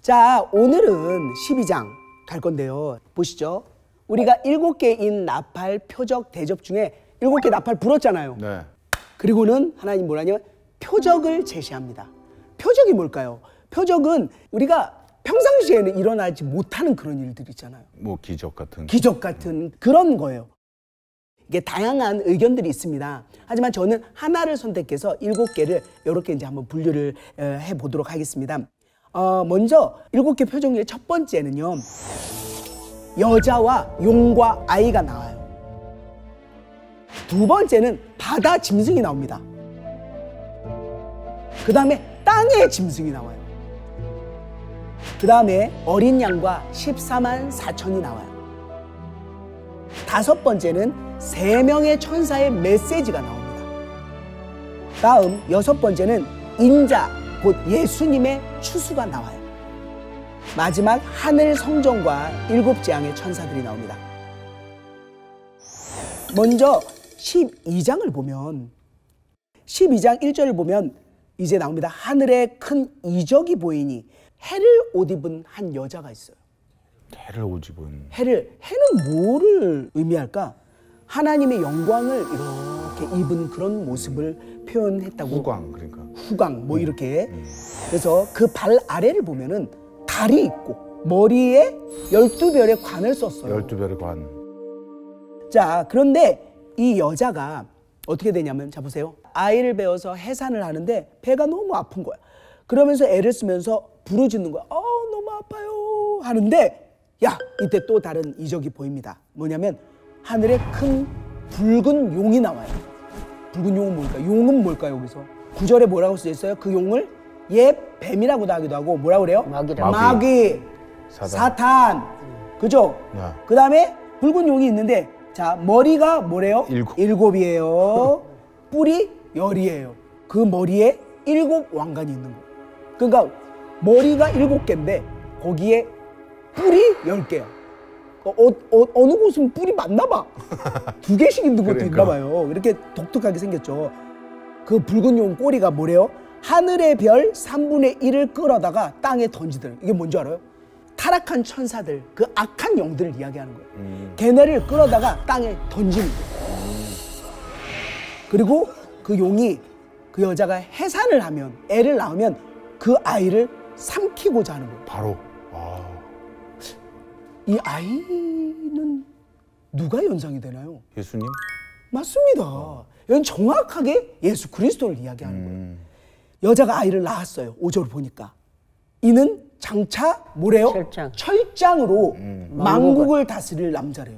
자, 오늘은 12장 갈 건데요. 보시죠. 우리가 7개인 나팔 표적 대접 중에 7개 나팔 불었잖아요. 네. 그리고는 하나님 뭐라냐면 표적을 제시합니다. 표적이 뭘까요? 표적은 우리가 평상시에는 일어나지 못하는 그런 일들 있잖아요. 뭐 기적 같은. 기적 같은 그런 거예요. 이게 다양한 의견들이 있습니다. 하지만 저는 하나를 선택해서 7개를 이렇게 이제 한번 분류를 해 보도록 하겠습니다. 먼저 7개 표적 중에 첫 번째는요. 여자와 용과 아이가 나와요. 두 번째는 바다 짐승이 나옵니다. 그 다음에 땅의 짐승이 나와요. 그 다음에 어린 양과 14만 4천이 나와요. 다섯 번째는 3명의 천사의 메시지가 나옵니다. 다음 여섯 번째는 인자, 곧 예수님의 추수가 나와요. 마지막 하늘 성전과 7재앙의 천사들이 나옵니다. 먼저 12장을 보면 12장 1절을 보면 이제 나옵니다. 하늘에 큰 이적이 보이니 해를 옷 입은 한 여자가 있어요. 해를 옷 입은. 해는 뭐를 의미할까? 하나님의 영광을 이렇게 입은 그런 모습을 표현했다고. 후광, 그러니까. 후광 뭐 이렇게. 그래서 그 발 아래를 보면은 달이 있고 머리에 12별의 관을 썼어요. 12별의 관. 자, 그런데 이 여자가 어떻게 되냐면, 자 보세요. 아이를 배워서 해산을 하는데 배가 너무 아픈 거야. 그러면서 애를 쓰면서 부르짖는 거야. 너무 아파요 하는데, 야, 이때 또 다른 이적이 보입니다. 뭐냐면 하늘에 큰 붉은 용이 나와요. 붉은 용은 뭘까요? 용은 뭘까요? 여기서 9절에 뭐라고 써 있어요? 그 용을 옛 뱀이라고도 하기도 하고 뭐라고 그래요? 마귀, 사탄. 그죠? 네. 그 다음에 붉은 용이 있는데, 자, 머리가 뭐래요? 7이에요. 뿔이 10이에요. 그 머리에 7 왕관이 있는 거예요. 그러니까 머리가 7개인데 거기에 뿔이 10개야. 어느 곳은 뿔이 많나 봐. 2개씩 있는 것도 있나 봐요. 이렇게 독특하게 생겼죠. 그 붉은 용 꼬리가 뭐래요? 하늘의 별 3분의 1을 끌어다가 땅에 던지더래요. 이게 뭔지 알아요? 타락한 천사들, 그 악한 영들을 이야기하는 거예요. 걔네를 끌어다가 땅에 던지는 거예요. 그리고 그 용이, 그 여자가 해산을 하면, 애를 낳으면 그 아이를 삼키고자 하는 거예요. 바로. 이 아이는 누가 연상이 되나요? 예수님? 맞습니다. 이건 정확하게 예수 그리스도를 이야기하는 거예요. 여자가 아이를 낳았어요. 5절 보니까. 이는 장차 뭐래요? 철장으로 만국을 다스릴 남자래요.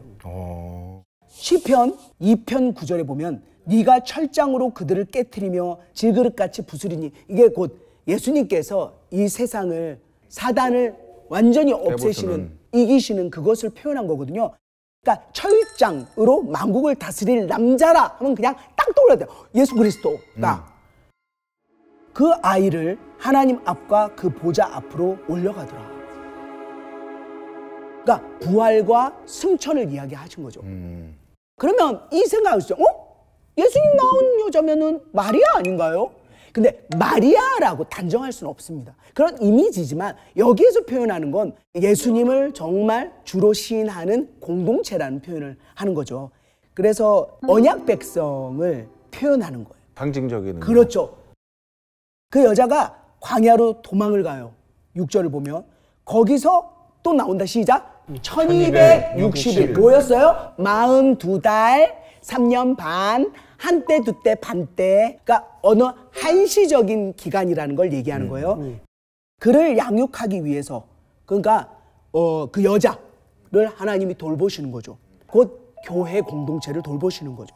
시편 2편 9절에 보면 네가 철장으로 그들을 깨트리며 질그릇같이 부수리니, 이게 곧 예수님께서 이 세상을, 사단을 완전히 없애시는, 이기시는 그것을 표현한 거거든요. 그러니까 철장으로 만국을 다스릴 남자라 하면 그냥 딱 떠올려야 돼요. 예수 그리스도가. 그 아이를 하나님 앞과 그 보좌 앞으로 올려가더라. 그러니까 부활과 승천을 이야기하신 거죠. 그러면 이 생각을 했어요. 예수님 낳은 여자면은 마리아 아닌가요? 근데 마리아라고 단정할 수는 없습니다. 그런 이미지지만 여기에서 표현하는 건 예수님을 정말 주로 시인하는 공동체라는 표현을 하는 거죠. 그래서 언약 백성을 표현하는 거예요. 상징적인. 그렇죠. 그 여자가 광야로 도망을 가요. 6절을 보면 거기서 또 나온다. 시작. 1260일 뭐였어요? 42달 3년 반, 한때 두때 반때. 그러니까 어느 한시적인 기간이라는 걸 얘기하는 거예요. 그를 양육하기 위해서, 그러니까 그 여자를 하나님이 돌보시는 거죠. 곧 교회 공동체를 돌보시는 거죠.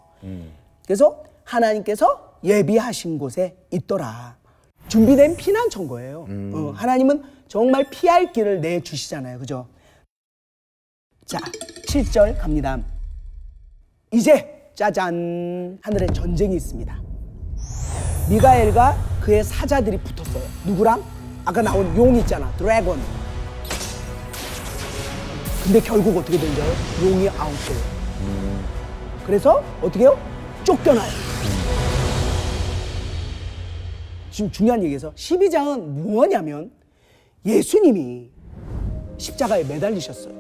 그래서 하나님께서 예비하신 곳에 있더라. 준비된 피난처인 거예요. 하나님은 정말 피할 길을 내주시잖아요. 그죠? 자, 7절 갑니다. 이제 짜잔, 하늘에 전쟁이 있습니다. 미가엘과 그의 사자들이 붙었어요. 누구랑? 아까 나온 용 있잖아, 드래곤. 근데 결국 어떻게 된 거예요? 용이 아웃돼요. 그래서 어떻게 해요? 쫓겨나요. 지금 중요한 얘기에서 12장은 뭐냐면 예수님이 십자가에 매달리셨어요.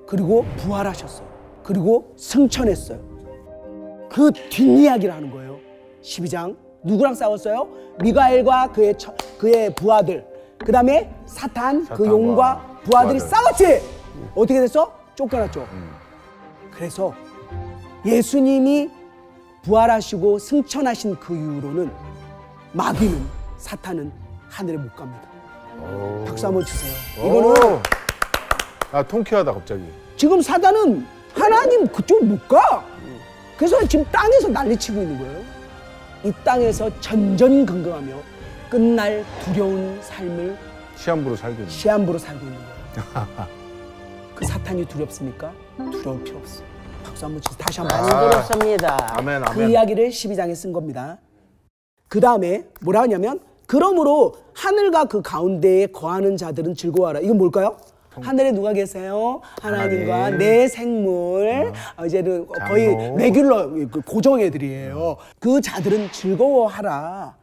그리고 부활하셨어요. 그리고 승천했어요. 그 뒷이야기를 하는 거예요. 12장. 누구랑 싸웠어요? 미가엘과 그의 부하들. 그 다음에 사탄, 그 용과 부하들이 싸웠지. 어떻게 됐어? 쫓겨났죠. 그래서 예수님이 부활하시고 승천하신 그 이후로는 마귀는, 사탄은 하늘에 못 갑니다. 박수 한번 주세요. 이거는 통쾌하다 갑자기. 지금 사단은 하나님 그쪽 못 가. 그래서 지금 땅에서 난리치고 있는 거예요. 이 땅에서 전전긍긍하며 끝날 두려운 삶을 시한부로 살고 있는 거예요. 그 사탄이 두렵습니까? 두려울 필요 없어. 박수 한번 주세요. 다시 한번. 두렵습니다. 아멘, 아멘. 그 이야기를 12장에 쓴 겁니다. 그 다음에 뭐라 하냐면, 그러므로 하늘과 그 가운데에 거하는 자들은 즐거워하라. 이건 뭘까요? 하늘에 누가 계세요? 하나님과 내 생물. 이제는 거의 레귤러 고정 애들이에요. 그 자들은 즐거워하라.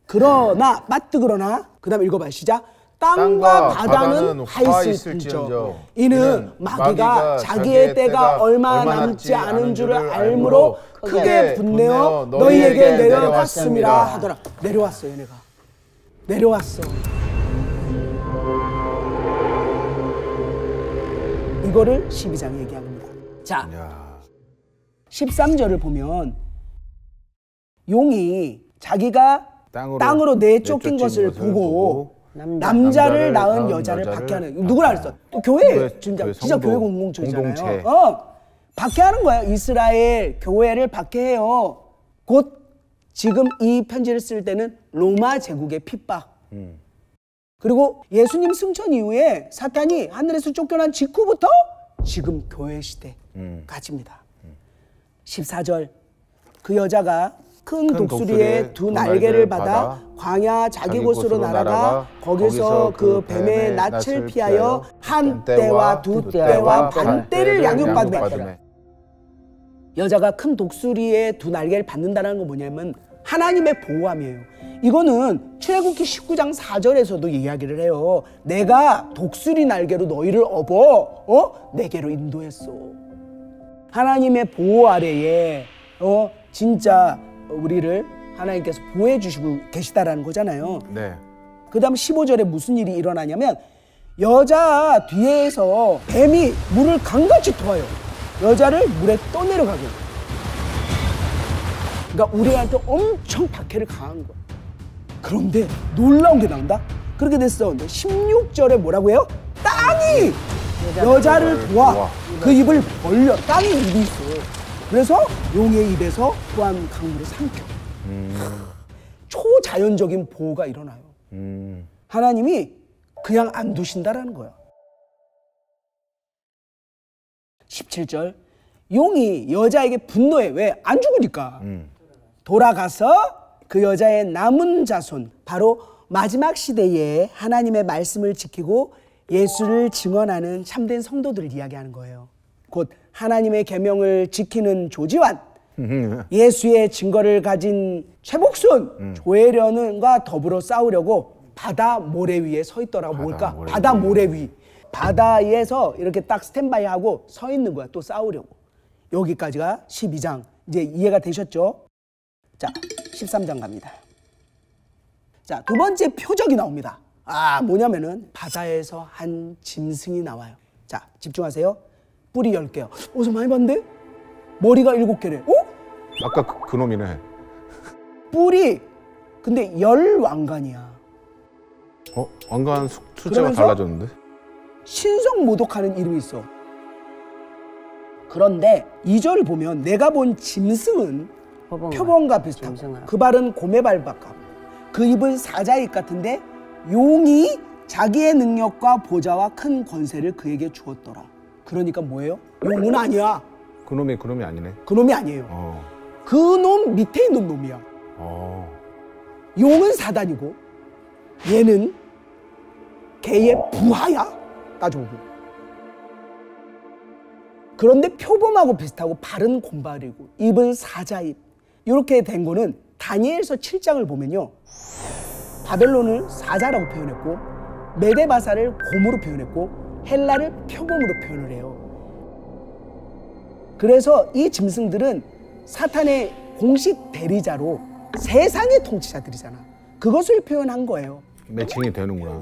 그러나 맞뜨그러나 그 다음에 읽어봐요. 시작. 땅과 바다는 화 있을지언정 이는 마귀가 자기의 때가 얼마 남지 않은 줄을 알므로 크게 분내어 너희에게 내려왔음이라 하더라. 내려왔어. 얘네가 내려왔어. 이거를 12장에 얘기합니다. 자, 13절을 보면 용이 자기가 땅으로 내쫓긴 것을 보고 남자를 낳은 여자를 박해하는, 누구라 그랬어? 또 교회, 진짜 교회 공동체잖아요. 박해하는 거예요. 이스라엘 교회를 박해해요. 곧 지금 이 편지를 쓸 때는 로마 제국의 핍박. 그리고 예수님 승천 이후에 사탄이 하늘에서 쫓겨난 직후부터 지금 교회 시대까지입니다. 14절. 그 여자가 큰 독수리의 두 날개를 받아 광야 자기 곳으로 날아가 거기서 그 뱀의 낯을 피하여 한 때와 두 때와 반 때를 양육받으며. 여자가 큰 독수리의 두 날개를 받는다는 건 뭐냐면 하나님의 보호함이에요. 이거는 출애굽기 19장 4절에서도 이야기를 해요. 내가 독수리 날개로 너희를 업어 내게로 인도했어. 하나님의 보호 아래에 진짜 우리를 하나님께서 보호해 주시고 계시다라는 거잖아요. 네. 그 다음 15절에 무슨 일이 일어나냐면 여자 뒤에서 뱀이 물을 강같이 토하여 여자를 물에 떠내려가게. 그러니까 우리한테 엄청 박해를 가한 거야. 그런데 놀라운 게 나온다. 그렇게 됐어. 16절에 뭐라고 해요? 땅이 여자를 도와 그 입을 벌려. 땅에 입이 있어. 그래서 용의 입에서 또한 강물을 삼켜. 초자연적인 보호가 일어나요. 하나님이 그냥 안 두신다라는 거야. 17절. 용이 여자에게 분노해. 왜? 안 죽으니까. 돌아가서 그 여자의 남은 자손, 바로 마지막 시대에 하나님의 말씀을 지키고 예수를 증언하는 참된 성도들을 이야기하는 거예요. 곧 하나님의 계명을 지키는 조지환, 예수의 증거를 가진 최복순, 조혜련과 더불어 싸우려고 바다 모래 위에 서 있더라고. 뭘까? 바다 모래 위. 바다에서 이렇게 딱 스탠바이하고 서 있는 거야. 또 싸우려고. 여기까지가 12장. 이제 이해가 되셨죠? 자, 13장 갑니다. 자, 두 번째 표적이 나옵니다. 뭐냐면은 바다에서 한 짐승이 나와요. 자, 집중하세요. 뿔이 10개요. 어디서 많이 봤는데? 머리가 7개래. 아까 그 놈이네. 뿔이 근데 10왕관이야. 왕관 숫자가 달라졌는데? 신성모독하는 이름이 있어. 그런데 2절을 보면 내가 본 짐승은 표범과 비슷하고 그 발은 곰의 발바깥, 그 입은 사자입 같은데 용이 자기의 능력과 보좌와 큰 권세를 그에게 주었더라. 그러니까 뭐예요? 용은 아니야. 그놈이 아니네. 그놈이 아니에요. 그놈 밑에 있는 놈이야. 용은 사단이고 얘는 걔의 부하야. 따져보고. 그런데 표범하고 비슷하고 발은 곰발이고 입은 사자입. 이렇게 된 거는 다니엘서 7장을 보면요, 바벨론을 사자라고 표현했고 메데바사를 곰으로 표현했고 헬라를 표범으로 표현을 해요. 그래서 이 짐승들은 사탄의 공식 대리자로 세상의 통치자들이잖아. 그것을 표현한 거예요. 매칭이 되는구나.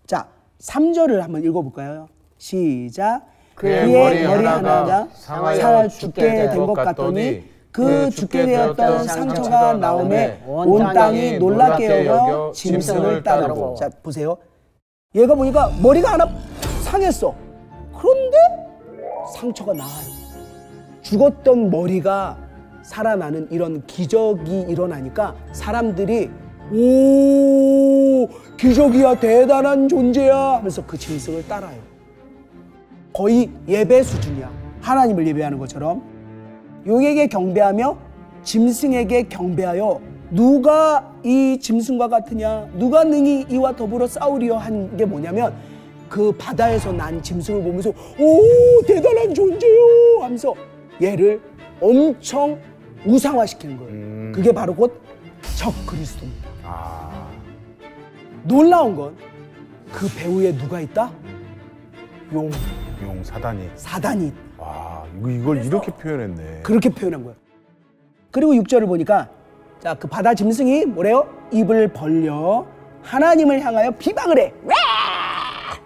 자, 3절을 한번 읽어볼까요? 시작. 그의 머리 하나가 상하여 죽게 된 것 같더니 그 죽게 되었던 상처가 나오매 온 땅이 놀랍게 여겨 짐승을 따르고. 자, 보세요. 얘가 보니까 머리가 하나 상했어. 그런데 상처가 나아요. 죽었던 머리가 살아나는 이런 기적이 일어나니까 사람들이 오, 기적이야, 대단한 존재야 하면서 그 짐승을 따라요. 거의 예배 수준이야. 하나님을 예배하는 것처럼. 용에게 경배하며 짐승에게 경배하여 누가 이 짐승과 같으냐, 누가 능히 이와 더불어 싸우리여 한 게 뭐냐면 그 바다에서 난 짐승을 보면서 오, 대단한 존재요 하면서 얘를 엄청 우상화시키는 거예요. 그게 바로 곧 적그리스도입니다. 놀라운 건 그 배후에 누가 있다? 용 사단이. 와, 이걸 이렇게 표현했네. 그렇게 표현한 거예요. 그리고 6절을 보니까 자, 그 바다 짐승이 뭐래요? 입을 벌려 하나님을 향하여 비방을 해.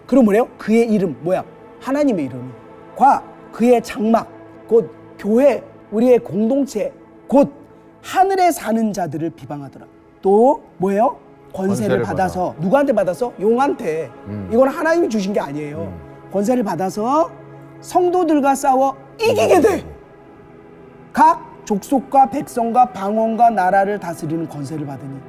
그럼 뭐래요? 그의 이름 뭐야? 하나님의 이름과 그의 장막 곧 교회, 우리의 공동체, 곧 하늘에 사는 자들을 비방하더라. 또 뭐예요? 권세를 받아서 누구한테 받아서? 용한테. 이건 하나님이 주신 게 아니에요. 권세를 받아서 성도들과 싸워 이기게 돼. 각 족속과 백성과 방언과 나라를 다스리는 권세를 받으니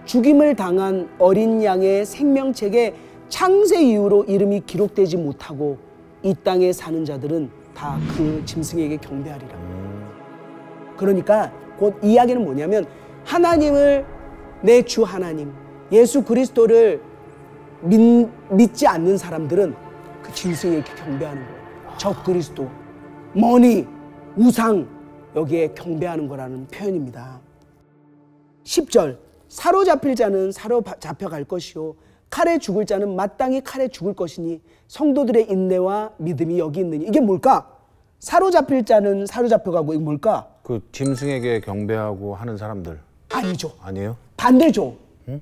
죽임을 당한 어린 양의 생명책에 창세 이후로 이름이 기록되지 못하고 이 땅에 사는 자들은 다 그 짐승에게 경배하리라. 그러니까 곧 이야기는 뭐냐면 하나님을, 내 주 하나님 예수 그리스도를 믿지 않는 사람들은 그 짐승에게 경배하는 거예요. 적 그리스도, 머니, 우상, 여기에 경배하는 거라는 표현입니다. 10절, 사로잡힐 자는 사로잡혀갈 것이요 칼에 죽을 자는 마땅히 칼에 죽을 것이니 성도들의 인내와 믿음이 여기 있느니. 이게 뭘까? 사로잡힐 자는 사로잡혀가고. 이게 뭘까? 그 짐승에게 경배하고 하는 사람들. 아니죠. 아니에요? 반대죠. 응?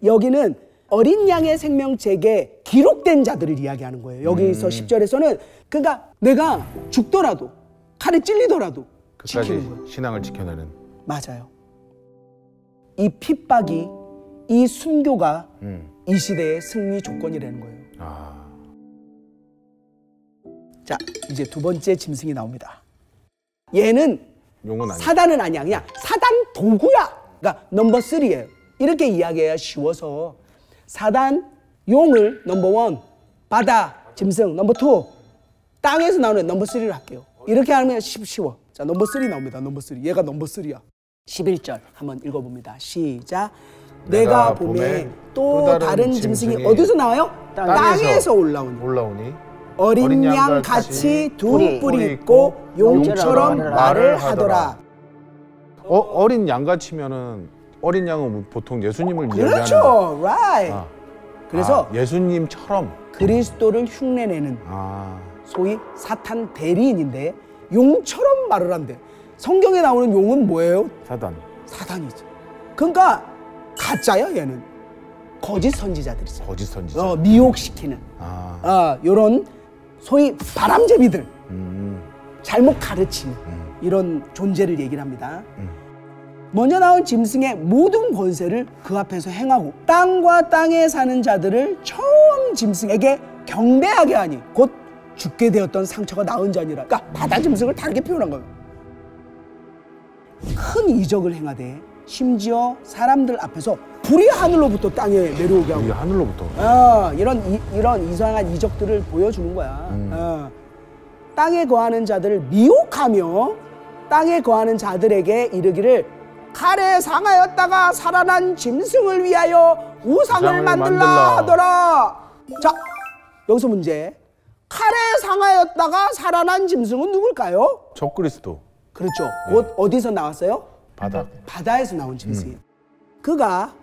여기는 어린 양의 생명책에 기록된 자들을 이야기하는 거예요. 여기서 10절에서는 그러니까 내가 죽더라도 칼에 찔리더라도 지키는 거예요. 신앙을 지켜내는. 맞아요. 이 핍박이, 이 순교가 이 시대의 승리 조건이라는 거예요. 자, 이제 두 번째 짐승이 나옵니다. 얘는 용은 아니야. 사단은 아니야. 그냥 사단 도구야. 그러니까 넘버 3예요. 이렇게 이야기해야 쉬워서 사단, 용을 넘버 1, 바다, 짐승 넘버 2, 땅에서 나오는 넘버 3를 할게요. 이렇게 하면 쉬워. 자, 넘버 3 나옵니다. 넘버 3. 얘가 넘버 3야. 11절 한번 읽어봅니다. 시작. 내가 봄에 또 다른 짐승이 어디서 나와요? 땅에서 올라오니 어린 양 같이 두 뿔이 있고 용처럼 말을 하더라. 어린 양같이면은 어린 양은 보통 예수님을 이야기하는. 그렇죠, right. 그래서 예수님처럼 그리스도를 흉내내는 소위 사탄 대리인인데 용처럼 말을 한대. 성경에 나오는 용은 뭐예요? 사단이죠. 그러니까 가짜야 얘는. 거짓 선지자들이죠. 거짓 선지자. 미혹시키는 이런 소위 바람제비들, 잘못 가르치는 이런 존재를 얘기를 합니다. 먼저 나온 짐승의 모든 권세를 그 앞에서 행하고 땅과 땅에 사는 자들을 처음 짐승에게 경배하게 하니 곧 죽게 되었던 상처가 나은 자니라. 그러니까 바다 짐승을 다르게 표현한 거예요. 큰 이적을 행하되 심지어 사람들 앞에서 불이 하늘로부터 땅에 내려오게 하고. 불이 하늘로부터. 이런 이상한 이적들을 보여주는 거야. 땅에 거하는 자들을 미혹하며 땅에 거하는 자들에게 이르기를 칼에 상하였다가 살아난 짐승을 위하여 우상을 만들라 하더라. 자, 여기서 문제. 칼에 상하였다가 살아난 짐승은 누굴까요? 적그리스도. 그렇죠. 곧 어디서 나왔어요? 바다. 바다에서 나온 짐승이에요. 그가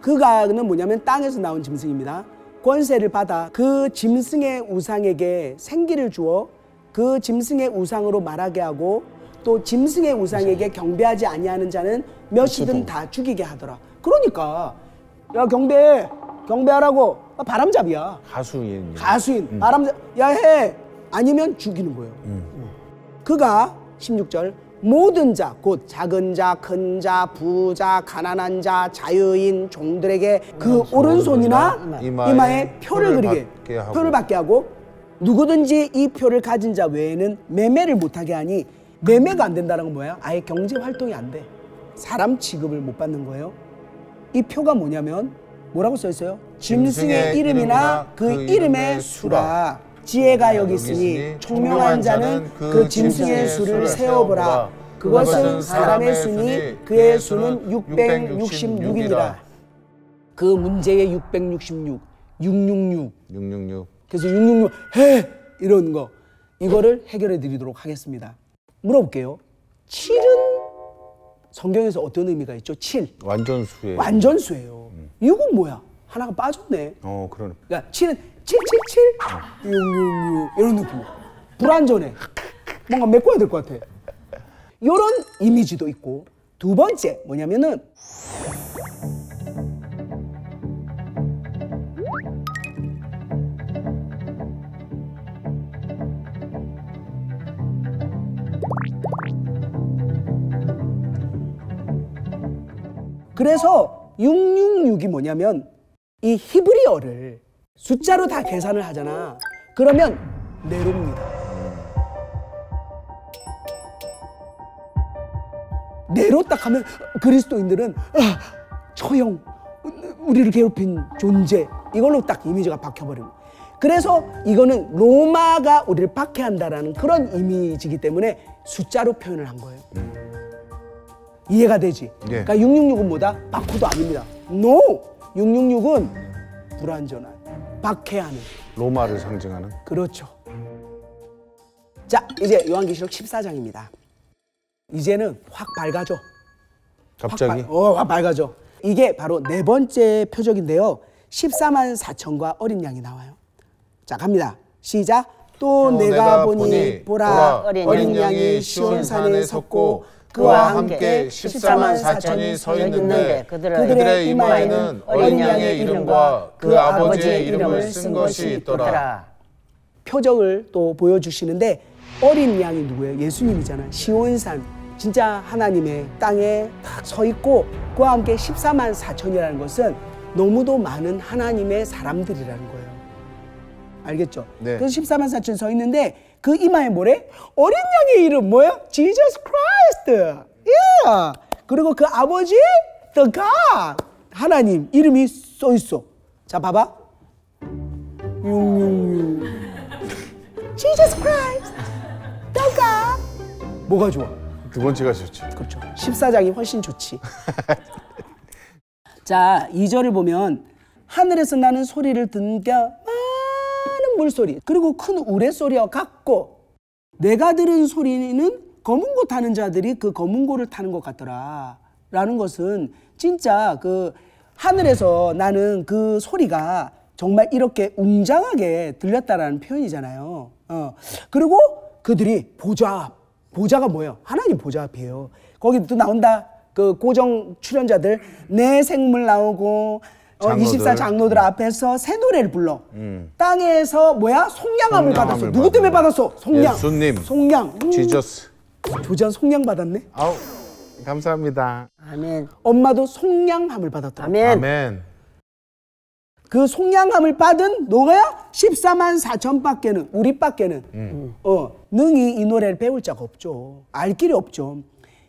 그가는 뭐냐면 땅에서 나온 짐승입니다. 권세를 받아 그 짐승의 우상에게 생기를 주어 그 짐승의 우상으로 말하게 하고 또 짐승의 우상에게 경배하지 아니하는 자는 몇이든 다 죽이게 하더라. 그러니까 야 경배하라고. 바람잡이야. 가수인 바람잡 야 해 아니면 죽이는 거예요. 그가 16절 모든 자 곧 작은 자 큰 자 부자 가난한 자 자유인 종들에게 그 오른손이나 이마에 표를 받게 하고 누구든지 이 표를 가진 자 외에는 매매를 못하게 하니 매매가 안 된다는 건 뭐야? 아예 경제 활동이 안 돼. 사람 취급을 못 받는 거예요. 이 표가 뭐냐면 뭐라고 써 있어요? 짐승의 이름이나 그 이름의 수라. 지혜가 여기 있으니 총명한 자는 그 짐승의 수를 세어보라. 그것은 사람의 수니 그의 수는 666이니라. 그 문제의 666, 666. 그래서 666 해! 이런 거 이거를 해결해 드리도록 하겠습니다. 물어볼게요. 7은 성경에서 어떤 의미가 있죠? 7. 완전수예요. 6은 뭐야? 하나가 빠졌네. 그러네. 그러니까 7은 777, 666 이런 느낌. 불완전해. 뭔가 메꿔야 될 것 같아. 이런 이미지도 있고 두 번째 뭐냐면은 그래서 666이 뭐냐면 이 히브리어를 숫자로 다 계산을 하잖아. 그러면 네로입니다. 네로 딱 하면 그리스도인들은 처형, 우리를 괴롭힌 존재 이걸로 딱 이미지가 박혀버리고 그래서 이거는 로마가 우리를 박해한다라는 그런 이미지이기 때문에 숫자로 표현을 한 거예요. 이해가 되지? 예. 그러니까 666은 뭐다? 바코드 아닙니다. No! 666은 불완전한, 박해하는. 로마를 상징하는? 그렇죠. 자, 이제 요한계시록 14장입니다. 이제는 확 밝아져. 갑자기? 확 밝아져. 이게 바로 네 번째 표적인데요. 14만 4천과 어린 양이 나와요. 자, 갑니다. 시작. 또 내가 보니 보라 어린 양이 시온산에 섰고 그와 함께 14만 4천이 서 있는데 그들의 이마에는 어린 양의 이름과 그 아버지의 이름을 쓴 것이 있더라. 표적을 또 보여주시는데 어린 양이 누구예요? 예수님이잖아요. 시온산, 진짜 하나님의 땅에 딱 서 있고 그와 함께 14만 4천이라는 것은 너무도 많은 하나님의 사람들이라는 거예요. 알겠죠? 네. 그래서 14만 4천 서 있는데 그 이마에 뭐래? 어린 양의 이름 뭐야? Jesus Christ. Yeah. 그리고 그 아버지 The God 하나님 이름이 써 있어. 자 봐봐. 666 Jesus Christ The God. 뭐가 좋아? 두 번째가 좋지. 그렇죠. 14장이 훨씬 좋지. 자 2절을 보면 하늘에서 나는 소리를 듣는가 많은 물소리 그리고 큰 우레소리와 같고 내가 들은 소리는 검은고 타는 자들이 그 검은고를 타는 것 같더라 라는 것은 진짜 그 하늘에서 나는 그 소리가 정말 이렇게 웅장하게 들렸다라는 표현이잖아요. 그리고 그들이 보좌가 뭐예요? 하나님 보좌 앞이에요. 거기 또 나온다. 그 고정 출연자들 내 생물 나오고 24 장로들 앞에서 새 노래를 불러. 땅에서 뭐야? 송량함을 받았어. 누구 때문에 받았어? 송량. 예수님. 송량. 지저스. 조지한 송량 받았네. 아우 감사합니다. 아멘. 엄마도 송량함을 받았다. 아멘. 그 송량함을 받은 누가야? 14만 4천 밖에는 우리 밖에는 능히 이 노래를 배울 자가 없죠. 알 길이 없죠.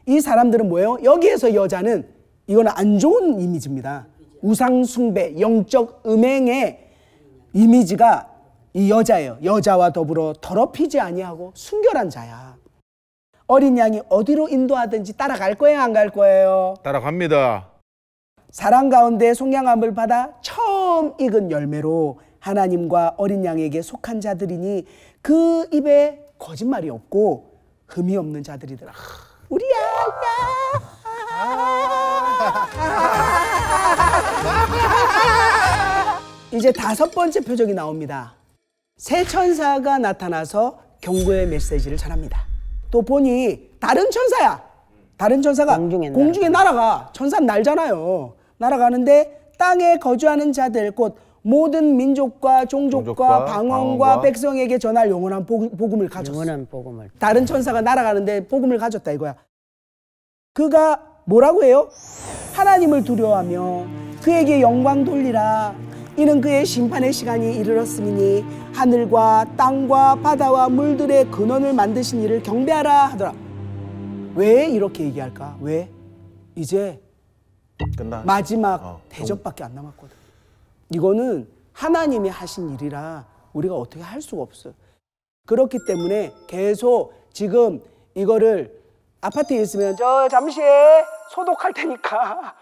이 사람들은 뭐예요? 여기에서 여자는 이거는 안 좋은 이미지입니다. 우상 숭배, 영적 음행의 이미지가 이 여자예요. 여자와 더불어 더럽히지 아니하고 순결한 자야. 어린 양이 어디로 인도하든지 따라갈 거예요, 안 갈 거예요? 따라갑니다. 사랑 가운데 송량함을 받아 처음 익은 열매로 하나님과 어린 양에게 속한 자들이니 그 입에 거짓말이 없고 흠이 없는 자들이더라. 우리 아야. 이제 5번째 표적이 나옵니다. 새 천사가 나타나서 경고의 메시지를 전합니다. 또 보니 다른 천사야. 다른 천사가 공중에 날아가. 천사는 날잖아요. 날아가는데 땅에 거주하는 자들 곧 모든 민족과 종족과 방언과 백성에게 전할 영원한 복음을 가졌어. 영원한 복음을. 다른 천사가 날아가는데 복음을 가졌다 이거야. 그가 뭐라고 해요? 하나님을 두려워하며 그에게 영광 돌리라. 이는 그의 심판의 시간이 이르렀으니 하늘과 땅과 바다와 물들의 근원을 만드신 이를 경배하라 하더라. 왜 이렇게 얘기할까? 왜? 이제 마지막 대접밖에 안 남았거든. 이거는 하나님이 하신 일이라 우리가 어떻게 할 수가 없어요. 그렇기 때문에 계속 지금 이거를 아파트에 있으면 저 잠시 소독할 테니까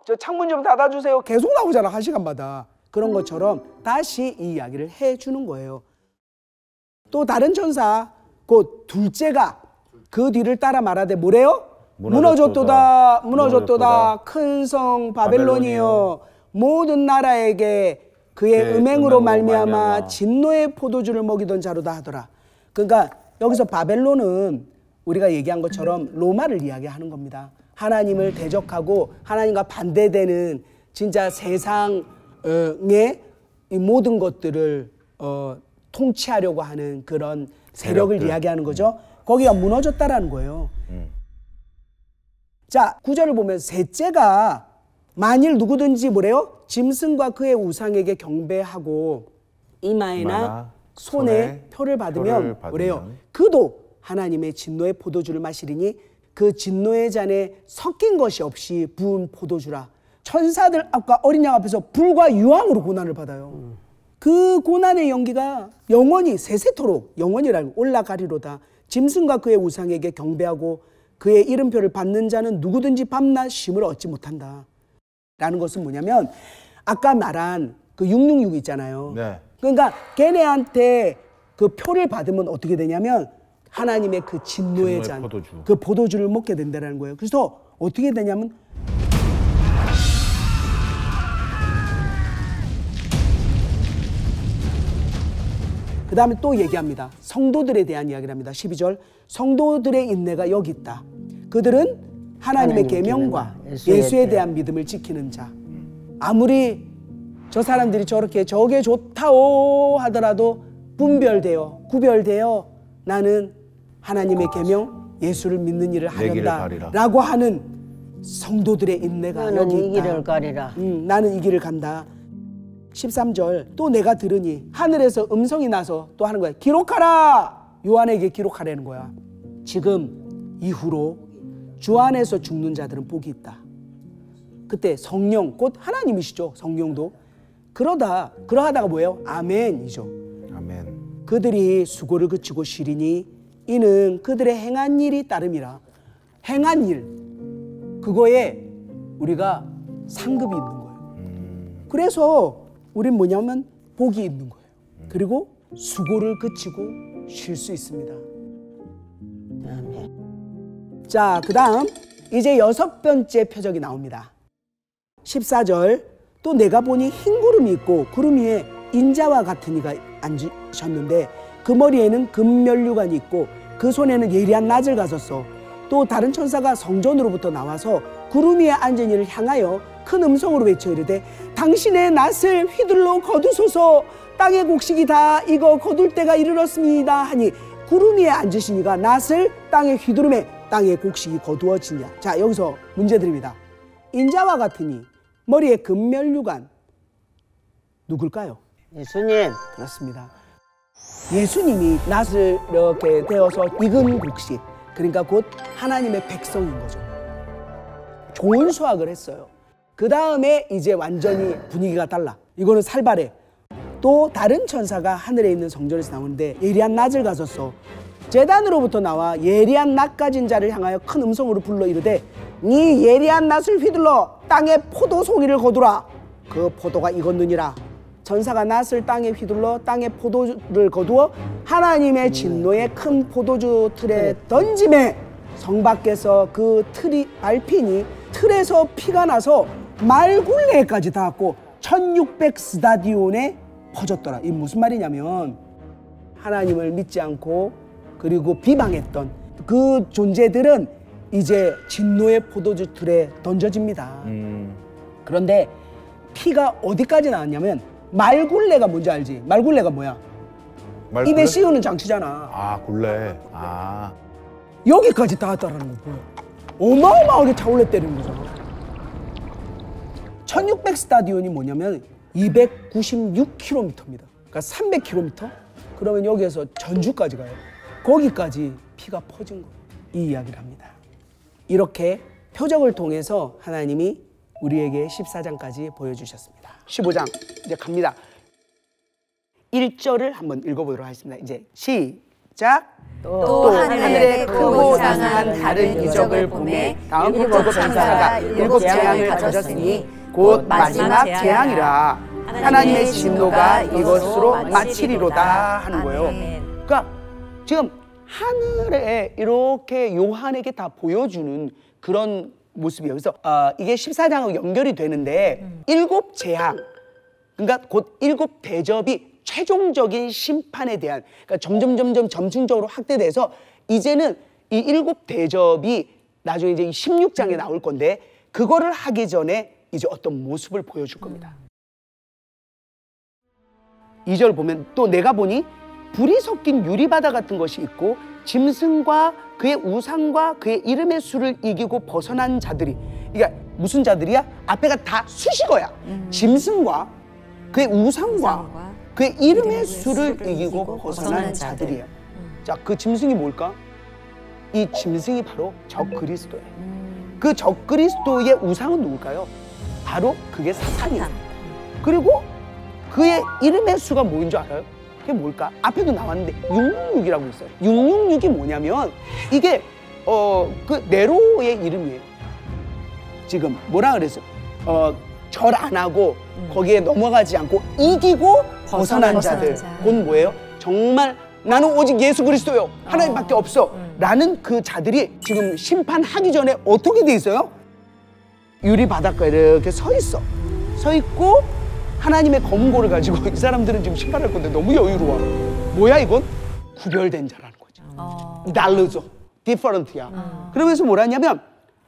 저 창문 좀 닫아주세요. 계속 나오잖아, 1시간마다. 그런 것처럼 다시 이 이야기를 해주는 거예요. 또 다른 천사, 곧 둘째가 그 뒤를 따라 말하되 뭐래요? 무너졌도다, 무너졌도다. 큰 성 바벨론이여, 모든 나라에게 그의 음행으로 말미암아 진노의 포도주를 먹이던 자로다 하더라. 그러니까 여기서 바벨론은 우리가 얘기한 것처럼 로마를 이야기하는 겁니다. 하나님을 대적하고 하나님과 반대되는 진짜 세상의 이 모든 것들을 통치하려고 하는 그런 세력을 이야기하는 거죠. 거기가 무너졌다라는 거예요. 자, 9절을 보면 셋째가 만일 누구든지 뭐래요? 짐승과 그의 우상에게 경배하고 이마에나 손에 표를 받으면 뭐래요? 그도 하나님의 진노의 포도주를 마시리니 그 진노의 잔에 섞인 것이 없이 부은 포도주라. 천사들 앞과 어린 양 앞에서 불과 유황으로 고난을 받아요. 그 고난의 연기가 영원히 세세토록 영원이라고 올라가리로다. 짐승과 그의 우상에게 경배하고 그의 이름표를 받는 자는 누구든지 밤낮 쉼을 얻지 못한다. 라는 것은 뭐냐면 아까 말한 그 666 있잖아요. 네. 그러니까 걔네한테 그 표를 받으면 어떻게 되냐면 하나님의 그 진노의 잔, 그 포도주를 먹게 된다는 거예요. 그래서 어떻게 되냐면 그 다음에 또 얘기합니다. 성도들에 대한 이야기를 합니다. 12절 성도들의 인내가 여기 있다. 그들은 하나님의 계명과 예수에 대한 믿음을 지키는 자. 아무리 저 사람들이 저렇게 저게 좋다오 하더라도 분별되어 구별되어 나는 하나님의 계명 예수를 믿는 일을 하련다 라고 하는 성도들의 인내가 여기 있다. 이 길을 가리라. 나는 이 길을 간다. 13절 또 내가 들으니 하늘에서 음성이 나서 또 하는 거야. 기록하라. 요한에게 기록하라는 거야. 지금 이후로 주 안에서 죽는 자들은 복이 있다. 그때 성령 곧 하나님이시죠. 성령도 그러하다가 뭐예요? 아멘이죠. 아멘. 그들이 수고를 그치고 쉬리니 이는 그들의 행한 일이 따름이라. 행한 일 그거에 우리가 상급이 있는 거예요. 그래서 우린 뭐냐면 복이 있는 거예요. 그리고 수고를 그치고 쉴 수 있습니다. 자, 그 다음 이제 6번째 표적이 나옵니다. 14절 또 내가 보니 흰 구름이 있고 구름 위에 인자와 같은 이가 앉으셨는데 그 머리에는 금면류관이 있고 그 손에는 예리한 낫을 가졌어. 또 다른 천사가 성전으로부터 나와서 구름 위에 앉은 이를 향하여 큰 음성으로 외쳐 이르되 당신의 낫을 휘둘러 거두소서. 땅의 곡식이 다 익어 거둘 때가 이르렀습니다 하니 구름 위에 앉으신 이가 낫을 땅에 휘두르매 땅의 곡식이 거두어지냐. 자, 여기서 문제 드립니다. 인자와 같으니 머리에 금면류관 누굴까요? 예수님. 그렇습니다. 예수님이 낫을 이렇게 되어서 익은 곡식, 그러니까 곧 하나님의 백성인 거죠. 좋은 수확을 했어요. 그 다음에 이제 완전히 분위기가 달라. 이거는 살발해. 또 다른 천사가 하늘에 있는 성전에서 나오는데 예리한 낫을 가졌어. 제단으로부터 나와 예리한 낫 가진 자를 향하여 큰 음성으로 불러 이르되 네 예리한 낫을 휘둘러 땅에 포도 송이를 거두라. 그 포도가 익었느니라. 천사가 낫을 땅에 휘둘러 땅에 포도를 거두어 하나님의 진노의 큰 포도주 틀에 던짐에 성 밖에서 그 틀이 밟히니 틀에서 피가 나서 말굴레까지 닿았고 1600 스타디온에 퍼졌더라. 이 무슨 말이냐면 하나님을 믿지 않고 그리고 비방했던 그 존재들은 이제 진노의 포도주 틀에 던져집니다. 그런데 피가 어디까지 나왔냐면 말굴레가 뭔지 알지? 말굴레가 뭐야? 말굴레? 입에 씌우는 장치잖아. 아, 굴레. 아. 여기까지 닿았다라는 거 보여. 어마어마하게 차올랐다는 거잖아. 1600 스타디온이 뭐냐면 296km입니다. 그러니까 300km? 그러면 여기에서 전주까지 가요. 거기까지 피가 퍼진 거예요. 이 이야기를 합니다. 이렇게 표적을 통해서 하나님이 우리에게 14장까지 보여주셨습니다. 15장 이제 갑니다. 1절을 한번 읽어보도록 하겠습니다. 이제 시작. 또 하늘에 크고 장한 다른 이적을 보매 다음 일곱 천사가 일곱 재앙을 가졌으니 곧 마지막 재앙이라 하나님의 진노가 이것으로 마치리로다 하는 거예요. 그러니까 지금 하늘에 이렇게 요한에게 다 보여주는 그런 모습이에요. 그래서 이게 14장하고 연결이 되는데 일곱 재앙, 그러니까 곧 일곱 대접이 최종적인 심판에 대한, 그러니까 점점 점층적으로 확대돼서 이제는 이 일곱 대접이 나중에 이제 16장에 나올 건데 그거를 하기 전에 이제 어떤 모습을 보여줄 겁니다. 2절 보면 또 내가 보니 불이 섞인 유리바다 같은 것이 있고 짐승과 그의 우상과 그의 이름의 수를 이기고 벗어난 자들이, 그러니까 무슨 자들이야? 앞에가 다 수식어야. 짐승과 그의 우상과 그의 이름의 수를 이기고 벗어난 자들이에요. 자, 그 짐승이 뭘까? 이 짐승이 바로 적그리스도예요. 그 적그리스도의 우상은 누굴까요? 바로 그게 사탄이에요. 그리고 그의 이름의 수가 뭐인 줄 알아요? 그게 뭘까? 앞에도 나왔는데 666이라고 있어요. 666이 뭐냐면 이게 그 네로의 이름이에요. 지금 뭐라 그랬어요? 절 안 하고 거기에 넘어가지 않고 이기고 벗어난 자들. 그건 뭐예요? 정말 나는 오직 예수 그리스도요, 하나님밖에 없어 라는 그 자들이 지금 심판하기 전에 어떻게 돼 있어요? 유리 바닷가에 이렇게 서 있어. 서 있고 하나님의 검고를 가지고 이 사람들은 지금 심판할 건데 너무 여유로워. 뭐야 이건? 구별된 자라는 거죠. 달르죠. 디퍼런트야. 그러면서 뭐라 하냐면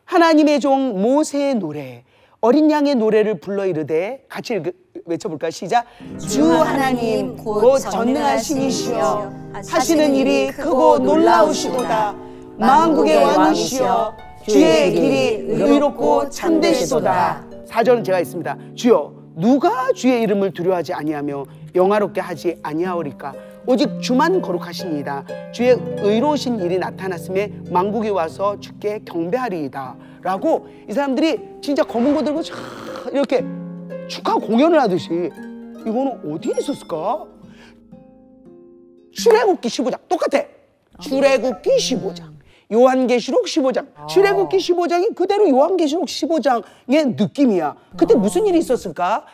하나님의 종 모세의 노래, 어린 양의 노래를 불러 이르되, 같이 외쳐볼까? 시작. 주 하나님 곧 전능하신 이시여 하시는 일이 크고 놀라우시도다. 만국의 왕이시여 주의 길이 의롭고 참되시도다. 4절은 제가 있습니다. 주여 누가 주의 이름을 두려워하지 아니하며 영화롭게 하지 아니하오리까? 오직 주만 거룩하시니이다. 주의 의로우신 일이 나타났음에 만국이 와서 주께 경배하리이다 라고 이 사람들이 진짜 검은 거 들고 이렇게 축하 공연을 하듯이, 이거는 어디에 있었을까? 출애굽기 15장 똑같아. 출애굽기 15장, 요한계시록 15장. 출애굽기 15장이 그대로 요한계시록 15장의 느낌이야. 그때 무슨 일이 있었을까?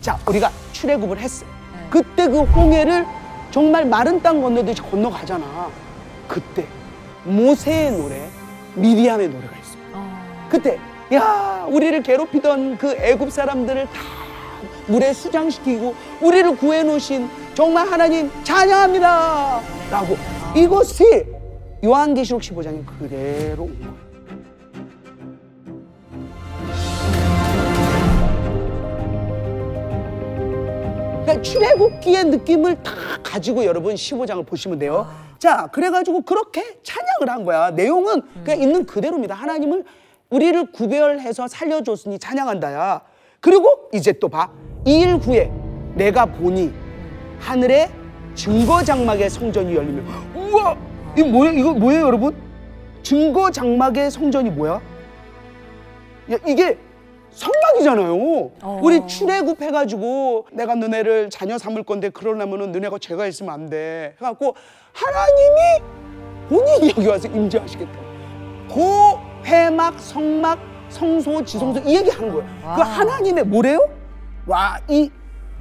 자, 우리가 출애굽을 했어요. 그때 그 홍해를 정말 마른 땅 건너듯이 건너가잖아. 그때 모세의 노래, 미디암의 노래가 있어요. 그때 야, 우리를 괴롭히던 그 애굽 사람들을 다 물에 수장시키고 우리를 구해놓으신 정말 하나님 찬양합니다 라고, 이것이 요한계시록 15장이 그대로 온 거예요. 그러니까 출애굽기의 느낌을 다 가지고 여러분 15장을 보시면 돼요. 자, 그래가지고 그렇게 찬양을 한 거야. 내용은 그냥 있는 그대로입니다. 하나님을, 우리를 구별해서 살려줬으니 찬양한다야. 그리고 이제 또 봐. 2일 후에 내가 보니 하늘에 증거장막의 성전이 열리며, 우와! 이거 뭐예요? 이거 뭐예요, 여러분? 증거장막의 성전이 뭐야? 야, 이게 성막이잖아요. 우리 출애굽해가지고 내가 너네를 자녀 삼을 건데 그러려면은 너네가 죄가 있으면 안 돼 해갖고 하나님이 본인이 여기 와서 임재하시겠다. 그 회막, 성막, 성소, 지성소 이 얘기하는 거예요. 그 하나님의 뭐래요? 와, 이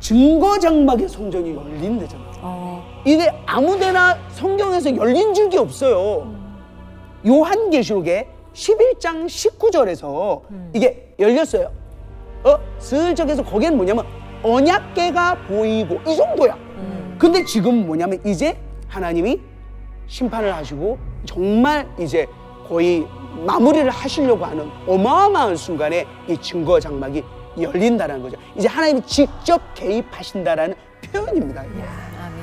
증거장막의 성전이 열린 데잖아요. 이게 아무데나 성경에서 열린 적이 없어요. 요한계시록에 11장 19절에서 이게 열렸어요. 슬쩍 해서 거기는 뭐냐면 언약궤가 보이고 이 정도야. 근데 지금 뭐냐면 이제 하나님이 심판을 하시고 정말 이제 거의 마무리를 하시려고 하는 어마어마한 순간에 이 증거 장막이 열린다는 거죠. 이제 하나님이 직접 개입하신다라는 표현입니다.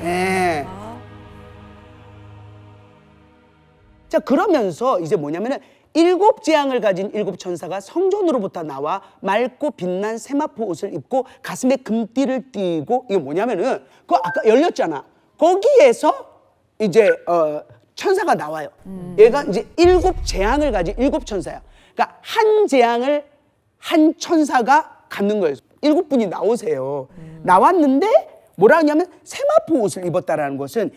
네. 자, 그러면서 이제 뭐냐면은 7재앙을 가진 7천사가 성전으로부터 나와 맑고 빛난 세마포 옷을 입고 가슴에 금띠를 띠고, 이게 뭐냐면은 그 아까 열렸잖아. 거기에서 이제 천사가 나와요. 얘가 이제 7재앙을 가진 7천사야. 그러니까 한 재앙을 한 천사가 갖는 거예요. 7분이 나오세요. 나왔는데 뭐라 하냐면 세마포 옷을 입었다라는 것은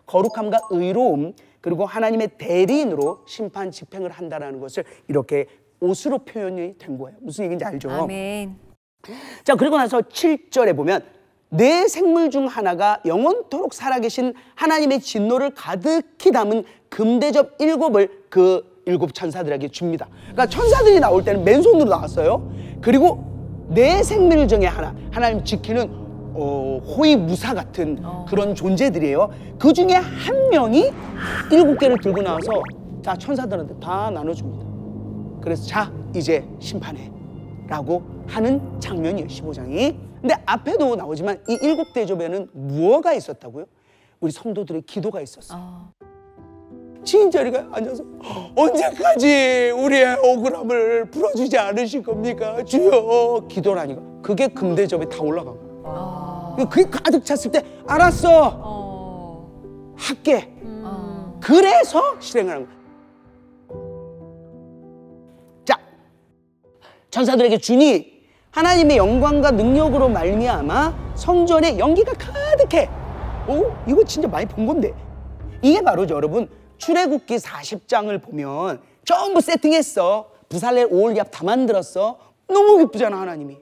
거룩함과 의로움, 그리고 하나님의 대리인으로 심판 집행을 한다라는 것을 이렇게 옷으로 표현이 된 거예요. 무슨 얘기인지 알죠? 아멘. 자, 그리고 나서 7절에 보면 네 생물 중 하나가 영원토록 살아계신 하나님의 진노를 가득히 담은 금대접 7을 그 7천사들에게 줍니다. 그러니까 천사들이 나올 때는 맨손으로 나왔어요. 그리고 네 생물 중에 하나님 지키는 호위무사 같은 그런 존재들이에요. 그 중에 한 명이 7개를 들고 나와서 자, 천사들한테 다 나눠줍니다. 그래서 자, 이제 심판해 라고 하는 장면이에요, 15장이. 근데 앞에도 나오지만 이 7대접에는 무엇가 있었다고요? 우리 성도들의 기도가 있었어요. 지인자리가 앉아서 언제까지 우리의 억울함을 풀어주지 않으실 겁니까? 주여, 기도라니까. 그게 금대접에 다 올라간 거예요. 그게 가득 찼을 때 알았어, 할게. 그래서 실행을 한 거예요. 자, 천사들에게 주니 하나님의 영광과 능력으로 말미암아 성전에 연기가 가득해. 이거 진짜 많이 본 건데. 이게 바로 여러분 출애굽기 40장을 보면 전부 세팅했어. 부살렐 오올리압 다 만들었어. 너무 기쁘잖아, 하나님이.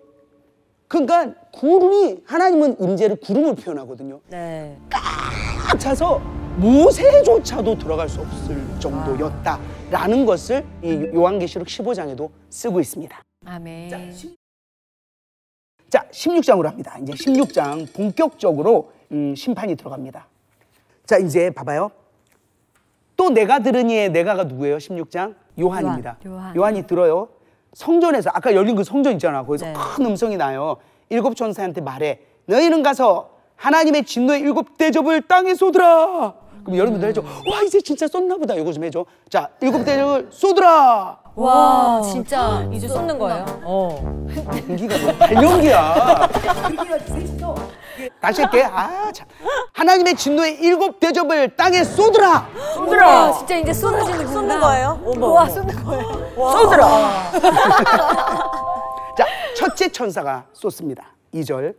그러니까 구름이, 하나님은 임재를 구름으로 표현하거든요. 네. 꽉 차서 모세조차도 들어갈 수 없을 정도였다라는 것을 이 요한계시록 15장에도 쓰고 있습니다. 아멘. 자, 16장으로 합니다. 이제 16장 본격적으로 심판이 들어갑니다. 자, 이제 봐봐요. 또 내가 들으니의 내가가 누구예요? 16장 요한입니다. 요한이 들어요. 성전에서 아까 열린 그 성전 있잖아. 거기서 네. 큰 음성이 나요. 7천사한테 말해. 너희는 가서 하나님의 진노의 7대접을 땅에 쏟으라. 그럼 여러분들 해줘. 와, 이제 진짜 쏟나 보다. 이거 좀 해줘. 자, 7대접을 쏟으라. 와, 진짜 이제 쏟는 거예요? 연기가 너무 발연기야. 다시 할게. 참. 하나님의 진노의 7대접을 땅에 쏟으라. 쏟으라. 진짜 이제 쏟아지는 쏟는 거예요? 와, 쏟는 거예요. 쏟으라. 자, 첫째 천사가 쏟습니다. 2절.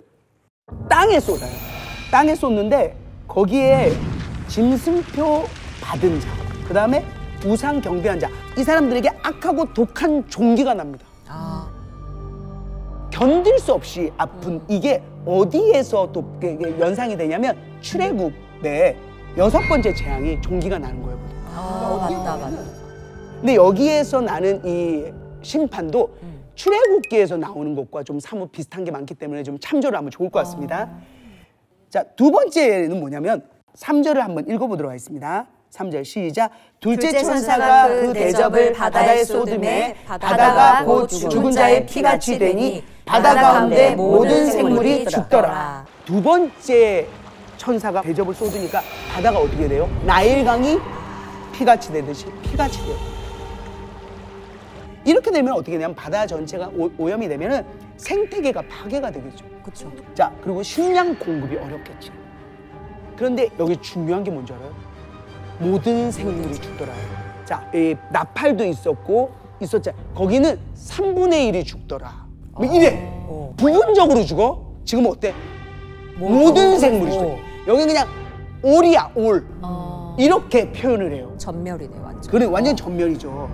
땅에 쏟아요. 땅에 쏟는데 거기에 짐승표 받은 자, 그 다음에 우상 경배한 자, 이 사람들에게 악하고 독한 종기가 납니다. 견딜 수 없이 아픈 이게 어디에서 또 연상이 되냐면 출애굽의 6번째 재앙이 종기가 나는 거예요. 맞다. 근데 여기에서 나는 이 심판도 출애굽기에서 나오는 것과 좀 사뭇 비슷한 게 많기 때문에 좀 참조를 하면 좋을 것 같습니다. 자, 두 번째는 뭐냐면 3절을 한번 읽어보도록 하겠습니다. 3절 시작. 둘째 천사가 그 대접을 바다에 쏟음에 바다가 곧 죽은 자의 피같이 되니 바다 가운데 모든 생물이 죽더라. 두 번째 천사가 대접을 쏟으니까 바다가 어떻게 돼요? 나일강이 피같이 되듯이 피같이 돼요. 이렇게 되면 어떻게 되냐면 바다 전체가 오염이 되면은 생태계가 파괴가 되겠죠. 그렇죠. 자, 그리고 식량 공급이 어렵겠지. 그런데 여기 중요한 게 뭔지 알아요? 모든 생물이 죽더라. 자, 나팔도 있었잖아. 거기는 3분의 1이 죽더라. 뭐 이래. 부분적으로 죽어. 지금 어때? 모든 생물이 죽어. 여기 그냥 올이야, 올. 이렇게 표현을 해요. 전멸이네, 완전. 그래, 완전 전멸이죠.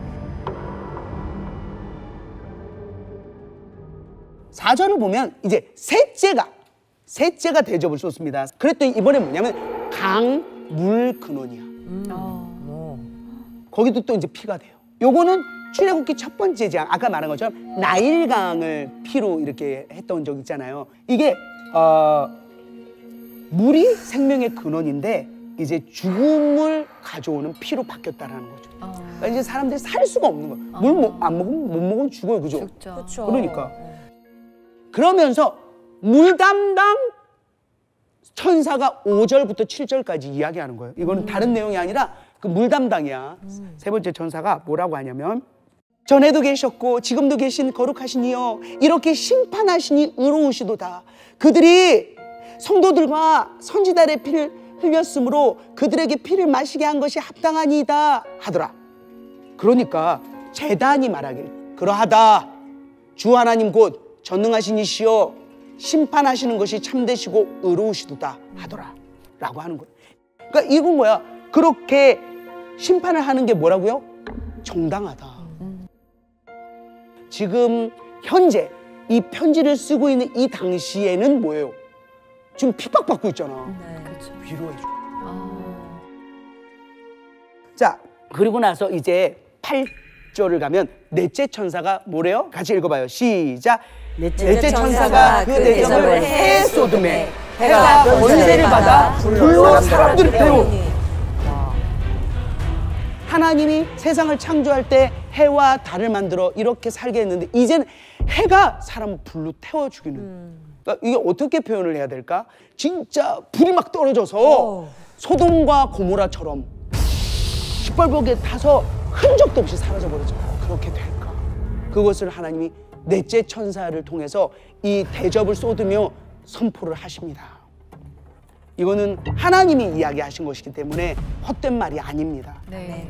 4절을 보면 이제 셋째가 대접을 쏟습니다. 그랬더니 이번에 뭐냐면 강, 물, 근원이야. 거기도 또 이제 피가 돼요. 요거는 출애굽기 첫 번째 장, 아까 말한 것처럼 나일강을 피로 이렇게 했던 적 있잖아요. 이게 물이 생명의 근원인데 이제 죽음을 가져오는 피로 바뀌었다라는 거죠. 그러니까 이제 사람들이 살 수가 없는 거예요. 물 안 먹으면 못 먹으면 죽어요, 그죠? 그렇죠. 그러니까 그러면서 물 담당 천사가 5절부터 7절까지 이야기하는 거예요. 이거는 다른 내용이 아니라 그 물 담당이야. 세 번째 천사가 뭐라고 하냐면 전에도 계셨고 지금도 계신 거룩하신 이여 이렇게 심판하시니 의로우시도다. 그들이 성도들과 선지자의 피를 흘렸으므로 그들에게 피를 마시게 한 것이 합당하니이다 하더라. 그러니까 제단이 말하길 그러하다. 주 하나님 곧 전능하신 이시여 심판하시는 것이 참되시고 의로우시도다 하더라 라고 하는 거예요. 그러니까 이건 뭐야? 그렇게 심판을 하는 게 뭐라고요? 정당하다. 지금 현재 이 편지를 쓰고 있는 이 당시에는 뭐예요? 지금 핍박받고 있잖아. 네, 그렇죠. 위로해줘. 자, 그리고 나서 이제 8절을 가면 넷째 천사가 뭐래요? 같이 읽어봐요. 시작. 넷째 천사가 그 대접을 해에 쏟음에 해가 권세를 받아 불로 사람들을 태우니. 하나님이 세상을 창조할 때 해와 달을 만들어 이렇게 살게 했는데 이제는 해가 사람을 불로 태워 죽이는. 그러니까 이게 어떻게 표현을 해야 될까? 진짜 불이 막 떨어져서 소돔과 고모라처럼 시뻘겋게 타서 흔적도 없이 사라져버리죠. 그렇게 될까? 그것을 하나님이 넷째 천사를 통해서 이 대접을 쏟으며 선포를 하십니다. 이거는 하나님이 이야기하신 것이기 때문에 헛된 말이 아닙니다. 네.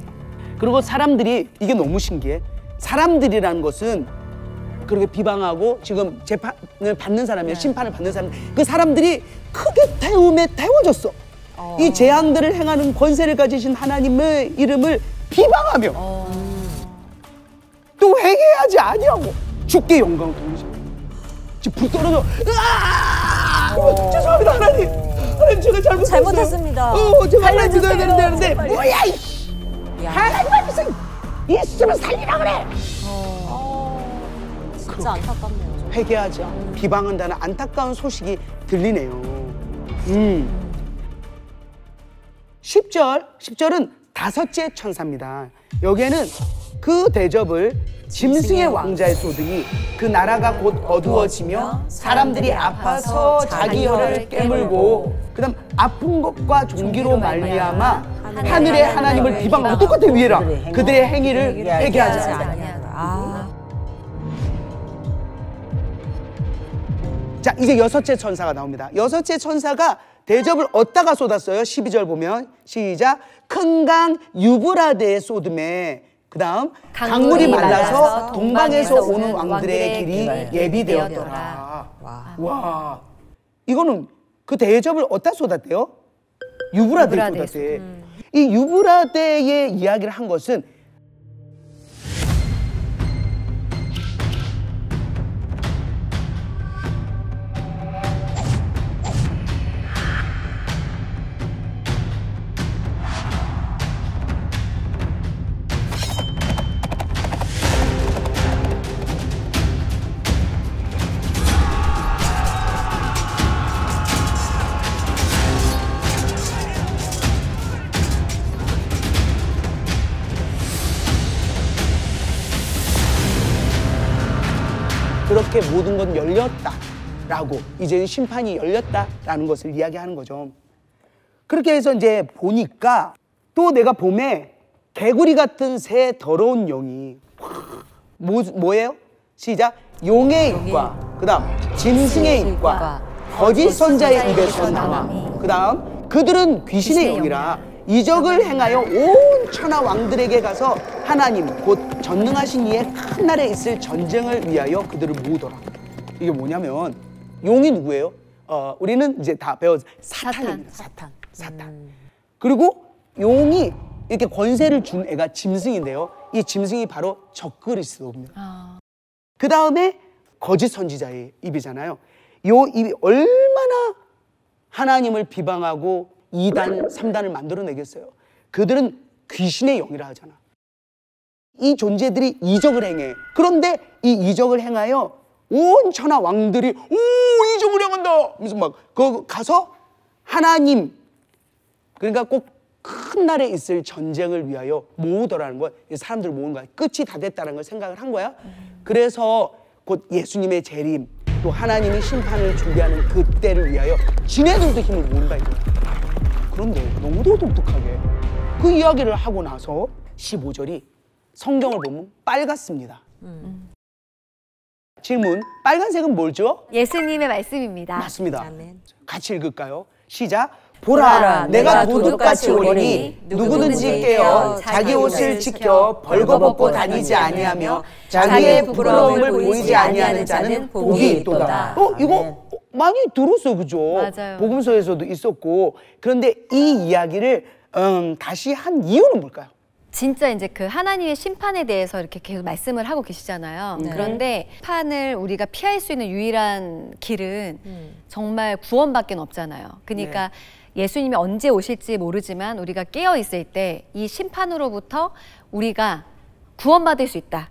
그리고 사람들이 이게 너무 신기해. 사람들이라는 것은 그렇게 비방하고 지금 재판을 받는 사람이에요. 심판을 받는 사람. 그 사람들이 크게 태움에 태워졌어. 이 재앙들을 행하는 권세를 가지신 하나님의 이름을 비방하며 또 회개하지 아니하고 주께 영광을 돌리죠. 지금 불 떨어져. 죄송합니다 하나님. 하나님 제가 잘못했습니다. 제가 하나님 믿어야 되는데 뭐야 이씨. 하나님 앞에서 예수를 살리라 그래. 진짜 안타깝네요. 회개하자 비방한다는 안타까운 소식이 들리네요. 10절은 다섯째 천사입니다. 여기에는 그 대접을 짐승의 왕자에 쏟으니 그 나라가 곧 어두워지며 사람들이 아파서 자기 혈을 깨물고 그다음 아픈 것과 종기로 말미암아 하늘의 하나님을 비방하고 똑같아 위에라. 그들의 행위를 회개하지 아니하라. 자, 이제 여섯째 천사가 나옵니다. 여섯째 천사가 대접을 어디다가 쏟았어요? 12절 보면 시작. 큰 강 유브라데에 쏟음에 그 다음 강물이 말라서 동방에서 오는 왕들의 길이 예비되었더라. 와, 이거는 그 대접을 어디다 쏟았대요? 유브라데에 쏟았대. 이 유브라데의 이야기를 한 것은 그렇게 모든 건 열렸다라고 이제는 심판이 열렸다라는 것을 이야기하는 거죠. 그렇게 해서 이제 보니까 또 내가 봄에 개구리 같은 새 더러운 영이 뭐예요? 시작. 용의 입과 그 다음 짐승의 입과 거짓 선자의 입에서 나와. 그 다음 그들은 귀신의 영이라 이적을 행하여 온 천하 왕들에게 가서 하나님 곧 전능하신 이의 큰 날에 있을 전쟁을 위하여 그들을 모으더라. 이게 뭐냐면 용이 누구예요? 우리는 이제 다 배워서 사탄입니다. 사탄. 그리고 용이 이렇게 권세를 준 애가 짐승인데요. 이 짐승이 바로 적그리스도입니다. 그 다음에 거짓 선지자의 입이잖아요. 요 입이 얼마나 하나님을 비방하고 2단, 3단을 만들어내겠어요. 그들은 귀신의 영이라 하잖아. 이 존재들이 이적을 행해. 그런데 이 이적을 행하여 온 천하 왕들이 오 이적을 행한다. 그래서 막 그 가서 하나님 그러니까 꼭 큰 날에 있을 전쟁을 위하여 모으더라는 거야. 사람들 모으는 거야. 끝이 다 됐다는 걸 생각을 한 거야. 그래서 곧 예수님의 재림 또 하나님이 심판을 준비하는 그때를 위하여 지네들도 힘을 모은다 이거야. 그런데 너무도 독특하게 그 이야기를 하고 나서 15절이 성경을 보면 빨갛습니다. 질문, 빨간색은 뭐죠? 예수님의 말씀입니다. 맞습니다. 아멘. 같이 읽을까요? 시작. 보라, 내가 도둑같이 오리니 누구든지 깨어 자기 옷을 지켜 벌거벗고 다니지 아니하며 자기의 부끄러움을 보이지 아니하는 자는 복이 있도다. 이거 많이 들었어요, 그죠? 맞아요. 복음서에서도 있었고. 그런데 이 이야기를 다시 한 이유는 뭘까요? 진짜 이제 그 하나님의 심판에 대해서 이렇게 계속 말씀을 하고 계시잖아요. 그런데 심판을 우리가 피할 수 있는 유일한 길은 정말 구원밖에 없잖아요. 그러니까 예수님이 언제 오실지 모르지만 우리가 깨어 있을 때 이 심판으로부터 우리가 구원받을 수 있다.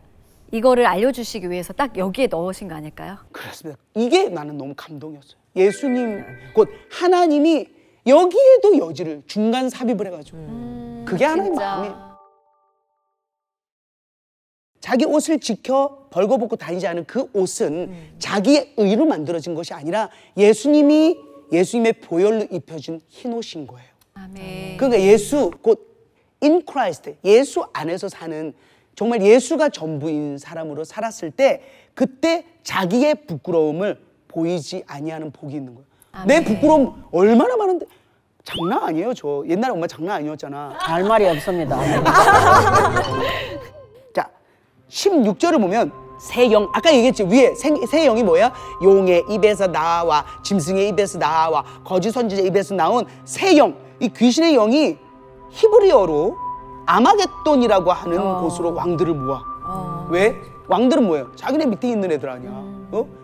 이거를 알려주시기 위해서 딱 여기에 넣으신 거 아닐까요? 그렇습니다. 이게 나는 너무 감동이었어요. 예수님 곧 하나님이 여기에도 여지를 중간 삽입을 해가지고 그게 하나님 마음이에요. 자기 옷을 지켜 벌거벗고 다니지 않은 그 옷은 자기의 의로 만들어진 것이 아니라 예수님의 보혈로 입혀준 흰 옷인 거예요. 아멘. 그러니까 예수 곧 in Christ 예수 안에서 사는 정말 예수가 전부인 사람으로 살았을 때 그때 자기의 부끄러움을 보이지 아니하는 복이 있는 거예요. 아멘. 내 부끄러움 얼마나 많은데 장난 아니에요. 저 옛날에 엄마 장난 아니었잖아. 할 말이 없습니다. 자 16절을 보면 새 영, 아까 얘기했지 위에 새 영이 뭐야? 용의 입에서 나와 짐승의 입에서 나와 거짓 선지자 입에서 나온 새 영, 이 귀신의 영이 히브리어로 아마겟돈이라고 하는 곳으로 왕들을 모아. 왜? 왕들은 뭐예요? 자기네 밑에 있는 애들 아니야.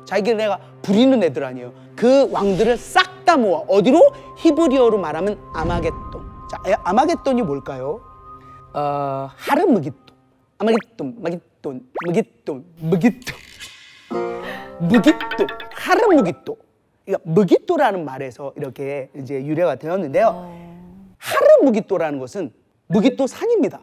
자기네가 부리는 애들 아니에요. 그 왕들을 싹 다 모아. 어디로? 히브리어로 말하면 아마겟돈. 자, 아마겟돈이 뭘까요? 하르무깃돈. 아마겟돈, 마깃돈, 무깃돈, 무깃돈, 무깃돈, 하르무깃돈. 그러니까 무깃도라는 말에서 이렇게 이제 유래가 되었는데요. 하르무깃도라는 것은 무깃도 산입니다.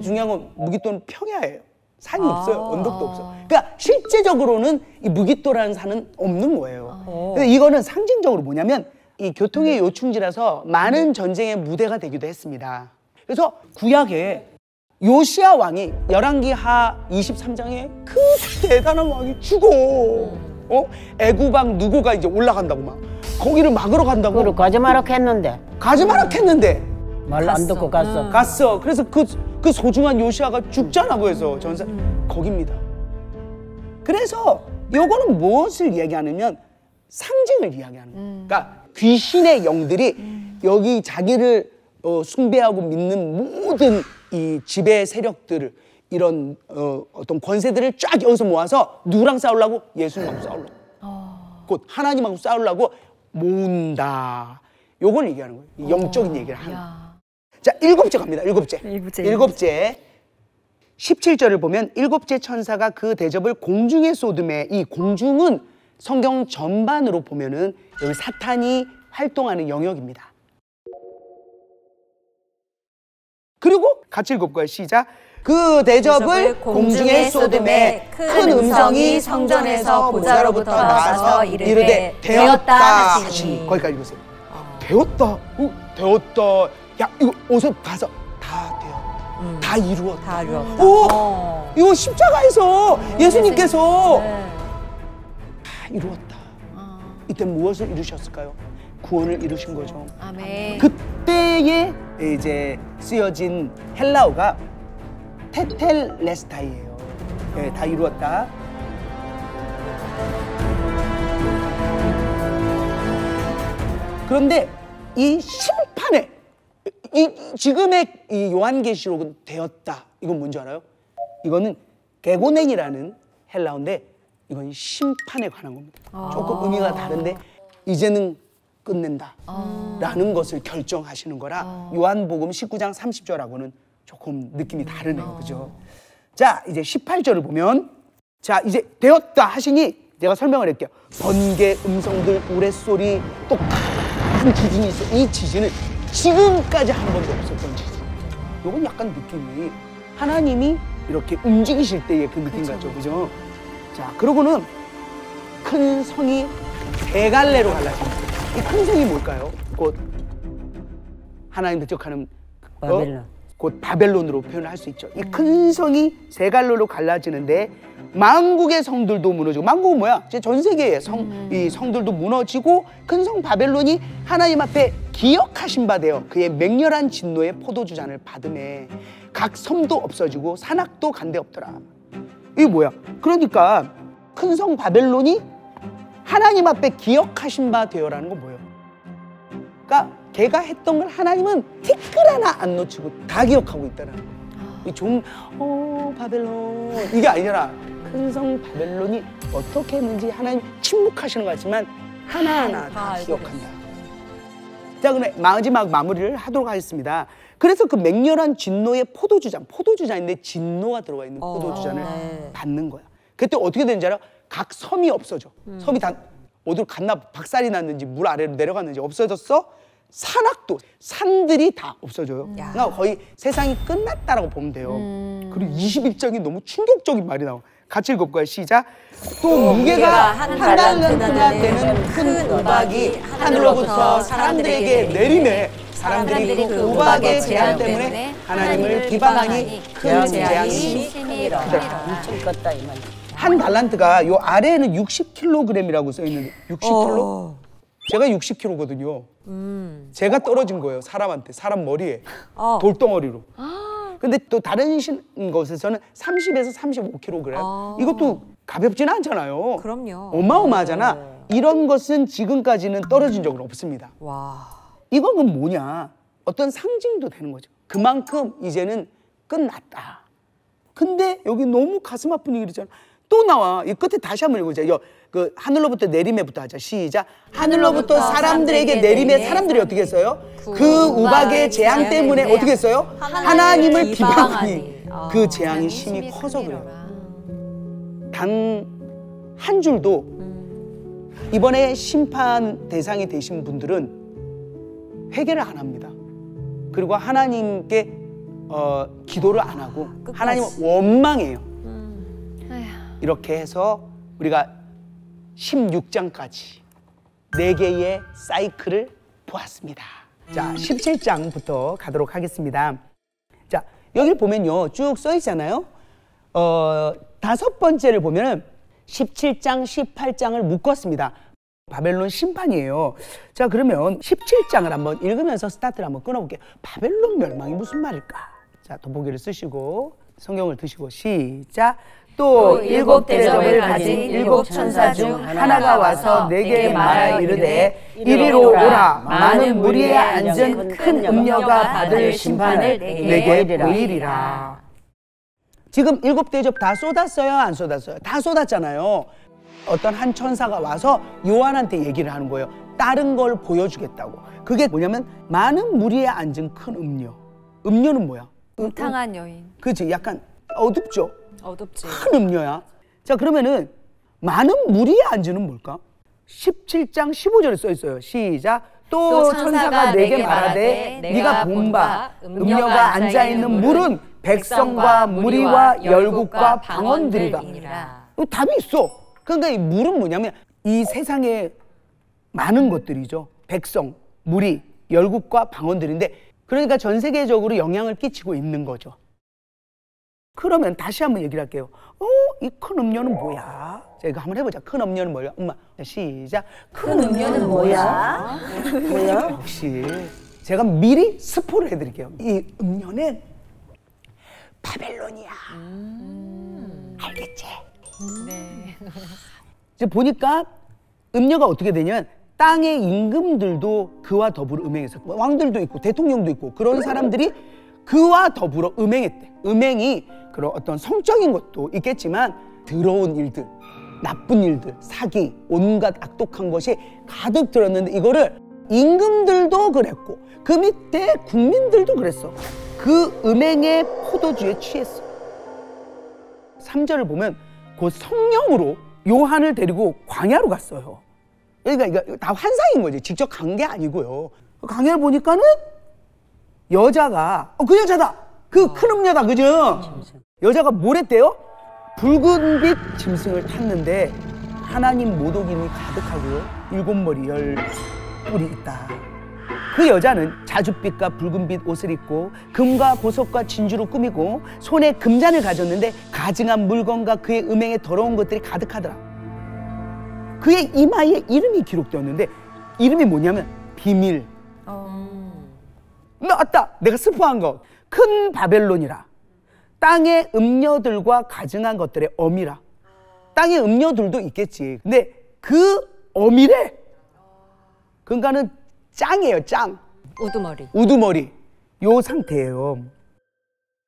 중요한 건 무깃도는 평야예요. 산이 없어요. 언덕도 없어. 그러니까 실제적으로는 이 무깃도라는 산은 없는 거예요. 근데 이거는 상징적으로 뭐냐면 이 교통의 요충지라서 많은 전쟁의 무대가 되기도 했습니다. 그래서 구약에 요시야 왕이 열왕기하 23장에 그 대단한 왕이 죽어. 애굽왕 누고가 이제 올라간다고 막 거기를 막으러 간다고. 그걸 가지 마라 했는데. 가지 마라 했는데 말 안 듣고 갔어. 갔어. 그래서 그 소중한 요시야가 죽잖아. 그래서 전사 거깁니다. 그래서 요거는 무엇을 이야기하냐면 상징을 이야기하는 거예요. 그러니까 귀신의 영들이 여기 자기를 숭배하고 믿는 모든 이 지배 세력들을 이런 어떤 권세들을 쫙 여기서 모아서 누구랑 싸우려고? 예수님하고 싸우려고. 곧 하나님하고 싸우려고 모은다. 요걸 얘기하는 거예요. 영적인 얘기를 하는 거예요. 자, 일곱째 갑니다. 일곱째. 17절을 보면 일곱째 천사가 그 대접을 공중에 쏟음에 이 공중은 성경 전반으로 보면은 여기 사탄이 활동하는 영역입니다. 그리고 같이 읽어볼까요? 시작. 그 대접을 공중에 쏟음에 큰 음성이 성전에서 보좌로부터 나와서 이르되 되었다 하시니. 거기까지 읽으세요. 되었다. 되었다. 야, 이거 어서 가서 다 되었다. 다 이루었다. 다 이루었다. 오, 이거 십자가에서 예수님께서 다 이루었다. 이때 무엇을 이루셨을까요? 구원을 이루신 거죠. 아멘. 그때에 이제 쓰여진 헬라어가 테텔레스타이예요. 네, 다 이루었다. 그런데 이 심판에 지금의 이 요한계시록은 되었다. 이건 뭔지 알아요? 이거는 게고넨이라는 헬라어인데 이건 심판에 관한 겁니다. 조금 의미가 다른데 이제는 끝낸다 라는 것을 결정하시는 거라 요한복음 19장 30절하고는 조금 느낌이 다르네요. 그죠? 자, 이제 18절을 보면 자, 이제 되었다 하시니 내가 설명을 할게요. 번개, 음성들, 우레소리, 또 큰 지진이 있어. 이 지진은 지금까지 한 번도 없었던 지진. 요건 약간 느낌이 하나님이 이렇게 움직이실 때의 그 느낌 같죠. 그죠? 자, 그러고는 큰 성이 세 갈래로 갈라집니다. 이 큰 성이 뭘까요? 곧 하나님 대적하는 바벨론. 곧 바벨론으로 표현을 할 수 있죠. 이 큰 성이 세 갈래로 갈라지는데 만국의 성들도 무너지고, 만국은 뭐야? 이제 전 세계의 이 성들도 무너지고 큰 성 바벨론이 하나님 앞에 기억하신 바 되어 그의 맹렬한 진노의 포도주잔을 받음에 각 섬도 없어지고 산악도 간데 없더라. 이게 뭐야? 그러니까 큰 성 바벨론이 하나님 앞에 기억하신 바 되어라는 건 뭐예요? 그러니까 걔가 했던 걸 하나님은 티끌 하나 안 놓치고 다 기억하고 있다는 거예요. 이 바벨론 이게 아니잖아. 큰 성 바벨론이 어떻게 했는지 하나님 침묵하시는 것 같지만 하나하나 다 기억한다. 자, 그럼 마지막 마무리를 하도록 하겠습니다. 그래서 그 맹렬한 진노의 포도주잔인데 진노가 들어가 있는 포도주잔을 받는 거야. 그때 어떻게 되는지 알아? 각 섬이 없어져. 섬이 다 어디로 갔나, 박살이 났는지 물 아래로 내려갔는지 없어졌어. 산들이 다 없어져요. 그러니까 거의 세상이 끝났다라고 보면 돼요. 그리고 21장이 너무 충격적인 말이 나와. 같이 읽어볼까요? 시작. 또 무게가 한 달란트나 되는 큰 우박이 하늘로부터 사람들에게 내리매 사람들이 그 우박의 재앙 때문에 하나님을 비방하니 큰 재앙이 심히 크더라. 엄청 컸다 이 말. 한 달란트가 요 아래에는 60kg이라고 써 있는데 60kg? 제가 60kg거든요. 제가 떨어진 거예요. 사람한테, 사람 머리에 돌덩어리로. 근데 또 다른 곳에서는 30에서 35kg. 이것도 가볍진 않잖아요. 그럼요. 어마어마하잖아. 이런 것은 지금까지는 떨어진 적은 없습니다. 와. 이건 뭐냐? 어떤 상징도 되는 거죠. 그만큼 이제는 끝났다. 근데 여기 너무 가슴 아픈 얘기잖아. 또 나와. 이 끝에 다시 한번 읽어보자. 그 하늘로부터 내림에부터 하자. 시작. 하늘로부터 사람들에게 내림에 사람들이 어떻게 했어요? 그 우박의 재앙 때문에 어떻게 했어요? 하나님을 비방하니 그 재앙이 심히 커서 그래요. 단 한 줄도 이번에 심판 대상이 되신 분들은 회개를 안 합니다. 그리고 하나님께 기도를 안 하고 하나님을 원망해요. 이렇게 해서 우리가 16장까지 4개의 사이클을 보았습니다. 자, 17장부터 가도록 하겠습니다. 자, 여기 보면요, 쭉 써 있잖아요. 5번째를 보면은 17장, 18장을 묶었습니다. 바벨론 심판이에요. 자, 그러면 17장을 한번 읽으면서 스타트를 한번 끊어볼게요. 바벨론 멸망이 무슨 말일까? 자, 돋보기를 쓰시고 성경을 드시고 시작. 또 7 대접을 가진 7 천사 중 하나가 와서 내게 말하여 이르되 이리로 오라. 많은 무리에 앉은 큰 음녀가 받을 심판을 내게 보이리라. 지금 7 대접 다 쏟았어요? 안 쏟았어요? 다 쏟았잖아요. 어떤 한 천사가 와서 요한한테 얘기를 하는 거예요. 다른 걸 보여주겠다고. 그게 뭐냐면 많은 무리에 앉은 큰 음녀. 음녀는 뭐야? 음탕한 여인. 그렇지. 약간 어둡죠? 어둡지. 큰 음녀야. 자, 그러면은 많은 무리에 앉으는 뭘까? 17장 15절에 써 있어요. 시작. 또 천사가 내게 말하되 네가 본 바 음녀가 앉아있는 물은 백성과 무리와 열국과 방언들이다. 답이 있어. 그러니까 이 물은 뭐냐면 이 세상에 많은 것들이죠. 백성, 무리, 열국과 방언들인데 그러니까 전 세계적으로 영향을 끼치고 있는 거죠. 그러면 다시 한번 얘기를 할게요. 이 큰 음료는 뭐야? 자, 이거 한번 해보자. 큰 음료는 뭐야? 엄마, 시작. 큰 음료는 뭐야? 뭐야? 역시 제가 미리 스포를 해드릴게요. 이 음료는 바벨론이야. 알겠지? 네. 이제 보니까 음료가 어떻게 되냐면 땅의 임금들도 그와 더불어 음행했어. 왕들도 있고 대통령도 있고 그런 사람들이 그와 더불어 음행했대. 음행이 그런 어떤 성적인 것도 있겠지만 더러운 일들, 나쁜 일들, 사기, 온갖 악독한 것이 가득 들었는데 이거를 임금들도 그랬고 그 밑에 국민들도 그랬어. 그 음행의 포도주에 취했어. 3절을 보면 그 성령으로 요한을 데리고 광야로 갔어요. 그러니까 이거 다 환상인 거지. 직접 간 게 아니고요. 광야를 보니까는 여자가 그 여자다. 그 큰 음녀다. 그죠? 여자가 뭘 했대요? 붉은빛 짐승을 탔는데 하나님 모독임이 가득하고요. 7머리 10뿔이 있다. 그 여자는 자줏빛과 붉은빛 옷을 입고 금과 보석과 진주로 꾸미고 손에 금잔을 가졌는데 가증한 물건과 그의 음행에 더러운 것들이 가득하더라. 그의 이마에 이름이 기록되었는데 이름이 뭐냐면 비밀. 맞다. 내가 스포한 거. 큰 바벨론이라. 땅의 음녀들과 가증한 것들의 어미라. 땅의 음녀들도 있겠지. 근데 그 어미래. 그러니까는 짱이에요, 짱. 우두머리. 요 상태예요.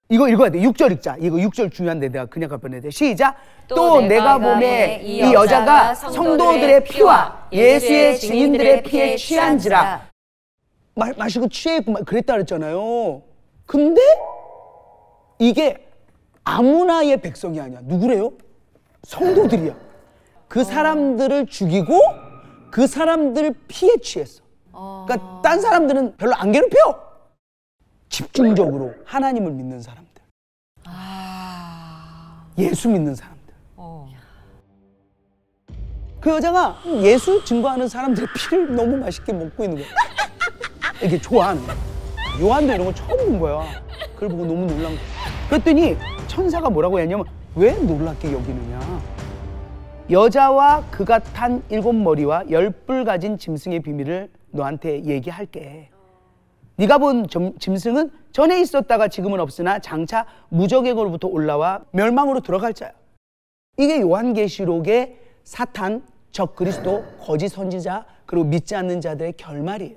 이거 읽어야 돼. 6절 읽자. 이거 6절 중요한데 내가 그냥 갈 뻔했는데. 시작. 또 내가 보매 이 여자가 성도들의 피와 예수의 증인들의 피에 취한지라. 마시고 취했고 그랬다 그랬잖아요. 근데 이게 아무나의 백성이 아니야. 누구래요? 성도들이야. 그 사람들을 죽이고 그 사람들 피에 취했어. 그러니까 딴 사람들은 별로 안 괴롭혀. 집중적으로 하나님을 믿는 사람들. 예수 믿는 사람들. 그 여자가 예수 증거하는 사람들의 피를 너무 맛있게 먹고 있는 거야. 이게 좋아하는 거야. 요한도 이런 거 처음 본 거야. 그걸 보고 너무 놀란 거야. 그랬더니 천사가 뭐라고 했냐면 왜 놀랍게 여기느냐. 여자와 그가 탄 7머리와 10뿔 가진 짐승의 비밀을 너한테 얘기할게. 네가 본 짐승은 전에 있었다가 지금은 없으나 장차 무적에게로부터 올라와 멸망으로 들어갈 자야. 이게 요한계시록의 사탄, 적그리스도, 거짓 선지자, 그리고 믿지 않는 자들의 결말이에요.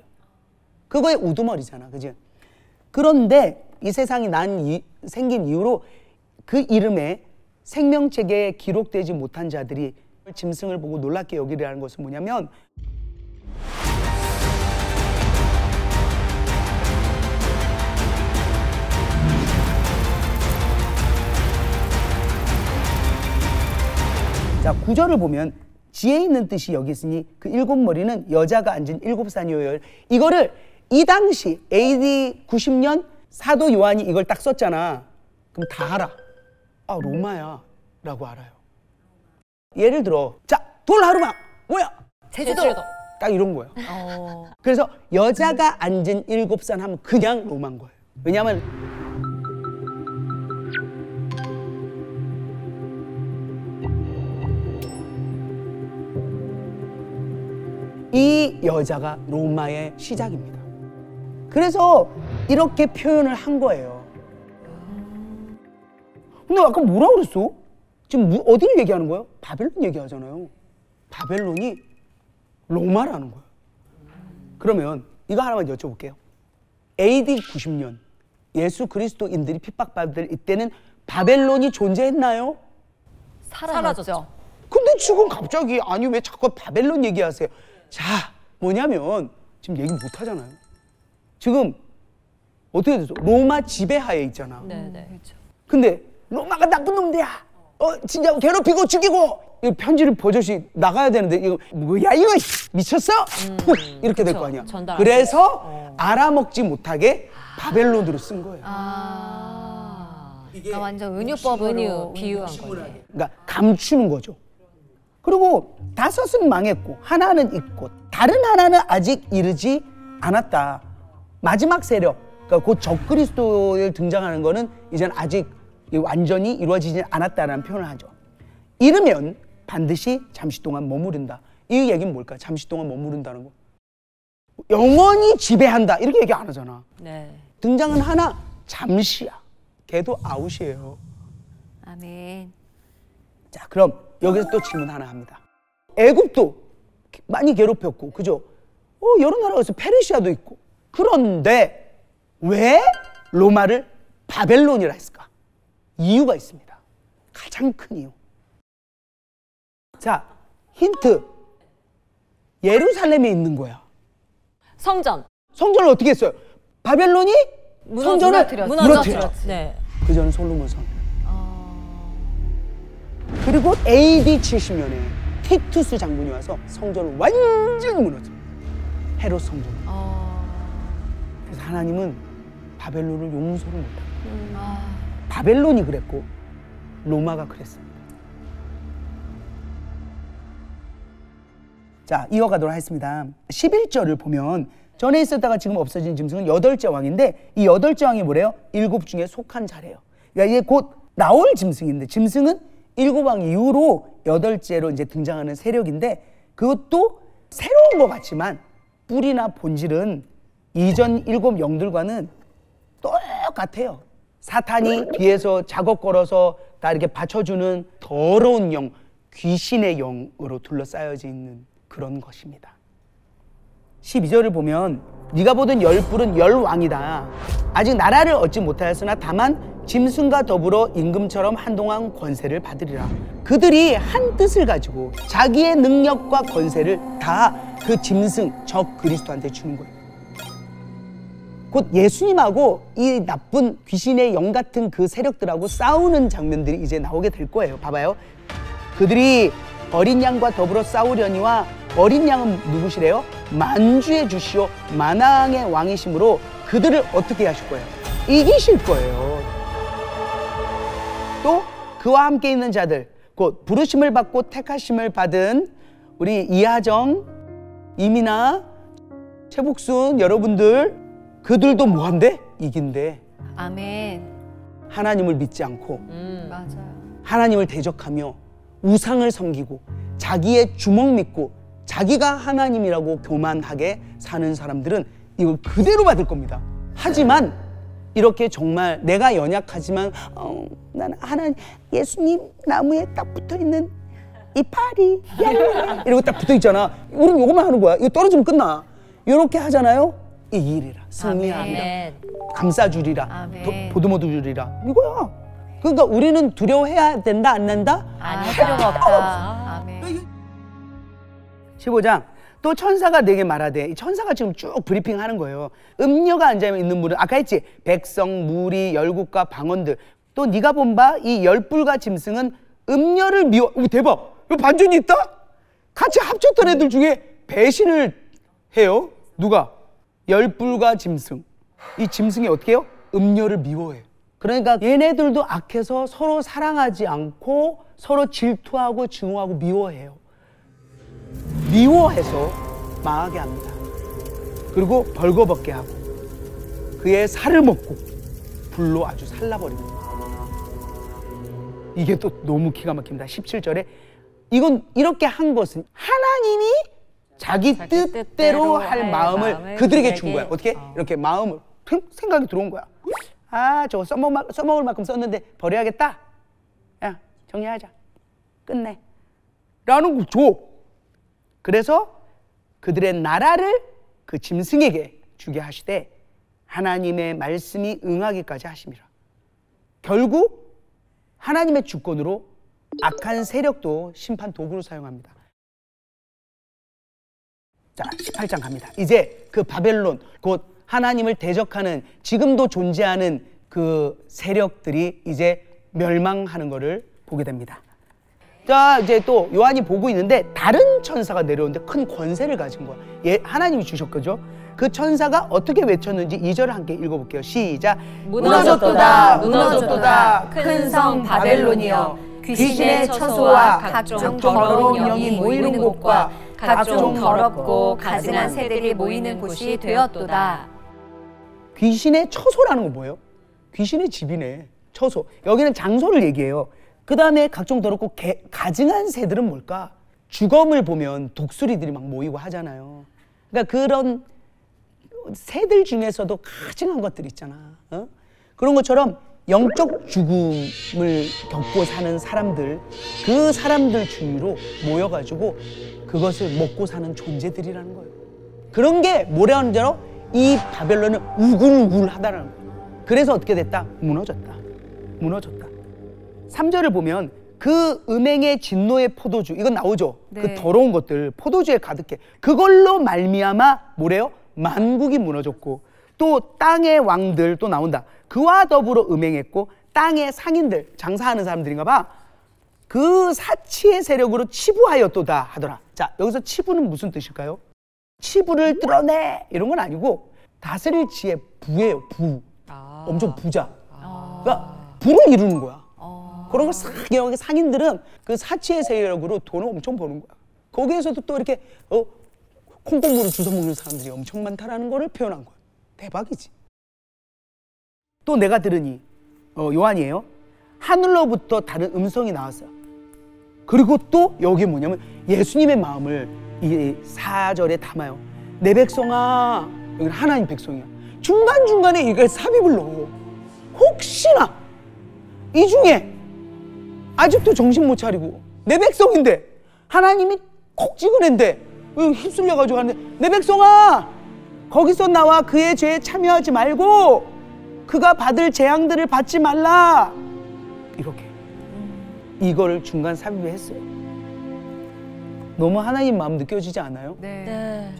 그거의 우두머리잖아. 그지? 그런데 이 세상이 생긴 이후로 그 이름에 생명책에 기록되지 못한 자들이 짐승을 보고 놀랍게 여기려는 것은 뭐냐면 자, 9절을 보면 지혜 있는 뜻이 여기 있으니 그 7머리는 여자가 앉은 7산이요. 이거를 이 당시 AD 90년 사도 요한이 이걸 딱 썼잖아. 그럼 다 알아. 아, 로마야 라고 알아요. 예를 들어 자, 돌하루막 뭐야? 제주도. 딱 이런 거예요. 그래서 여자가 앉은 7산 하면 그냥 로마인 거예요. 왜냐하면 이 여자가 로마의 시작입니다. 그래서 이렇게 표현을 한 거예요. 근데 아까 뭐라고 그랬어? 지금 어디를 얘기하는 거예요? 바벨론 얘기하잖아요. 바벨론이 로마라는 거예요. 그러면 이거 하나만 여쭤볼게요. AD 90년 예수 그리스도인들이 핍박받을 이때는 바벨론이 존재했나요? 사라졌죠. 근데 지금 갑자기 아니 왜 자꾸 바벨론 얘기하세요? 자, 뭐냐면 지금 얘기 못 하잖아요. 지금 어떻게 됐어? 로마 지배하에 있잖아. 네네. 그렇죠. 근데 로마가 나쁜 놈들이야. 진짜 괴롭히고 죽이고. 이 편지를 버젓이 나가야 되는데 이거 뭐야 이거 미쳤어? 이렇게 될 거 아니야. 그래서 알아먹지 못하게 바벨론으로 쓴 거예요. 그러니까 완전 은유법으로 비유한 거예요. 그러니까 감추는 거죠. 그리고 5은 망했고 하나는 있고 다른 하나는 아직 이르지 않았다. 마지막 세력, 그러니까 곧 적그리스도에 등장하는 거는 이제는 아직 완전히 이루어지지 않았다라는 표현을 하죠. 이르면 반드시 잠시 동안 머무른다. 이 얘기는 뭘까? 잠시 동안 머무른다는 거. 영원히 지배한다. 이렇게 얘기 안 하잖아. 네. 등장은 하나, 잠시야. 걔도 아웃이에요. 아멘. 자, 그럼 여기서 또 질문 하나 합니다. 애굽도 많이 괴롭혔고, 그죠? 여러 나라가 있어. 페르시아도 있고. 그런데 왜 로마를 바벨론이라 했을까? 이유가 있습니다. 가장 큰 이유. 자, 힌트. 예루살렘에 있는 거야. 성전. 성전을 어떻게 했어요? 바벨론이 성전을 무너뜨려. 네. 그 전은 솔로몬 성. 그리고 AD 70년에 티투스 장군이 와서 성전을 완전히 무너뜨려. 헤롯 성전. 그래서 하나님은 바벨론을 용서를 못합니다. 바벨론이 그랬고 로마가 그랬습니다. 자, 이어가도록 하겠습니다. 11절을 보면 전에 있었다가 지금 없어진 짐승은 8째 왕인데 이 8째 왕이 뭐래요? 7 중에 속한 자래요. 그러니까 이게 곧 나올 짐승인데 짐승은 7왕 이후로 8째로 이제 등장하는 세력인데 그것도 새로운 것 같지만 뿌리나 본질은 이전 7 영들과는 똑같아요. 사탄이 뒤에서 작업 걸어서 다 이렇게 받쳐주는 더러운 영, 귀신의 영으로 둘러싸여져 있는 그런 것입니다. 12절을 보면 네가 보던 10뿔은 10왕이다. 아직 나라를 얻지 못하였으나 다만 짐승과 더불어 임금처럼 한동안 권세를 받으리라. 그들이 한 뜻을 가지고 자기의 능력과 권세를 다 그 짐승, 적 그리스도한테 주는 거예요. 곧 예수님하고 이 나쁜 귀신의 영 같은 그 세력들하고 싸우는 장면들이 이제 나오게 될 거예요. 봐봐요. 그들이 어린 양과 더불어 싸우려니와 어린 양은 누구시래요? 만주의 주시오 만왕의 왕이심으로 그들을 어떻게 하실 거예요? 이기실 거예요. 또 그와 함께 있는 자들, 곧 부르심을 받고 택하심을 받은 우리 이하정, 이민아, 최복순 여러분들, 그들도 뭐한대? 이긴대. 아멘. 하나님을 믿지 않고 맞아요. 하나님을 대적하며 우상을 섬기고 자기의 주먹 믿고 자기가 하나님이라고 교만하게 사는 사람들은 이걸 그대로 받을 겁니다. 하지만 이렇게 정말 내가 연약하지만 나는 하나님, 예수님 나무에 딱 붙어있는 이파리 이러고 딱 붙어있잖아. 우리는 이것만 하는 거야. 이거 떨어지면 끝나. 이렇게 하잖아요. 이기리라, 승리하리라, 감싸주리라, 보듬어 주리라, 이거야. 그러니까 우리는 두려워해야 된다 안 된다? 아니, 필요가 없다. 아멘. 15장 또 천사가 내게 말하되, 이 천사가 지금 쭉 브리핑하는 거예요. 음녀가 앉아 있는 물은 아까 했지, 백성, 무리, 열국과 방언들, 또 네가 본 바 이 10뿔과 짐승은 음녀를 미워. 오, 대박, 이거 반전이 있다? 같이 합쳤던 애들 중에 배신을 해요. 누가? 10뿔과 짐승. 이 짐승이 어떻게 해요? 음녀를 미워해요. 그러니까 얘네들도 악해서 서로 사랑하지 않고 서로 질투하고 증오하고 미워해요. 미워해서 망하게 합니다. 그리고 벌거벗게 하고 그의 살을 먹고 불로 아주 살라버립니다. 이게 또 너무 기가 막힙니다. 17절에 이건 이렇게 한 것은 하나님이 자기 뜻대로 할 마음을 그들에게 준 거야. 어떻게? 이렇게 마음을 생각이 들어온 거야. 아, 저거 써먹을 만큼 썼는데 버려야겠다. 야, 정리하자. 끝내. 라는 거 줘. 그래서 그들의 나라를 그 짐승에게 주게 하시되 하나님의 말씀이 응하기까지 하심이라. 결국 하나님의 주권으로 악한 세력도 심판 도구로 사용합니다. 자, 18장 갑니다. 이제 그 바벨론, 곧 하나님을 대적하는 지금도 존재하는 그 세력들이 이제 멸망하는 것을 보게 됩니다. 자, 이제 또 요한이 보고 있는데 다른 천사가 내려오는데 큰 권세를 가진 거야. 하나님이 주셨거죠. 그 천사가 어떻게 외쳤는지 2절을 함께 읽어볼게요. 시작. 무너졌도다, 무너졌도다, 큰 성 바벨론이여, 귀신의 처소와 각종 더러운 영이 모이는 곳과 각종 더럽고 가증한 새들이 모이는 곳이 되었도다. 귀신의 처소라는 건 뭐예요? 귀신의 집이네. 처소. 여기는 장소를 얘기해요. 그 다음에 각종 더럽고 가증한 새들은 뭘까? 주검을 보면 독수리들이 막 모이고 하잖아요. 그러니까 그런 새들 중에서도 가증한 것들 있잖아. 그런 것처럼 영적 죽음을 겪고 사는 사람들, 그 사람들 주위로 모여가지고 그것을 먹고 사는 존재들이라는 거예요. 그런 게 뭐라는 줄 알아? 이 바벨론은 우글우글하다는 거예요. 그래서 어떻게 됐다? 무너졌다. 무너졌다. 3절을 보면 그 음행의 진노의 포도주, 이건 나오죠. 네. 그 더러운 것들, 포도주에 가득해. 그걸로 말미암아 뭐래요? 만국이 무너졌고 또 땅의 왕들 또 나온다. 그와 더불어 음행했고 땅의 상인들, 장사하는 사람들인가 봐. 그 사치의 세력으로 치부하였도다 하더라. 자, 여기서 치부는 무슨 뜻일까요? 치부를 뚫어내 이런 건 아니고 다스릴 지혜 부예요. 부. 엄청 부자. 그러니까 부를 이루는 거야. 그런 걸 상인들은 그 사치의 세력으로 돈을 엄청 버는 거야. 거기에서도 또 이렇게 콩고물을 주워 먹는 사람들이 엄청 많다라는 거를 표현한 거야. 대박이지. 또 내가 들으니 요한이에요. 하늘로부터 다른 음성이 나왔어요. 그리고 또 여기 뭐냐면 예수님의 마음을 이 4절에 담아요. 내 백성아, 여기는 하나님 백성이야. 중간중간에 이걸 삽입을 넣어. 혹시나 이 중에 아직도 정신 못 차리고 내 백성인데 하나님이 콕 찍어낸데 휩쓸려가지고 하는데 내 백성아, 거기서 나와 그의 죄에 참여하지 말고 그가 받을 재앙들을 받지 말라. 이렇게 이거를 중간 삽입을 했어요. 너무 하나님 마음 느껴지지 않아요? 네.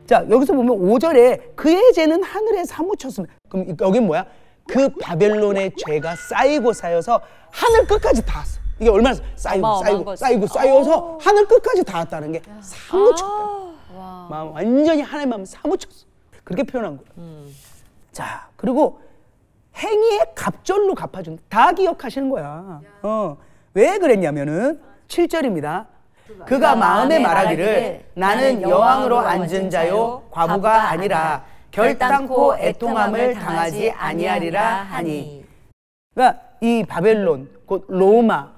자, 여기서 보면 5절에 그의 죄는 하늘에 사무쳤습니다. 그럼 여긴 뭐야? 그 바벨론의 죄가 쌓이고 쌓여서 하늘 끝까지 닿았어. 이게 얼마나 쌓이고 하늘 끝까지 닿았다는 게 사무쳤다. 마음 완전히 하나님 마음 사무쳤어. 그렇게 표현한 거예요. 자, 그리고 행위의 갑절로 갚아준다. 다 기억하시는 거야. 왜 그랬냐면은 7절입니다. 그가 마음에 말하기를 나는 여왕으로 앉은 자요 과부가 아니라 결단코 애통함을 당하지 아니하리라 하니. 그러니까 이 바벨론 곧 로마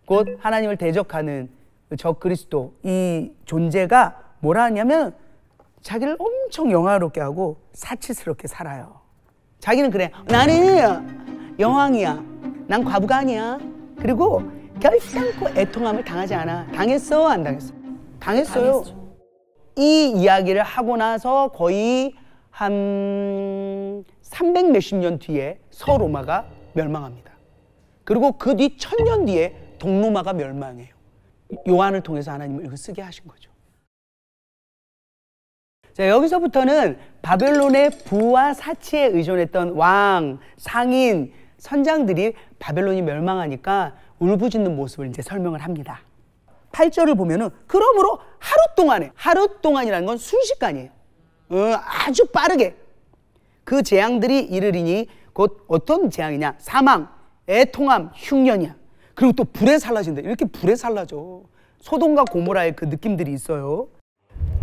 곧 하나님을 대적하는 적 그리스도 이 존재가 뭐라 하냐면 자기를 엄청 영화롭게 하고 사치스럽게 살아요. 자기는 그래. 나는 여왕이야. 난 과부가 아니야. 그리고 결단코 애통함을 당하지 않아. 당했어? 안 당했어? 당했어요. 이 이야기를 하고 나서 거의 한 300 몇십 년 뒤에 서로마가 멸망합니다. 그리고 그 뒤 1000년 뒤에 동로마가 멸망해요. 요한을 통해서 하나님을 이거 쓰게 하신 거죠. 자, 여기서부터는 바벨론의 부와 사치에 의존했던 왕, 상인, 선장들이 바벨론이 멸망하니까 울부짖는 모습을 이제 설명을 합니다. 8절을 보면은 그러므로 하루 동안이라는 건 순식간이에요. 아주 빠르게 그 재앙들이 이르리니 곧 어떤 재앙이냐? 사망, 애통함, 흉년이야. 그리고 또 불에 살라진다. 이렇게 불에 살라져. 소돔과 고모라의 그 느낌들이 있어요.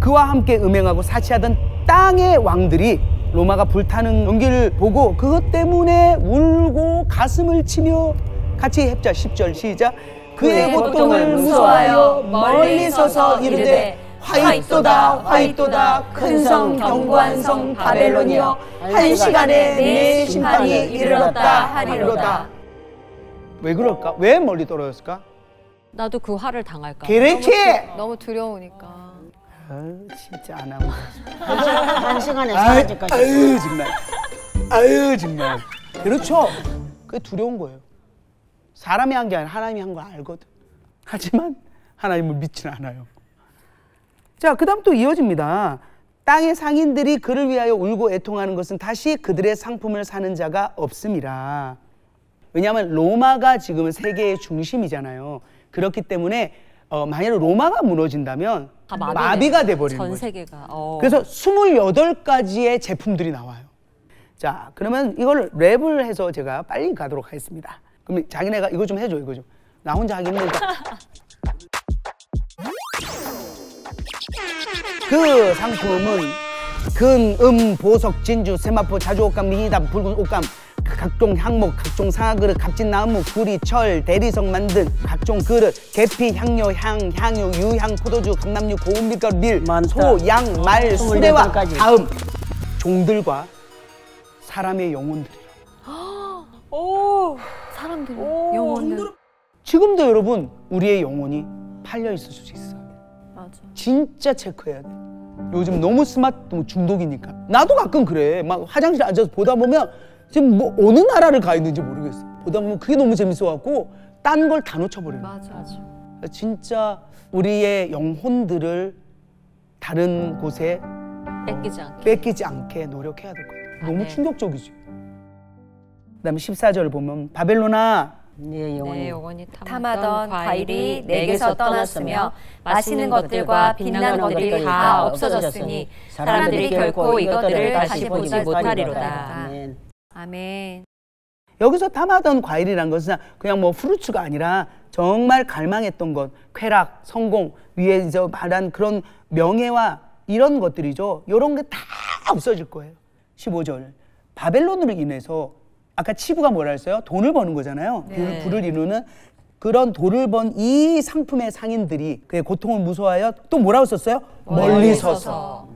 그와 함께 음행하고 사치하던 땅의 왕들이 로마가 불타는 연기를 보고 그것 때문에 울고 가슴을 치며 같이 heb자 10절 시작. 그의 고통을 무서워하여 멀리 서서 이르되 화이또다 화이또다 큰 성 견고한 성 바벨론이여 한 시간에 내 심판이 이르렀다 하리로다. 왜 그럴까? 왜 멀리 떨어졌을까? 나도 그 화를 당할까? 그렇지! 너무 두려우니까. 진짜 안 하고 한 시간에 사라질까 싶어. 아유 정말. 그렇죠. 그게 두려운 거예요. 사람이 한 게 아니라 하나님이 한 거 알거든. 하지만 하나님을 믿지는 않아요. 자, 그 다음 또 이어집니다. 땅의 상인들이 그를 위하여 울고 애통하는 것은 다시 그들의 상품을 사는 자가 없음이라. 왜냐하면 로마가 지금은 세계의 중심이잖아요. 그렇기 때문에 만약 로마가 무너진다면 마비가 돼버리는 거예요. 전 세계가. 그래서 28가지의 제품들이 나와요. 자, 그러면 이걸 랩을 해서 제가 빨리 가도록 하겠습니다. 그럼 자기네가 이거 좀 해줘, 이거 좀. 나 혼자 하기 힘들니까. 그 상품은 근, 보석, 진주, 세마포, 자주옷감, 미니담, 붉은 옷감, 각종 향목, 각종 상아그릇, 값진 나무, 구리, 철, 대리석 만든 각종 그릇, 계피, 향료, 향유, 유향, 포도주, 감람류, 고운 밀가루, 밀, 소, 양, 말, 수레와 다음 종들과 사람의 영혼들이요. 사람들 영혼들. 지금도 여러분 우리의 영혼이 팔려 있을 수 있어요. 맞아. 진짜 체크해야 돼. 요즘 너무 스마트 중독이니까. 나도 가끔 그래. 막 화장실에 앉아서 보다 보면 지금 뭐 어느 나라를 가 있는지 모르겠어. 보다 보면 그게 너무 재밌어갖고 딴 걸 다 놓쳐버리는 거야. 맞아. 진짜 우리의 영혼들을 다른 곳에 뺏기지 않게 노력해야 될 거예요. 너무 충격적이지. 그다음에 14절 보면 바벨론아 네 영혼이 탐하던 과일이 내게서 떠났으며 맛있는 것들과 빛나는 것들이 다 없어졌으니 사람들이 결코 이것들을 다시 보지 못하리로다. 아멘. 아멘. 여기서 탐하던 과일이란 것은 그냥 뭐 프루츠가 아니라 정말 갈망했던 것, 쾌락, 성공, 위에서 말한 그런 명예와 이런 것들이죠. 이런 게 다 없어질 거예요. 15절. 바벨론으로 인해서 아까 치부가 뭐라 했어요? 돈을 버는 거잖아요. 네. 부를 이루는 그런 돈을 번 이 상품의 상인들이 그의 고통을 무서워하여 또 뭐라고 썼어요? 멀리 서서.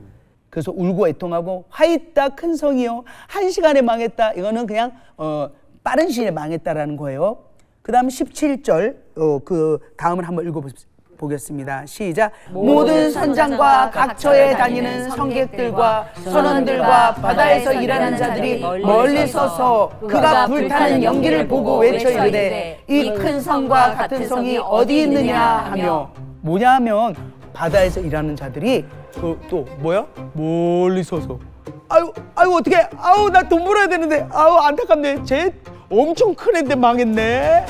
그래서 울고 애통하고 화 있다 큰 성이요 한 시간에 망했다. 이거는 그냥 빠른 시일에 망했다라는 거예요. 그 다음 17절 그 다음을 한번 읽어보겠습니다. 시작. 모든 선장과 각처에 다니는 성객들과 선원들과 바다에서 일하는 자들이 멀리 서서 그가 불타는 연기를 보고 외쳐 이르되 이 큰 성과 같은 성이 어디 있느냐 하며, 뭐냐 하면 바다에서 일하는 자들이 또 뭐야? 멀리 서서 아유 어떡해, 아우 나 돈 벌어야 되는데, 아우 안타깝네, 쟤 엄청 큰 애인데 망했네.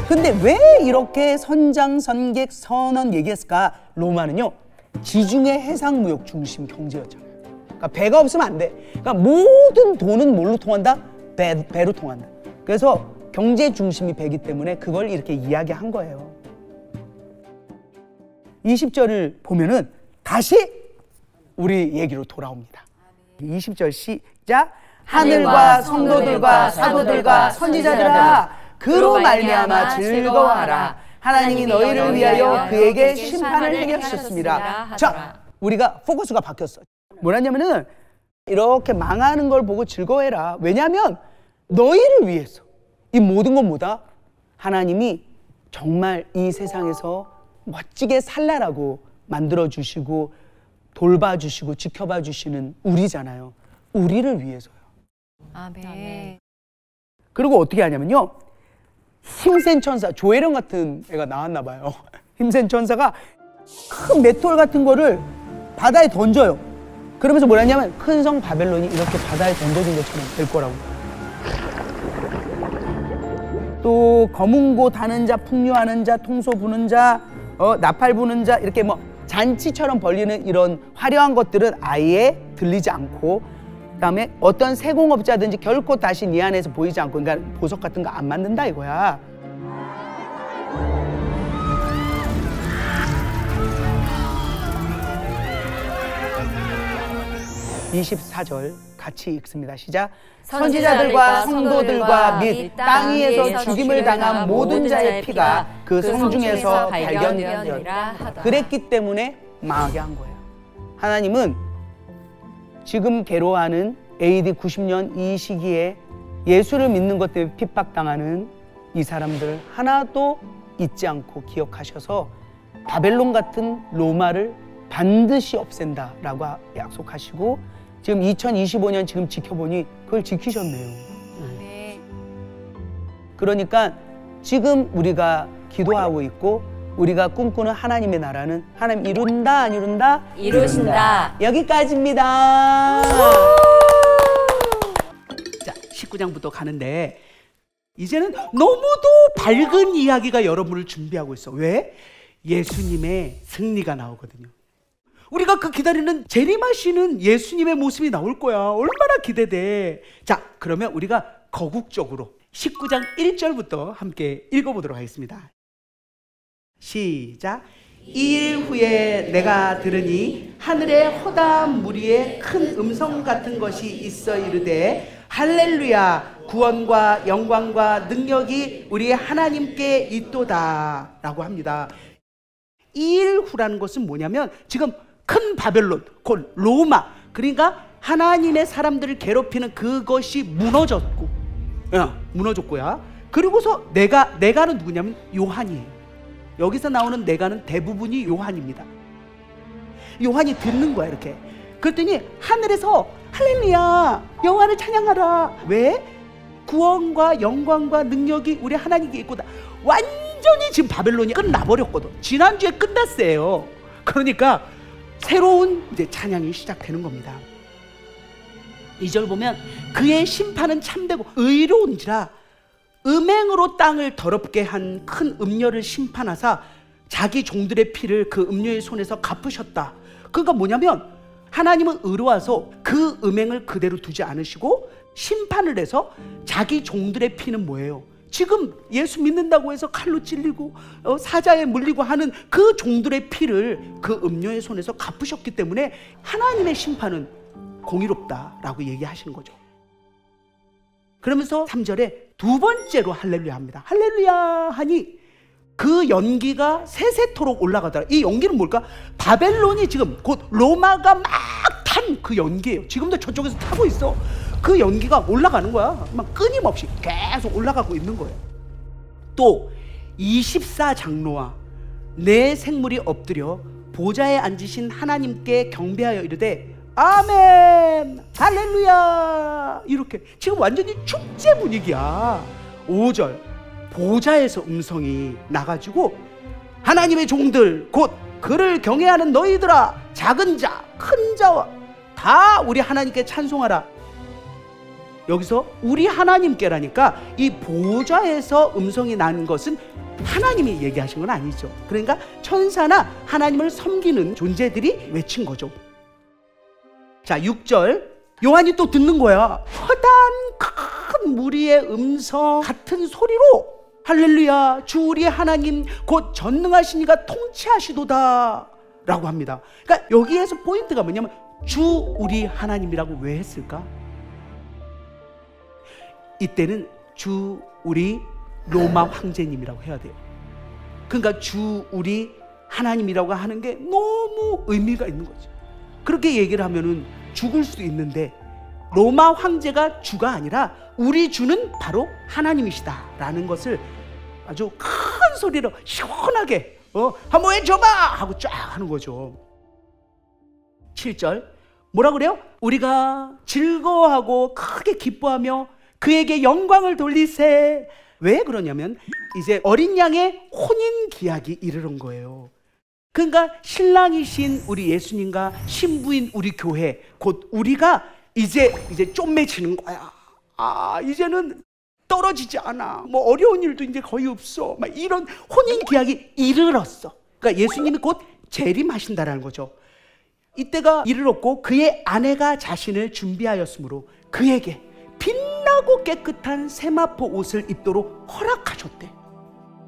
근데 왜 이렇게 선장, 선객, 선원 얘기했을까? 로마는요 지중해 해상무역 중심 경제였잖아요. 그러니까 배가 없으면 안 돼. 그러니까 모든 돈은 뭘로 통한다? 배로 통한다. 그래서 경제 중심이 배기 때문에 그걸 이렇게 이야기한 거예요. 20절을 보면은 다시 우리 얘기로 돌아옵니다. 20절 시작. 하늘과 성도들과 사도들과 선지자들아 그로 말미암아 즐거워하라. 하나님이 너희를 위하여 그에게 심판을 행하셨습니다. 자, 우리가 포커스가 바뀌었어. 뭐라냐면은 이렇게 망하는 걸 보고 즐거워해라. 왜냐하면 너희를 위해서 이 모든 건 뭐다? 하나님이 정말 이 세상에서 멋지게 살라라고 만들어주시고 돌봐주시고 지켜봐주시는 우리잖아요. 우리를 위해서요. 아멘. 그리고 어떻게 하냐면요, 힘센 천사, 조혜령 같은 애가 나왔나 봐요. 힘센 천사가 큰 맷돌 같은 거를 바다에 던져요. 그러면서 뭐라냐면 큰 성 바벨론이 이렇게 바다에 던져진 것처럼 될 거라고. 또 검은고 다는 자, 풍류하는 자, 통소 부는 자, 나팔 부는 자, 이렇게 뭐 잔치처럼 벌리는 이런 화려한 것들은 아예 들리지 않고, 그다음에 어떤 세공업자든지 결코 다시 네 안에서 보이지 않고, 그러니까 보석 같은 거 안 만든다 이거야. (24절) 같이 읽습니다. 시작. 선지자들과 성도들과 및 땅 위에서 죽임을 당한 모든 자의 피가 그 성 중에서 발견되었다. 그랬기 때문에 망하게 한 거예요. 하나님은 지금 괴로워하는 AD 90년 이 시기에 예수를 믿는 것 때문에 핍박당하는 이 사람들 하나도 잊지 않고 기억하셔서 바벨론 같은 로마를 반드시 없앤다라고 약속하시고, 지금 2025년 지금 지켜보니 그걸 지키셨네요. 네. 그러니까 지금 우리가 기도하고 있고 우리가 꿈꾸는 하나님의 나라는 하나님 이룬다 안 이룬다? 이루신다. 여기까지입니다. 자, 19장부터 가는데 이제는 너무도 밝은 이야기가 여러분을 준비하고 있어. 왜? 예수님의 승리가 나오거든요. 우리가 그 기다리는 재림하시는 예수님의 모습이 나올 거야. 얼마나 기대돼. 자, 그러면 우리가 거국적으로 19장 1절부터 함께 읽어보도록 하겠습니다. 시작. 이일 후에 내가 들으니 하늘에 허다한 무리의 큰 음성 같은 것이 있어 이르되 할렐루야, 구원과 영광과 능력이 우리 하나님께 있도다 라고 합니다. 이일 후라는 것은 뭐냐면 지금 큰 바벨론, 곧 로마, 그러니까 하나님의 사람들을 괴롭히는 그것이 무너졌고, 무너졌고요. 그리고서 내가는 누구냐면 요한이에요. 여기서 나오는 내가는 대부분이 요한입니다. 요한이 듣는 거야 이렇게. 그랬더니 하늘에서 할렐루야, 여호와를 찬양하라. 왜? 구원과 영광과 능력이 우리 하나님께 있고 완전히 지금 바벨론이 끝나버렸거든. 지난주에 끝났어요. 그러니까 새로운 이제 찬양이 시작되는 겁니다. 2절 보면 그의 심판은 참되고 의로운지라 음행으로 땅을 더럽게 한 큰 음녀를 심판하사 자기 종들의 피를 그 음녀의 손에서 갚으셨다. 그러니까 뭐냐면 하나님은 의로워서 그 음행을 그대로 두지 않으시고 심판을 해서 자기 종들의 피는 뭐예요? 지금 예수 믿는다고 해서 칼로 찔리고 사자에 물리고 하는 그 종들의 피를 그 음녀의 손에서 갚으셨기 때문에 하나님의 심판은 공의롭다라고 얘기하시는 거죠. 그러면서 3절에 두 번째로 할렐루야 합니다. 할렐루야 하니 그 연기가 세세토록 올라가더라. 이 연기는 뭘까? 바벨론이 지금 곧 로마가 막 탄 그 연기예요. 지금도 저쪽에서 타고 있어. 그 연기가 올라가는 거야. 막 끊임없이 계속 올라가고 있는 거예요. 또 24장로와 네 생물이 엎드려 보좌에 앉으신 하나님께 경배하여 이르되 아멘 할렐루야 이렇게 지금 완전히 축제 분위기야. 5절 보좌에서 음성이 나가지고 하나님의 종들 곧 그를 경외하는 너희들아 작은 자 큰 자와 다 우리 하나님께 찬송하라. 여기서 우리 하나님께라니까 이 보좌에서 음성이 난 것은 하나님이 얘기하신 건 아니죠. 그러니까 천사나 하나님을 섬기는 존재들이 외친 거죠. 자 6절 요한이 또 듣는 거야. 허다한 큰 무리의 음성 같은 소리로 할렐루야 주 우리 하나님 곧 전능하신 이가 통치하시도다 라고 합니다. 그러니까 여기에서 포인트가 뭐냐면 주 우리 하나님이라고 왜 했을까? 이때는 주 우리 로마 황제님이라고 해야 돼요. 그러니까 주 우리 하나님이라고 하는 게 너무 의미가 있는 거죠. 그렇게 얘기를 하면은 죽을 수도 있는데 로마 황제가 주가 아니라 우리 주는 바로 하나님이시다라는 것을 아주 큰 소리로 시원하게 한번 외쳐봐 하고 쫙 하는 거죠. 7절 뭐라 그래요? 우리가 즐거워하고 크게 기뻐하며 그에게 영광을 돌리세. 왜 그러냐면 이제 어린 양의 혼인 기약이 이르는 거예요. 그러니까 신랑이신 우리 예수님과 신부인 우리 교회 곧 우리가 이제 쫌매지는 거야. 아 이제는 떨어지지 않아. 뭐 어려운 일도 이제 거의 없어. 막 이런 혼인 기약이 이르렀어. 그러니까 예수님이 곧 재림하신다라는 거죠. 이때가 이르렀고 그의 아내가 자신을 준비하였으므로 그에게 빛나고 깨끗한 세마포 옷을 입도록 허락하셨대.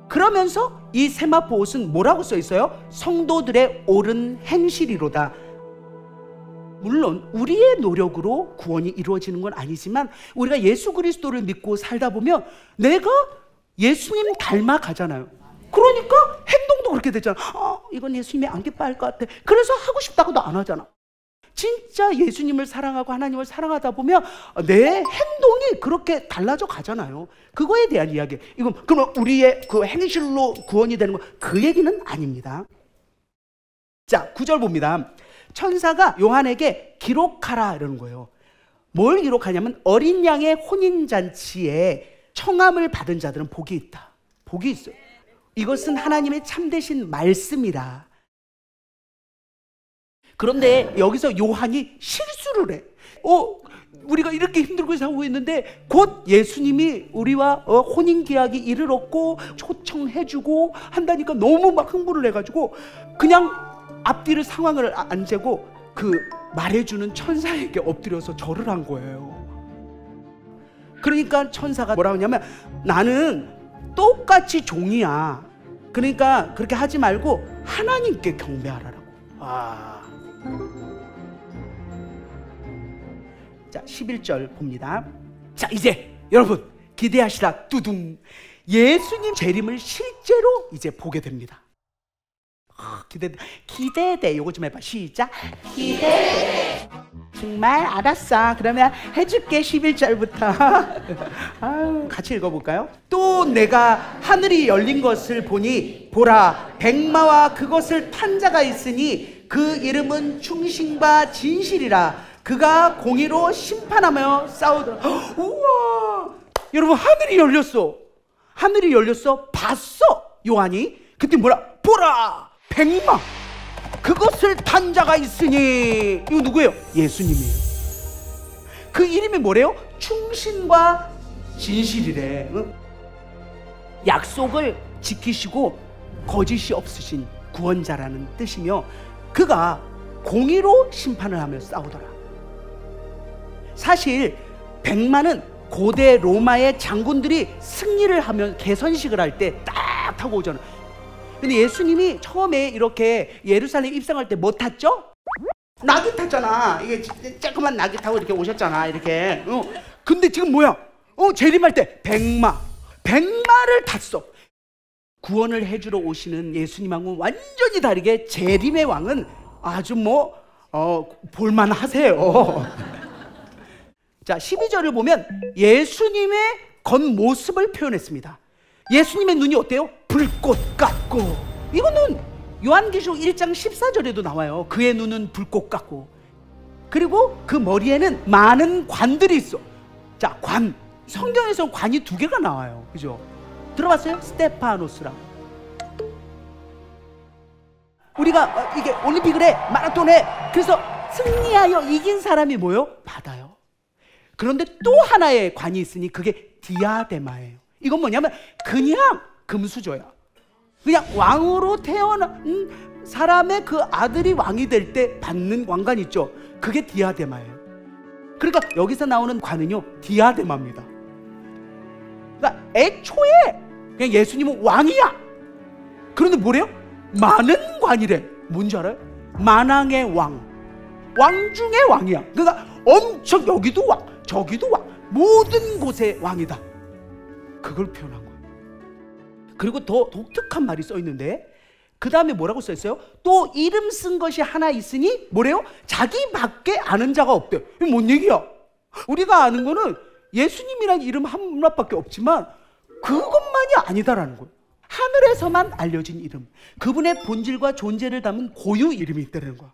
그러면서 이 세마포 옷은 뭐라고 써 있어요? 성도들의 옳은 행실이로다. 물론 우리의 노력으로 구원이 이루어지는 건 아니지만 우리가 예수 그리스도를 믿고 살다 보면 내가 예수님 닮아가잖아요. 그러니까 행동도 그렇게 되잖아. 이건 예수님이 안 기뻐할 것 같아. 그래서 하고 싶다고도 안 하잖아. 진짜 예수님을 사랑하고 하나님을 사랑하다 보면 내 행동이 그렇게 달라져 가잖아요. 그거에 대한 이야기. 이건 그러면 우리의 그 행실로 구원이 되는 거 그 얘기는 아닙니다. 자 9절 봅니다. 천사가 요한에게 기록하라 이러는 거예요. 뭘 기록하냐면 어린 양의 혼인잔치에 청함을 받은 자들은 복이 있다. 복이 있어요. 이것은 하나님의 참되신 말씀이라. 그런데 여기서 요한이 실수를 해. 우리가 이렇게 힘들고 살고 있는데 곧 예수님이 우리와 혼인계약이 이르렀고 초청해주고 한다니까 너무 막 흥분을 해가지고 그냥 앞뒤를 상황을 안 재고 그 말해주는 천사에게 엎드려서 절을 한 거예요. 그러니까 천사가 뭐라고 하냐면 나는 똑같이 종이야. 그러니까 그렇게 하지 말고 하나님께 경배하라고. 자 11절 봅니다. 자 이제 여러분 기대하시라. 뚜둥 예수님 재림을 실제로 이제 보게 됩니다. 기대돼. 요거 좀 해봐. 시작. 기대돼. 정말 알았어. 그러면 해줄게. 11절부터 같이 읽어볼까요? 또 내가 하늘이 열린 것을 보니 보라 백마와 그것을 탄 자가 있으니 그 이름은 충신과 진실이라. 그가 공의로 심판하며 싸우더라. 우와 여러분, 하늘이 열렸어. 하늘이 열렸어. 봤어, 요한이. 그때 뭐라? 보라, 백마, 그것을 탄 자가 있으니. 이거 누구예요? 예수님이에요. 그 이름이 뭐래요? 충신과 진실이래. 응? 약속을 지키시고 거짓이 없으신 구원자라는 뜻이며, 그가 공의로 심판을 하며 싸우더라. 사실 백마는 고대 로마의 장군들이 승리를 하면 개선식을 할 때 딱 타고 오잖아요. 근데 예수님이 처음에 이렇게 예루살렘 입성할 때 뭐 탔죠? 나귀 탔잖아. 이게 조그만 나귀 타고 이렇게 오셨잖아, 이렇게. 근데 지금 뭐야? 재림할 때 백마를 탔어. 구원을 해주러 오시는 예수님하고는 완전히 다르게 재림의 왕은 아주 볼만하세요. 자, 12절을 보면 예수님의 겉모습을 표현했습니다. 예수님의 눈이 어때요? 불꽃 같고. 이거는 요한계시록 1장 14절에도 나와요. 그의 눈은 불꽃 같고. 그리고 그 머리에는 많은 관들이 있어. 자, 관. 성경에서 관이 2개가 나와요. 그죠? 들어봤어요? 스테파노스라고. 우리가 이게 올림픽을 해, 마라톤 해. 그래서 승리하여 이긴 사람이 뭐예요? 받아요. 그런데 또 하나의 관이 있으니 그게 디아데마예요. 이건 뭐냐면 그냥 금수저야. 그냥 왕으로 태어난 사람의 그 아들이 왕이 될 때 받는 왕관 있죠? 그게 디아데마예요. 그러니까 여기서 나오는 관은요, 디아데마입니다. 그러니까 애초에 그냥 예수님은 왕이야. 그런데 뭐래요? 많은 관이래. 뭔지 알아요? 만왕의 왕. 왕 중에 왕이야. 그러니까 엄청, 여기도 왕, 저기도 왕, 모든 곳의 왕이다. 그걸 표현한 거예요. 그리고 더 독특한 말이 써 있는데, 그 다음에 뭐라고 써 있어요? 또 이름 쓴 것이 하나 있으니 뭐래요? 자기밖에 아는 자가 없대요. 이게 뭔 얘기야? 우리가 아는 거는 예수님이라는 이름 하나밖에 없지만 그것만이 아니다라는 거예요. 하늘에서만 알려진 이름, 그분의 본질과 존재를 담은 고유 이름이 있다는 거야.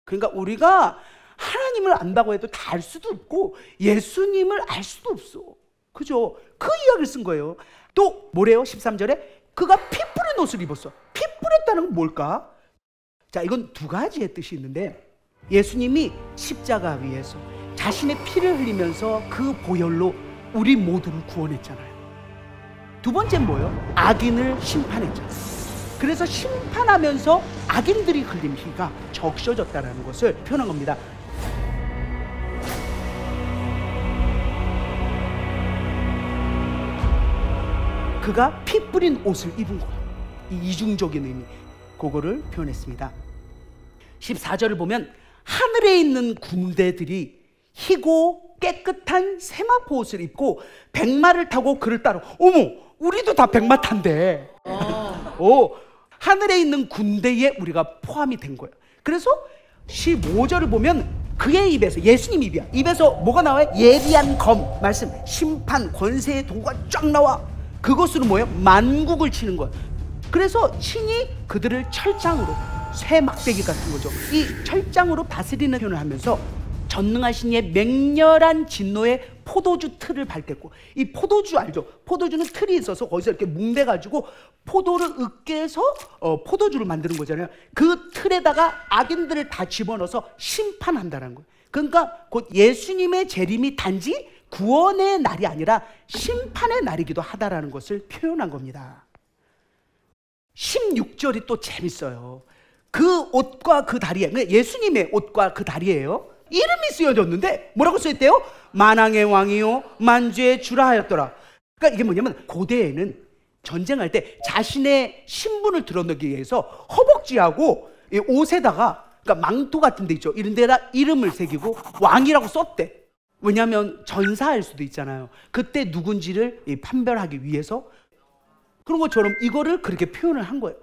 그러니까 우리가 하나님을 안다고 해도 다 알 수도 없고 예수님을 알 수도 없어. 그죠? 그 이야기를 쓴 거예요. 또 뭐래요? 13절에 그가 피 뿌린 옷을 입었어. 피 뿌렸다는 건 뭘까? 자, 이건 2가지의 뜻이 있는데, 예수님이 십자가 위에서 자신의 피를 흘리면서 그 보혈로 우리 모두를 구원했잖아요. 2번째는 뭐예요? 악인을 심판했잖아요. 그래서 심판하면서 악인들이 흘린 피가 적셔졌다는 것을 표현한 겁니다. 그가 피 뿌린 옷을 입은 거예요. 이 이중적인 의미, 그거를 표현했습니다. 14절을 보면 하늘에 있는 군대들이 희고 깨끗한 세마포 옷을 입고 백마를 타고 그를 따라. 어머, 우리도 다 백마 탄대. 하늘에 있는 군대에 우리가 포함이 된 거예요. 그래서 15절을 보면 그의 입에서, 예수님 입에서 뭐가 나와요? 예리한 검, 말씀, 심판, 권세의 도구가 쫙 나와. 그것으로 뭐예요? 만국을 치는 거예요. 그래서 친히 그들을 철장으로, 쇠 막대기 같은 거죠. 이 철장으로 다스리는 표현을 하면서 전능하신 이의 맹렬한 진노의 포도주 틀을 밟겠고, 이 포도주 알죠? 포도주는 틀이 있어서 거기서 이렇게 뭉대가지고 포도를 으깨서 포도주를 만드는 거잖아요. 그 틀에다가 악인들을 다 집어넣어서 심판한다는 거예요. 그러니까 곧 예수님의 재림이 단지 구원의 날이 아니라 심판의 날이기도 하다라는 것을 표현한 겁니다. 16절이 또 재밌어요. 그 옷과 그 다리에, 예수님의 옷과 그 다리에요, 이름이 쓰여졌는데 뭐라고 써있대요? 만왕의 왕이요 만주의 주라 하였더라. 그러니까 이게 뭐냐면 고대에는 전쟁할 때 자신의 신분을 드러내기 위해서 허벅지하고 이 옷에다가, 그러니까 망토 같은 데 있죠, 이런 데다 이름을 새기고 왕이라고 썼대. 왜냐하면 전사할 수도 있잖아요. 그때 누군지를 판별하기 위해서. 그런 것처럼 이거를 그렇게 표현을 한 거예요.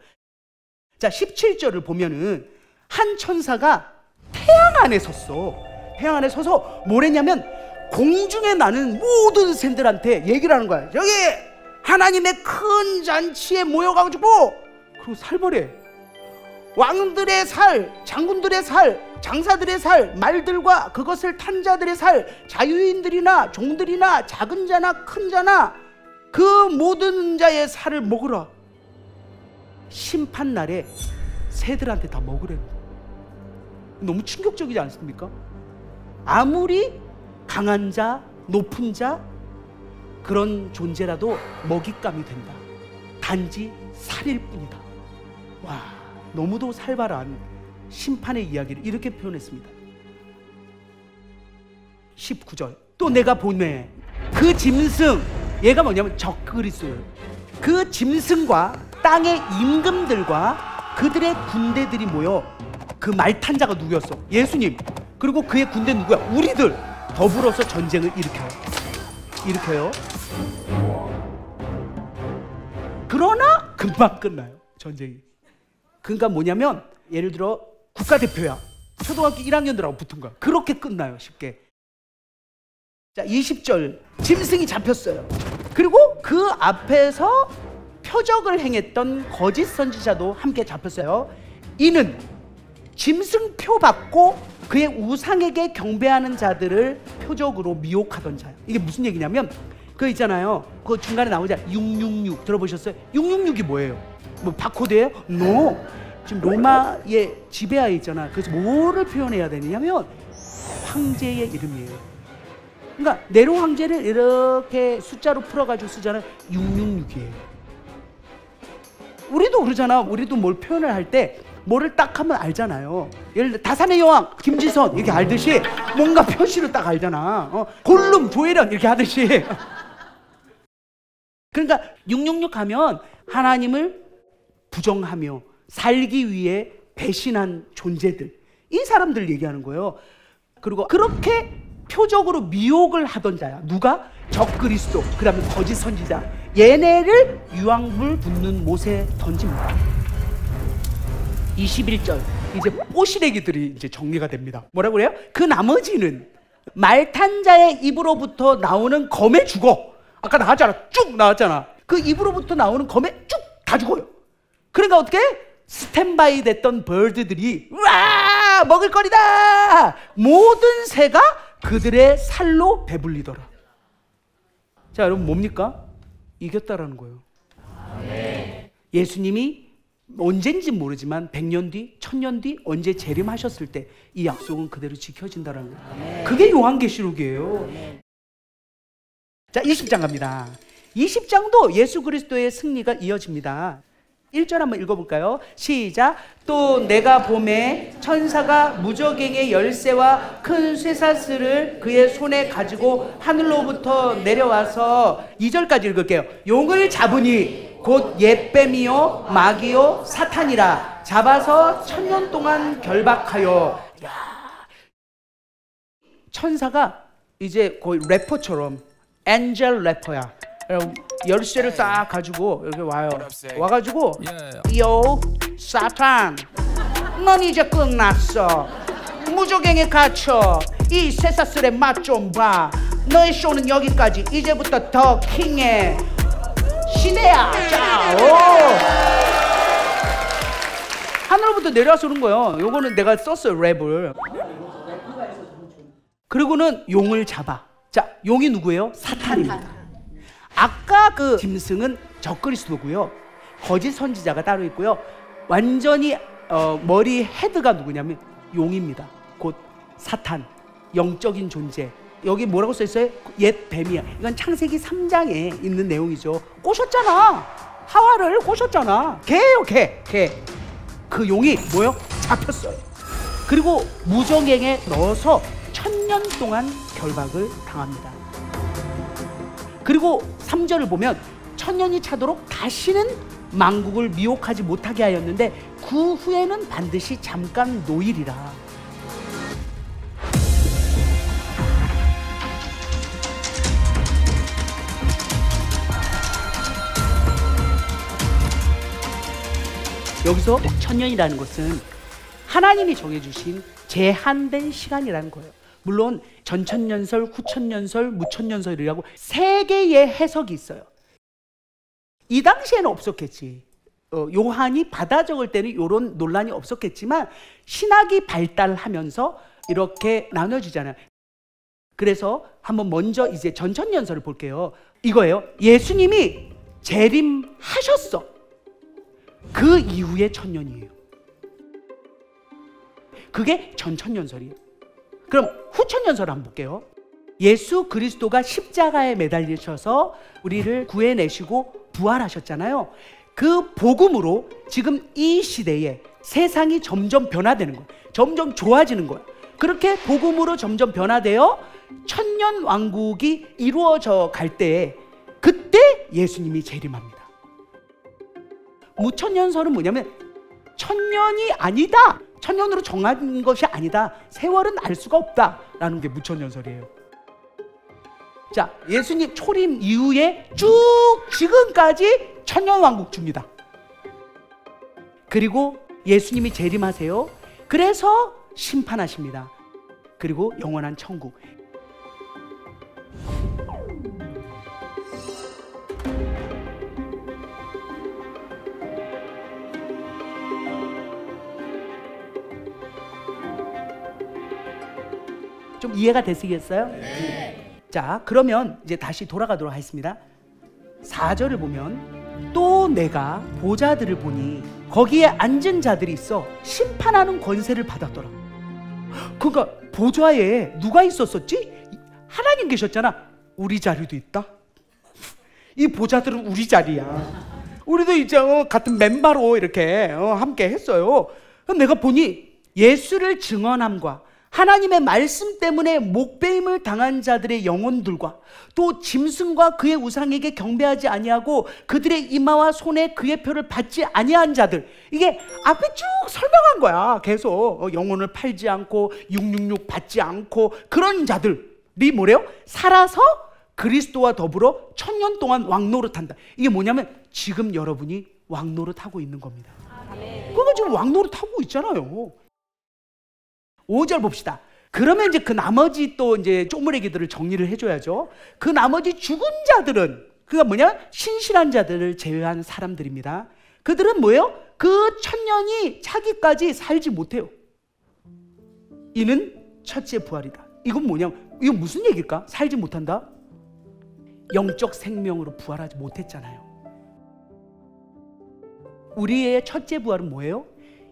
자, 17절을 보면은 한 천사가 태양 안에 섰어. 태양 안에 서서 뭐랬냐면 공중에 나는 모든 샌들한테 얘기를 하는 거야. 여기 하나님의 큰 잔치에 모여가지고, 그리고 살벌해. 왕들의 살, 장군들의 살, 장사들의 살, 말들과 그것을 탄 자들의 살, 자유인들이나 종들이나 작은 자나 큰 자나 그 모든 자의 살을 먹으라. 심판날에 새들한테 다 먹으라는 거예요. 너무 충격적이지 않습니까? 아무리 강한 자, 높은 자 그런 존재라도 먹잇감이 된다. 단지 살일 뿐이다. 와, 너무도 살벌한 심판의 이야기를 이렇게 표현했습니다. 19절 또 내가 보매 그 짐승, 얘가 뭐냐면 적그리스도예요. 그 짐승과 땅의 임금들과 그들의 군대들이 모여 그 말탄 자가 누구였어? 예수님. 그리고 그의 군대 누구야? 우리들 더불어서 전쟁을 일으켜요. 그러나 금방 끝나요, 전쟁이. 그러니까 뭐냐면 예를 들어 국가대표야. 초등학교 1학년들하고 붙은 거야. 그렇게 끝나요, 쉽게. 자, 20절 짐승이 잡혔어요. 그리고 그 앞에서 표적을 행했던 거짓 선지자도 함께 잡혔어요. 이는 짐승표 받고 그의 우상에게 경배하는 자들을 표적으로 미혹하던 자예요. 이게 무슨 얘기냐면 그 있잖아요, 그 중간에 나오자 666 들어보셨어요? 666이 뭐예요? 뭐 바코드예요? No. 지금 로마의 지배하에 있잖아. 그래서 뭐를 표현해야 되냐면 황제의 이름이에요. 그러니까 네로 황제를 이렇게 숫자로 풀어가지고 쓰잖아요. 666이에요. 우리도 그러잖아. 우리도 뭘 표현을 할 때 뭐를 딱 하면 알잖아요. 예를 들어 다산의 여왕 김지선 이렇게 알듯이 뭔가 표시를 딱 알잖아. 골룸 조혜련 이렇게 하듯이. 그러니까 666 하면 하나님을 부정하며 살기 위해 배신한 존재들, 이 사람들 얘기하는 거예요. 그리고 그렇게 표적으로 미혹을 하던 자야. 누가? 적그리스도, 그 다음에 거짓 선지자. 얘네를 유황불 붓는 못에 던집니다. 21절 이제 뽀시래기들이 이제 정리가 됩니다. 뭐라고 그래요? 그 나머지는 말탄 자의 입으로부터 나오는 검에 죽어. 아까 나왔잖아. 쭉 나왔잖아. 그 입으로부터 나오는 검에 쭉 다 죽어요. 그러니까 어떻게? 스탠바이 됐던 벌드들이 와 먹을 거리다. 모든 새가 그들의 살로 배불리더라. 자, 여러분 뭡니까? 이겼다라는 거예요. 예수님이 언젠지 모르지만 100년 뒤, 1000년 뒤 언제 재림하셨을 때 이 약속은 그대로 지켜진다라는 거예요. 그게 요한계시록이에요. 자, 20장 갑니다. 20장도 예수 그리스도의 승리가 이어집니다. 1절 한번 읽어볼까요? 시작. 또 내가 보매 천사가 무저갱의 열쇠와 큰 쇠사슬을 그의 손에 가지고 하늘로부터 내려와서 2절까지 읽을게요. 용을 잡으니 곧 옛뱀이요 마귀요 사탄이라 잡아서 1000년 동안 결박하여. 천사가 이제 거의 래퍼처럼 엔젤 래퍼야. 열쇠를 딱 가지고 이렇게 와요. 와가지고 요 사탄, 넌 이제 끝났어. 무저갱에 갇혀. 이 쇠사슬의 맛 좀 봐. 너의 쇼는 여기까지. 이제부터 더 킹의 시대야. 자, 오. 하늘로부터 내려와서 그런 거예요. 요거는 내가 썼어요, 랩을. 그리고는 용을 잡아. 자, 용이 누구예요? 사탄입니다. 아까 그 짐승은 적그리스도고요. 거짓 선지자가 따로 있고요. 완전히 머리 헤드가 누구냐면 용입니다. 곧 사탄, 영적인 존재. 여기 뭐라고 써있어요? 옛 뱀이야. 이건 창세기 3장에 있는 내용이죠. 꼬셨잖아. 하와를 꼬셨잖아. 개예요, 개. 그 용이 뭐요? 잡혔어요. 그리고 무저갱에 넣어서 1000년 동안 결박을 당합니다. 그리고 3절을 보면 1000년이 차도록 다시는 만국을 미혹하지 못하게 하였는데 그 후에는 반드시 잠깐 노일이라. 여기서 1000년이라는 것은 하나님이 정해주신 제한된 시간이라는 거예요. 물론 전천년설, 후천년설, 무천년설이라고 세 개의 해석이 있어요. 이 당시에는 없었겠지. 요한이 받아 적을 때는 이런 논란이 없었겠지만 신학이 발달하면서 이렇게 나눠지잖아요. 그래서 한번 먼저 이제 전천년설을 볼게요. 이거예요. 예수님이 재림하셨어. 그 이후에 천년이에요. 그게 전천년설이에요. 그럼 후천년설 한번 볼게요. 예수 그리스도가 십자가에 매달리셔서 우리를 구해내시고 부활하셨잖아요. 그 복음으로 지금 이 시대에 세상이 점점 변화되는 거예요. 점점 좋아지는 거예요. 그렇게 복음으로 점점 변화되어 천년 왕국이 이루어져 갈 때에 그때 예수님이 재림합니다. 무천년설은 뭐냐면 천년이 아니다, 천년으로 정한 것이 아니다, 세월은 알 수가 없다라는 게 무천년설이에요. 자, 예수님 초림 이후에 쭉 지금까지 천년왕국 줍니다. 그리고 예수님이 재림하세요. 그래서 심판하십니다. 그리고 영원한 천국. 좀 이해가 되시겠어요? 네. 자, 그러면 이제 다시 돌아가도록 하겠습니다. 4절을 보면 또 내가 보좌들을 보니 거기에 앉은 자들이 있어 심판하는 권세를 받았더라. 그러니까 보좌에 누가 있었었지? 하나님 계셨잖아. 우리 자리도 있다. 이 보좌들은 우리 자리야. 우리도 이제 같은 멤버로 이렇게 함께 했어요. 내가 보니 예수를 증언함과 하나님의 말씀 때문에 목배임을 당한 자들의 영혼들과 또 짐승과 그의 우상에게 경배하지 아니하고 그들의 이마와 손에 그의 표를 받지 아니한 자들, 이게 앞에 쭉 설명한 거야. 계속 영혼을 팔지 않고 666 받지 않고 그런 자들이 뭐래요? 살아서 그리스도와 더불어 천년 동안 왕노릇한다. 이게 뭐냐면 지금 여러분이 왕노릇하고 있는 겁니다. 그러니까 지금 왕노릇하고 있잖아요. 5절 봅시다. 그러면 이제 그 나머지 또 이제 쪼무레기들을 정리를 해줘야죠. 그 나머지 죽은 자들은 그가 뭐냐? 신실한 자들을 제외한 사람들입니다. 그들은 뭐예요? 그 천년이 차기까지 살지 못해요. 이는 첫째 부활이다. 이건 뭐냐? 이건 무슨 얘기일까? 살지 못한다? 영적 생명으로 부활하지 못했잖아요. 우리의 첫째 부활은 뭐예요?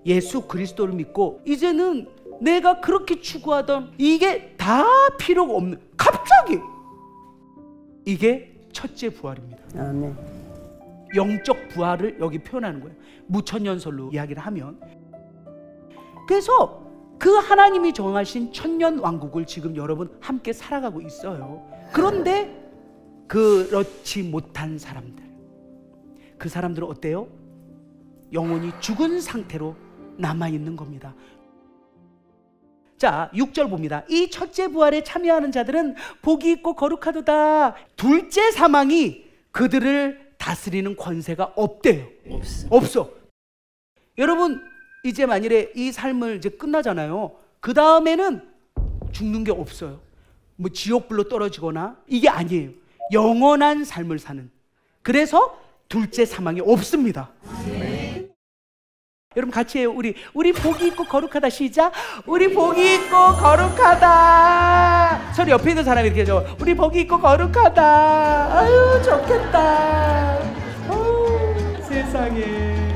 예수 그리스도를 믿고 이제는 내가 그렇게 추구하던 이게 다 필요가 없는, 갑자기 이게 첫째 부활입니다. 아멘. 영적 부활을 여기 표현하는 거예요. 무천년설로 이야기를 하면. 그래서 그 하나님이 정하신 천년 왕국을 지금 여러분 함께 살아가고 있어요. 그런데 그렇지 못한 사람들, 그 사람들은 어때요? 영혼이 죽은 상태로 남아있는 겁니다. 자, 6절 봅니다. 이 첫째 부활에 참여하는 자들은 복이 있고 거룩하도다. 둘째 사망이 그들을 다스리는 권세가 없대요. 없어. 여러분, 이제 만일에 이 삶을 이제 끝나잖아요. 그 다음에는 죽는 게 없어요. 뭐 지옥불로 떨어지거나 이게 아니에요. 영원한 삶을 사는. 그래서 둘째 사망이 없습니다. 여러분 같이 해요. 우리 복이 있고 거룩하다. 시작. 우리 복이 있고 거룩하다. 소리 옆에 있는 사람이 이렇게 해줘. 우리 복이 있고 거룩하다. 아유 좋겠다. 세상에.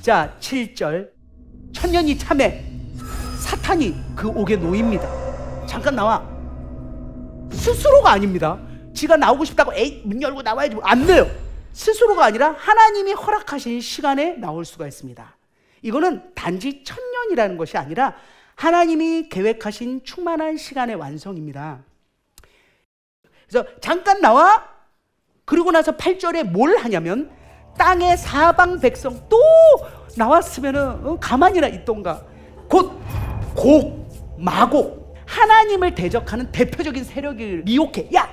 자, 7절. 천년이 참에 사탄이 그 옥에 놓입니다. 잠깐 나와. 스스로가 아닙니다. 지가 나오고 싶다고 에이 문 열고 나와야지. 안 돼요. 스스로가 아니라 하나님이 허락하신 시간에 나올 수가 있습니다. 이거는 단지 천년이라는 것이 아니라 하나님이 계획하신 충만한 시간의 완성입니다. 그래서 잠깐 나와. 그러고 나서 8절에 뭘 하냐면 땅의 사방 백성 또 나왔으면 가만히나 있던가. 곧 곡, 마곡, 하나님을 대적하는 대표적인 세력을 미혹해. 야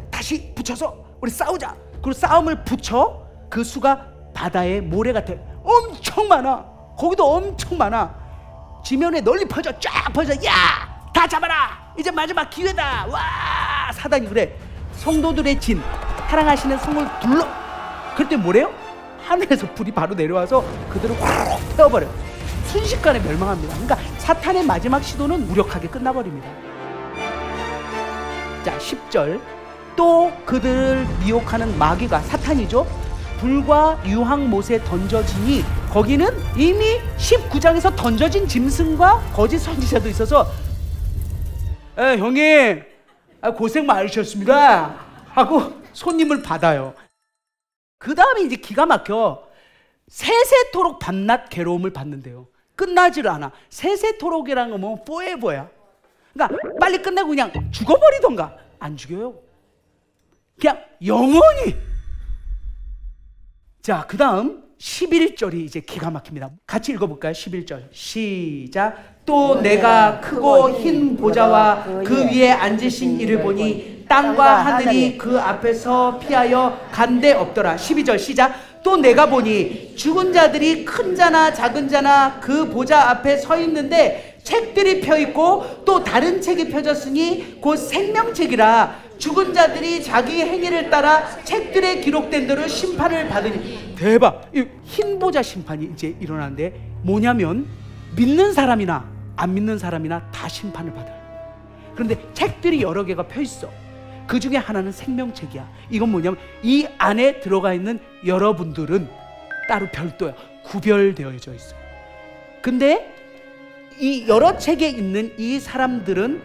다시 붙여서 우리 싸우자. 그리고 싸움을 붙여. 그 수가 바다의 모래 같아. 엄청 많아. 거기도 엄청 많아. 지면에 널리 퍼져. 쫙 퍼져. 야 다 잡아라. 이제 마지막 기회다. 와 사단이 그래. 성도들의 진, 사랑하시는 성을 둘러 그럴 때 뭐래요? 하늘에서 불이 바로 내려와서 그들을 확 태워버려요. 순식간에 멸망합니다. 그러니까 사탄의 마지막 시도는 무력하게 끝나버립니다. 자, 10절. 또 그들을 미혹하는 마귀가, 사탄이죠, 불과 유황못에 던져지니, 거기는 이미 19장에서 던져진 짐승과 거짓 선지자도 있어서 형님 고생 많으셨습니다 하고 손님을 받아요. 그 다음에 이제 기가 막혀 세세토록 밤낮 괴로움을 받는데요. 끝나지를 않아. 세세토록이라는 건 뭐 forever야. 그러니까 빨리 끝내고 그냥 죽어버리던가. 안 죽여요. 그냥 영원히. 자, 그 다음 11절이 이제 기가 막힙니다. 같이 읽어볼까요? 11절 시작. 또 내가 크고 흰 보좌와 그 위에 앉으신 이를 보니 땅과 하늘이 그 앞에서 피하여 간데 없더라. 12절 시작. 또 내가 보니 죽은 자들이 큰 자나 작은 자나 그 보좌 앞에 서 있는데 책들이 펴있고 또 다른 책이 펴졌으니 곧 생명책이라. 죽은 자들이 자기 행위를 따라 책들에 기록된 대로 심판을 받으니. 대박. 이 흰 보좌 심판이 이제 일어나는데 뭐냐면 믿는 사람이나 안 믿는 사람이나 다 심판을 받아요. 그런데 책들이 여러 개가 펴있어. 그 중에 하나는 생명책이야. 이건 뭐냐면 이 안에 들어가 있는 여러분들은 따로 별도야. 구별되어져 있어요. 근데 이 여러 책에 있는 이 사람들은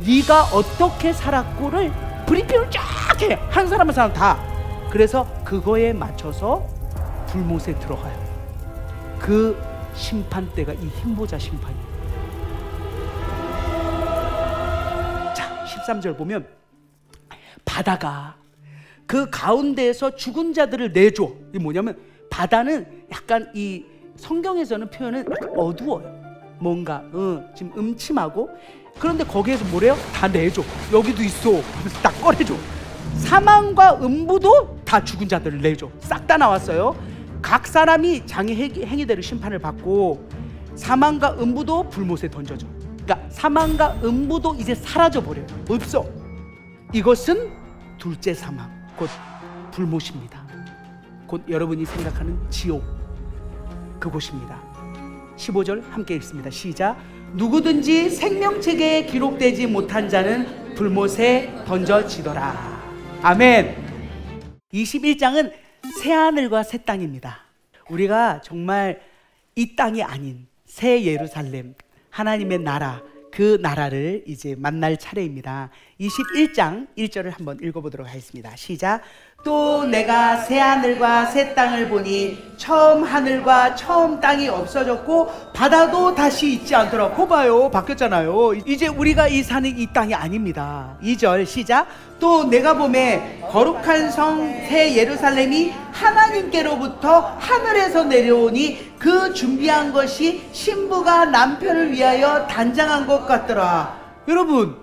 네가 어떻게 살았고를 브리핑을 쫙 해. 한 사람 한 사람 다. 그래서 그거에 맞춰서 불못에 들어가요. 그 심판대가 이 흰보자 심판이에요. 자, 13절 보면 바다가 그 가운데에서 죽은 자들을 내줘. 이게 뭐냐면 바다는 약간 이 성경에서는 표현은 약간 어두워요. 뭔가 지금 음침하고. 그런데 거기에서 뭐래요? 다 내줘. 여기도 있어. 하면서 딱 꺼내줘. 사망과 음부도 다 죽은 자들을 내줘. 싹 다 나왔어요. 각 사람이 자기 행위대로 심판을 받고 사망과 음부도 불못에 던져줘. 그러니까 사망과 음부도 이제 사라져버려요. 없어. 이것은 둘째 사망, 곧 불못입니다. 곧 여러분이 생각하는 지옥, 그곳입니다. 15절 함께 읽습니다. 시작. 누구든지 생명책에 기록되지 못한 자는 불못에 던져지더라. 아멘. 21장은 새하늘과 새 땅입니다. 우리가 정말 이 땅이 아닌 새 예루살렘, 하나님의 나라, 그 나라를 이제 만날 차례입니다. 21장 1절을 한번 읽어보도록 하겠습니다. 시작. 또 내가 새 하늘과 새 땅을 보니 처음 하늘과 처음 땅이 없어졌고 바다도 다시 있지 않더라. 거 봐요. 바뀌었잖아요. 이제 우리가 이 사는 이 땅이 아닙니다. 2절 시작. 또 내가 보매 거룩한 성 새 예루살렘이 하나님께로부터 하늘에서 내려오니 그 준비한 것이 신부가 남편을 위하여 단장한 것 같더라. 여러분,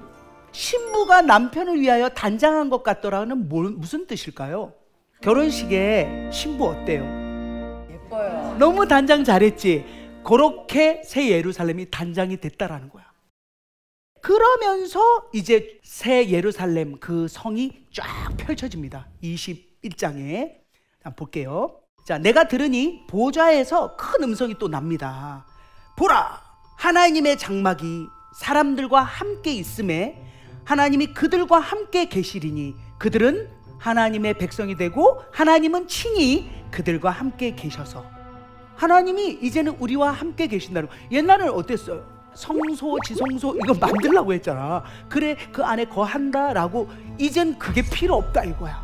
신부가 남편을 위하여 단장한 것 같더라는 무슨 뜻일까요? 결혼식에 신부 어때요? 예뻐요. 너무 단장 잘했지. 그렇게 새 예루살렘이 단장이 됐다라는 거야. 그러면서 이제 새 예루살렘 그 성이 쫙 펼쳐집니다. 21장에 한번 볼게요. 자, 내가 들으니 보좌에서 큰 음성이 또 납니다. 보라, 하나님의 장막이 사람들과 함께 있음에 하나님이 그들과 함께 계시리니 그들은 하나님의 백성이 되고 하나님은 친히 그들과 함께 계셔서. 하나님이 이제는 우리와 함께 계신다는 거. 옛날에는 어땠어요? 성소, 지성소 이거 만들려고 했잖아. 그래, 그 안에 거한다라고. 이젠 그게 필요 없다 이거야.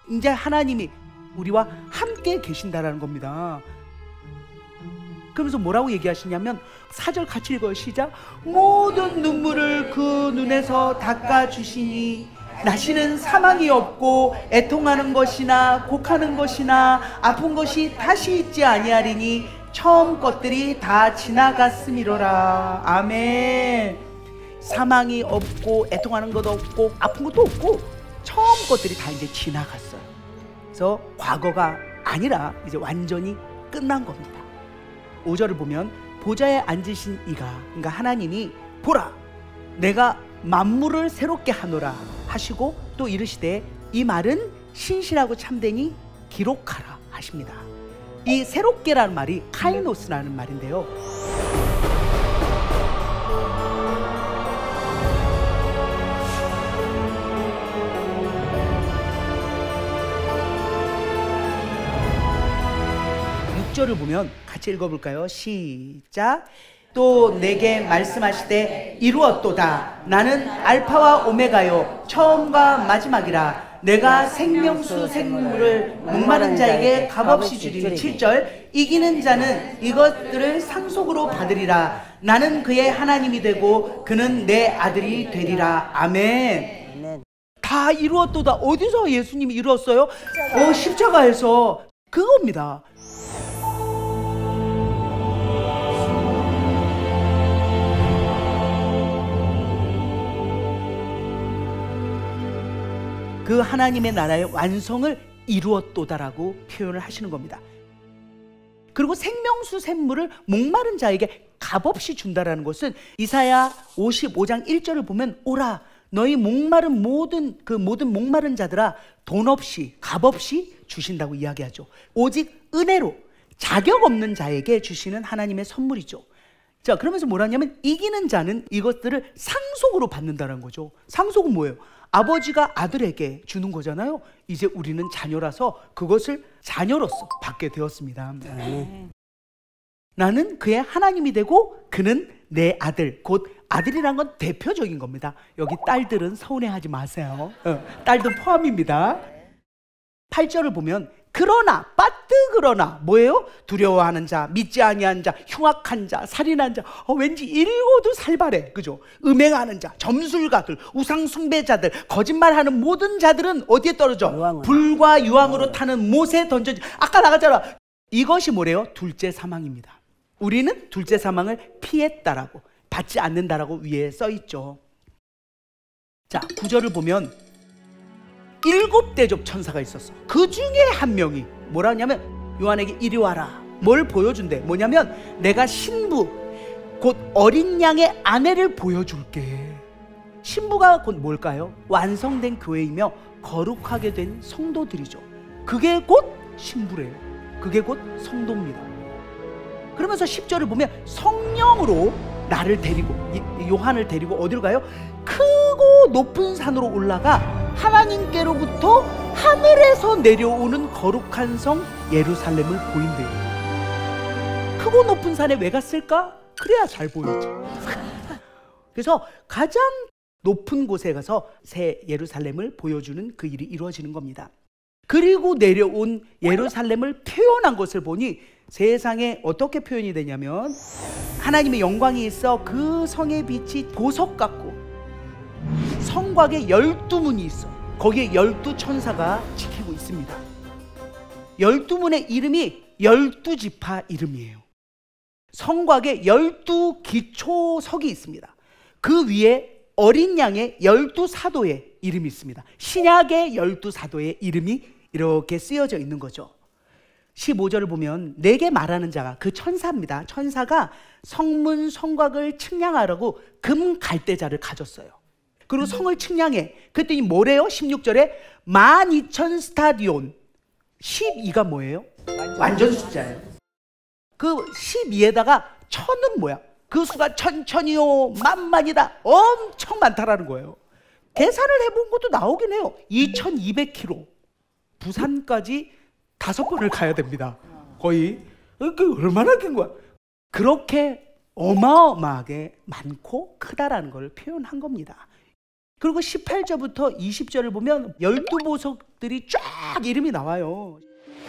이제 하나님이 우리와 함께 계신다라는 겁니다. 그러면서 뭐라고 얘기하시냐면 4절 같이 읽어요. 시작. 모든 눈물을 그 눈에서 닦아주시니 다시는 사망이 없고 애통하는 것이나 곡하는 것이나 아픈 것이 다시 있지 아니하리니 처음 것들이 다 지나갔음이로라. 아멘. 사망이 없고 애통하는 것도 없고 아픈 것도 없고 처음 것들이 다 이제 지나갔어요. 그래서 과거가 아니라 이제 완전히 끝난 겁니다. 5절을 보면 보좌에 앉으신 이가, 그러니까 하나님이 보라 내가 만물을 새롭게 하노라 하시고 또 이르시되 이 말은 신실하고 참되니 기록하라 하십니다. 이 새롭게라는 말이 카이노스라는 말인데요. 를 보면 같이 읽어볼까요? 시작. 또 내게 말씀하시되 이루었도다. 나는 알파와 오메가요 처음과 마지막이라. 내가 생명수 생물을 목마른 자에게 값없이 주리니. 7절. 이기는 자는 이것들을 상속으로 받으리라. 나는 그의 하나님이 되고 그는 내 아들이 되리라. 아멘. 다 이루었도다. 어디서 예수님이 이루었어요? 십자가에서. 그겁니다. 그 하나님의 나라의 완성을 이루었도다라고 표현을 하시는 겁니다. 그리고 생명수 샘물을 목마른 자에게 값없이 준다라는 것은 이사야 55장 1절을 보면 오라 너희 목마른 모든 목마른 자들아 돈 없이 값없이 주신다고 이야기하죠. 오직 은혜로 자격 없는 자에게 주시는 하나님의 선물이죠. 자, 그러면서 뭐라냐면 이기는 자는 이것들을 상속으로 받는다는 거죠. 상속은 뭐예요? 아버지가 아들에게 주는 거잖아요. 이제 우리는 자녀라서 그것을 자녀로서 받게 되었습니다. 나는 그의 하나님이 되고 그는 내 아들. 곧 아들이란 건 대표적인 겁니다. 여기 딸들은 서운해하지 마세요. 딸도 포함입니다. 8절을 보면 그러나 그러나 뭐예요? 두려워하는 자, 믿지 아니하는 자, 흉악한 자, 살인한 자, 왠지 읽어도 살벌해, 그죠? 음행하는 자, 점술가들, 우상 숭배자들, 거짓말하는 모든 자들은 어디에 떨어져? 불과 유황으로 타는 못에 던져지. 아까 나갔잖아. 이것이 뭐래요? 둘째 사망입니다. 우리는 둘째 사망을 피했다라고, 받지 않는다라고 위에 써 있죠. 자, 9절을 보면 7대접 천사가 있었어. 그 중에 한 명이 뭐라 하냐면 요한에게 이리 와라. 뭘 보여준대? 뭐냐면 내가 신부 곧 어린 양의 아내를 보여줄게. 신부가 곧 뭘까요? 완성된 교회이며 거룩하게 된 성도들이죠. 그게 곧 신부래요. 그게 곧 성도입니다. 그러면서 10절을 보면 성령으로 나를 데리고 요한을 데리고 어디로 가요? 크고 높은 산으로 올라가 하나님께로부터 하늘에서 내려오는 거룩한 성 예루살렘을 보인대요. 크고 높은 산에 왜 갔을까? 그래야 잘 보이죠. 그래서 가장 높은 곳에 가서 새 예루살렘을 보여주는 그 일이 이루어지는 겁니다. 그리고 내려온 예루살렘을 표현한 것을 보니 세상에 어떻게 표현이 되냐면 하나님의 영광이 있어 그 성의 빛이 보석 같고 성곽에 12문이 있어. 거기에 12천사가 지키고 있습니다. 12문의 이름이 12지파 이름이에요. 성곽에 12기초석이 있습니다. 그 위에 어린 양의 12사도의 이름이 있습니다. 신약의 12사도의 이름이 이렇게 쓰여져 있는 거죠. 15절을 보면 내게 말하는 자가 그 천사입니다. 천사가 성문 성곽을 측량하라고 금 갈대자를 가졌어요. 그리고 성을 측량해. 그랬더니 뭐래요? 16절에 12,000 스타디온. 12가 뭐예요? 완전 숫자예요. 그 12에다가 1000은 뭐야? 그 수가 천천히요 만만이다. 엄청 많다라는 거예요. 계산을 해본 것도 나오긴 해요. 2200km. 부산까지 5번을 가야 됩니다. 거의. 그 얼마나 긴 거야? 그렇게 어마어마하게 많고 크다라는 걸 표현한 겁니다. 그리고 18절부터 20절을 보면 12보석들이 쫙 이름이 나와요.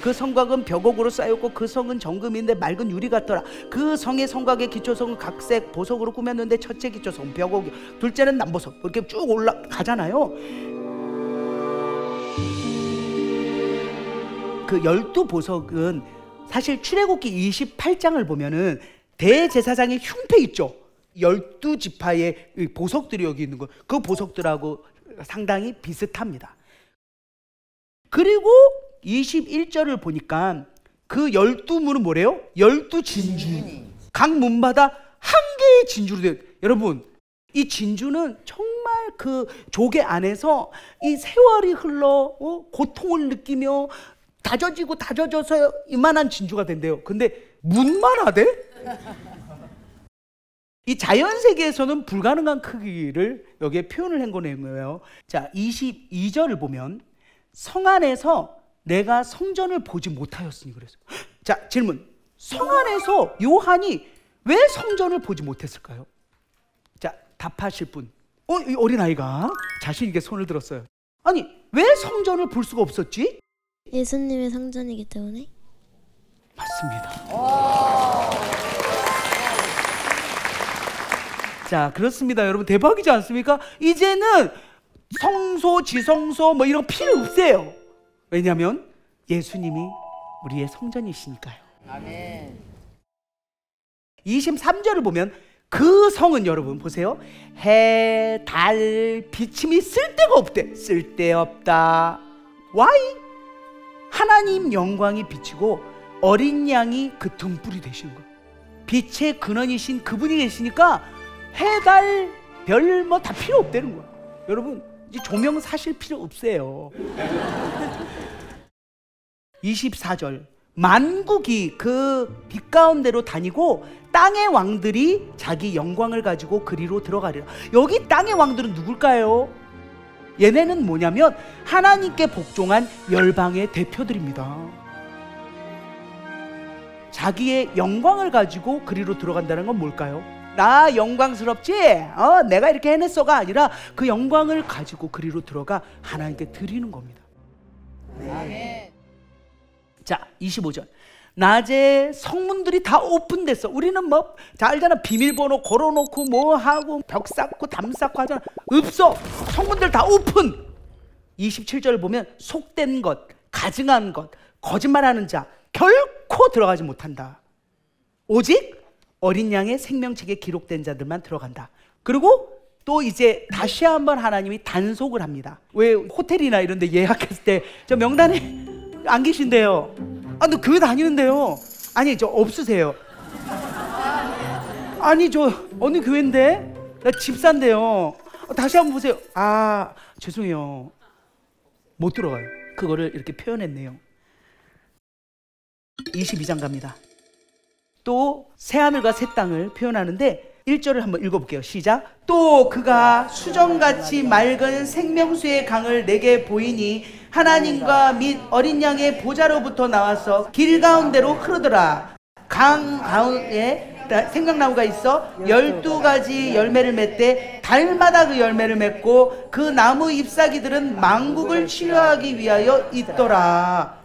그 성곽은 벽옥으로 쌓였고 그 성은 정금인데 맑은 유리 같더라. 그 성의 성곽의 기초성은 각색 보석으로 꾸몄는데 첫째 기초성은 벽옥, 둘째는 남보석. 이렇게 쭉 올라가잖아요. 그 12보석은 사실 출애굽기 28장을 보면은 대제사장의 흉패 있죠. 12지파의 보석들이 여기 있는 거, 그 보석들하고 상당히 비슷합니다. 그리고 21절을 보니까 그 12문은 뭐래요? 12진주. 각 문마다 한 개의 진주로 돼요. 여러분, 이 진주는 정말 그 조개 안에서 이 세월이 흘러 고통을 느끼며 다져지고 다져져서 이만한 진주가 된대요. 근데 문만 하대? 이 자연 세계에서는 불가능한 크기를 여기에 표현을 한 거예요. 자, 22절을 보면 성 안에서 내가 성전을 보지 못하였으니 그랬어요. 자, 질문. 성 안에서 요한이 왜 성전을 보지 못했을까요? 자, 답하실 분. 이 어린아이가 자신 있게 손을 들었어요. 아니, 왜 성전을 볼 수가 없었지? 예수님의 성전이기 때문에. 맞습니다. 자, 그렇습니다. 여러분, 대박이지 않습니까? 이제는 성소, 지성소 뭐 이런 필요 없어요. 왜냐하면 예수님이 우리의 성전이시니까요. 아멘. 23절을 보면 그 성은 여러분 보세요. 해, 달, 비침이 쓸데가 없대. 쓸데없다. Why? 하나님 영광이 비치고 어린 양이 그 등불이 되시는 거예요. 빛의 근원이신 그분이 계시니까 해, 달, 별 뭐 다 필요 없다는 거예요. 여러분, 이제 조명 사실 필요 없어요. 24절. 만국이 그 빛 가운데로 다니고 땅의 왕들이 자기 영광을 가지고 그리로 들어가리라. 여기 땅의 왕들은 누굴까요? 얘네는 뭐냐면 하나님께 복종한 열방의 대표들입니다. 자기의 영광을 가지고 그리로 들어간다는 건 뭘까요? 나 영광스럽지? 내가 이렇게 해냈어가 아니라 그 영광을 가지고 그리로 들어가 하나님께 드리는 겁니다. 아멘. 자, 25절. 낮에 성문들이 다 오픈됐어. 우리는 뭐 잘 알잖아. 비밀번호 걸어놓고 뭐 하고 벽 쌓고 담 쌓고 하잖아. 없어. 성문들 다 오픈. 27절 보면 속된 것, 가증한 것, 거짓말하는 자 결코 들어가지 못한다. 오직 어린 양의 생명책에 기록된 자들만 들어간다. 그리고 또 이제 다시 한번 하나님이 단속을 합니다. 왜 호텔이나 이런 데 예약했을 때 저 명단에 안 계신데요. 너 교회 다니는데요. 아니, 저 없으세요. 아니, 저 어느 교회인데? 나 집사인데요. 다시 한번 보세요. 죄송해요. 못 들어가요. 그거를 이렇게 표현했네요. 22장 갑니다. 또 새하늘과 새 땅을 표현하는데 1절을 한번 읽어볼게요. 시작. 또 그가 수정같이 맑은 생명수의 강을 내게 보이니 하나님과 및 어린 양의 보좌로부터 나와서 길 가운데로 흐르더라. 강 가운데 생명나무가 있어 12가지 열매를 맺되 달마다 그 열매를 맺고 그 나무 잎사귀들은 만국을 치료하기 위하여 있더라.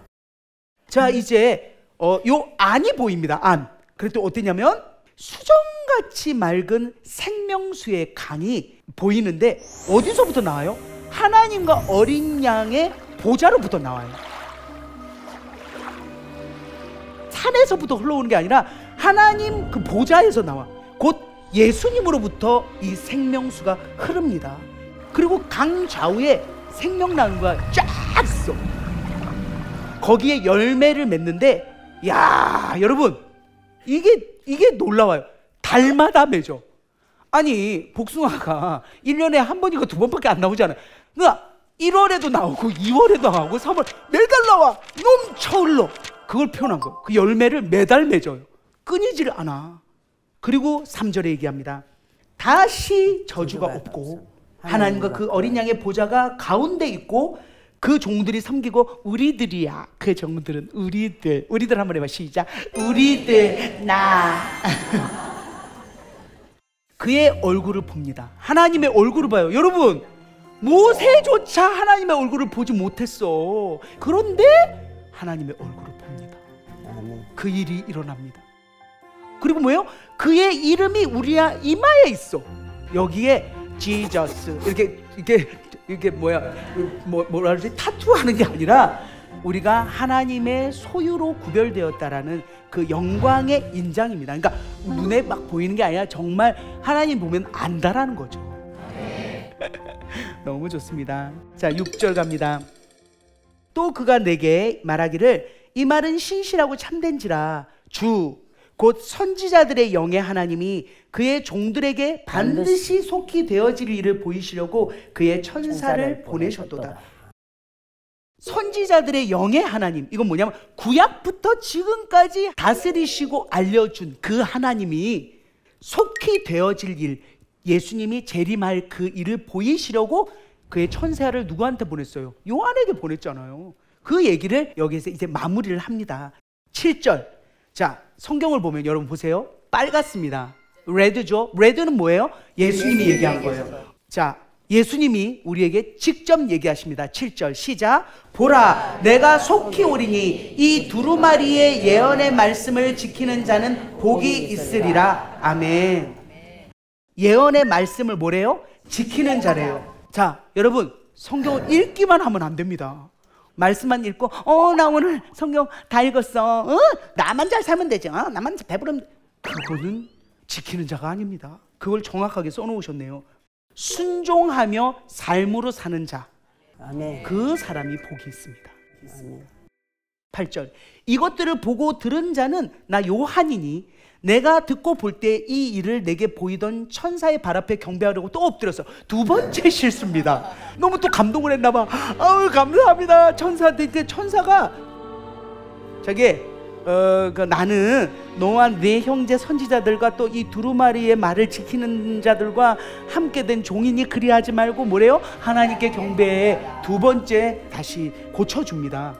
자, 이제 요 안이 보입니다. 안. 그랬더니 어땠냐면 수정같이 맑은 생명수의 강이 보이는데 어디서부터 나와요? 하나님과 어린 양의 보좌로부터 나와요. 산에서부터 흘러오는 게 아니라 하나님 그 보좌에서 나와. 곧 예수님으로부터 이 생명수가 흐릅니다. 그리고 강 좌우에 생명나무가 쫙 있어. 거기에 열매를 맺는데, 야, 여러분, 이게 놀라워요. 달마다 맺어. 아니, 복숭아가 1년에 한 번이고 두 번밖에 안 나오잖아요. 그러니까 1월에도 나오고 2월에도 나오고 3월 매달 나와. 넘쳐 흘러. 그걸 표현한 거예요. 그 열매를 매달 맺어요. 끊이질 않아. 그리고 3절에 얘기합니다. 다시 저주가 없고 하나님과 그 어린 양의 보좌가 가운데 있고 그 종들이 섬기고 우리들이야. 그 종들은 우리들 한번 해봐. 시작. 우리들 나 그의 얼굴을 봅니다. 하나님의 얼굴을 봐요. 여러분, 모세조차 하나님의 얼굴을 보지 못했어. 그런데 하나님의 얼굴을 봅니다. 그 일이 일어납니다. 그리고 뭐예요? 그의 이름이 우리 이마에 있어. 여기에 지저스 이렇게 뭐라 그러지? 타투하는 게 아니라 우리가 하나님의 소유로 구별되었다라는 그 영광의 인장입니다. 그러니까 눈에 막 보이는 게 아니라 정말 하나님 보면 안다라는 거죠. 너무 좋습니다. 자, 6절 갑니다. 또 그가 내게 말하기를 이 말은 신실하고 참된지라 주 곧 선지자들의 영의 하나님이 그의 종들에게 반드시 속히 되어질 일을 보이시려고 그의 천사를 보내셨도다. 선지자들의 영의 하나님, 이건 뭐냐면 구약부터 지금까지 다스리시고 알려준 그 하나님이 속히 되어질 일, 예수님이 재림할 그 일을 보이시려고 그의 천사를 누구한테 보냈어요? 요한에게 보냈잖아요. 그 얘기를 여기에서 이제 마무리를 합니다. 7절. 자, 성경을 보면 여러분 보세요. 빨갛습니다. 레드죠. 레드는 뭐예요? 예수님이 얘기한 거예요. 자, 예수님이 우리에게 직접 얘기하십니다. 7절 시작. 보라, 내가 속히 오리니 이 두루마리의 예언의 말씀을 지키는 자는 복이 있으리라. 아멘. 예언의 말씀을 뭐래요? 지키는 자래요. 자, 여러분, 성경을 읽기만 하면 안 됩니다. 말씀만 읽고 나 오늘 성경 다 읽었어. 나만 잘 살면 되죠. 나만 배부르면. 그거는 지키는 자가 아닙니다. 그걸 정확하게 써놓으셨네요. 순종하며 삶으로 사는 자, 아멘. 그 사람이 복이 있습니다. 아멘. 8절. 이것들을 보고 들은 자는 나 요한이니 내가 듣고 볼 때 이 일을 내게 보이던 천사의 발 앞에 경배하려고 또 엎드렸어. 두 번째 실수입니다. 너무 또 감동을 했나 봐. 아우 감사합니다. 천사한테. 천사가 저기 나는 너와 네 형제 선지자들과 또 이 두루마리의 말을 지키는 자들과 함께 된 종이니 그리하지 말고 뭐래요? 하나님께 경배해. 두 번째 다시 고쳐줍니다.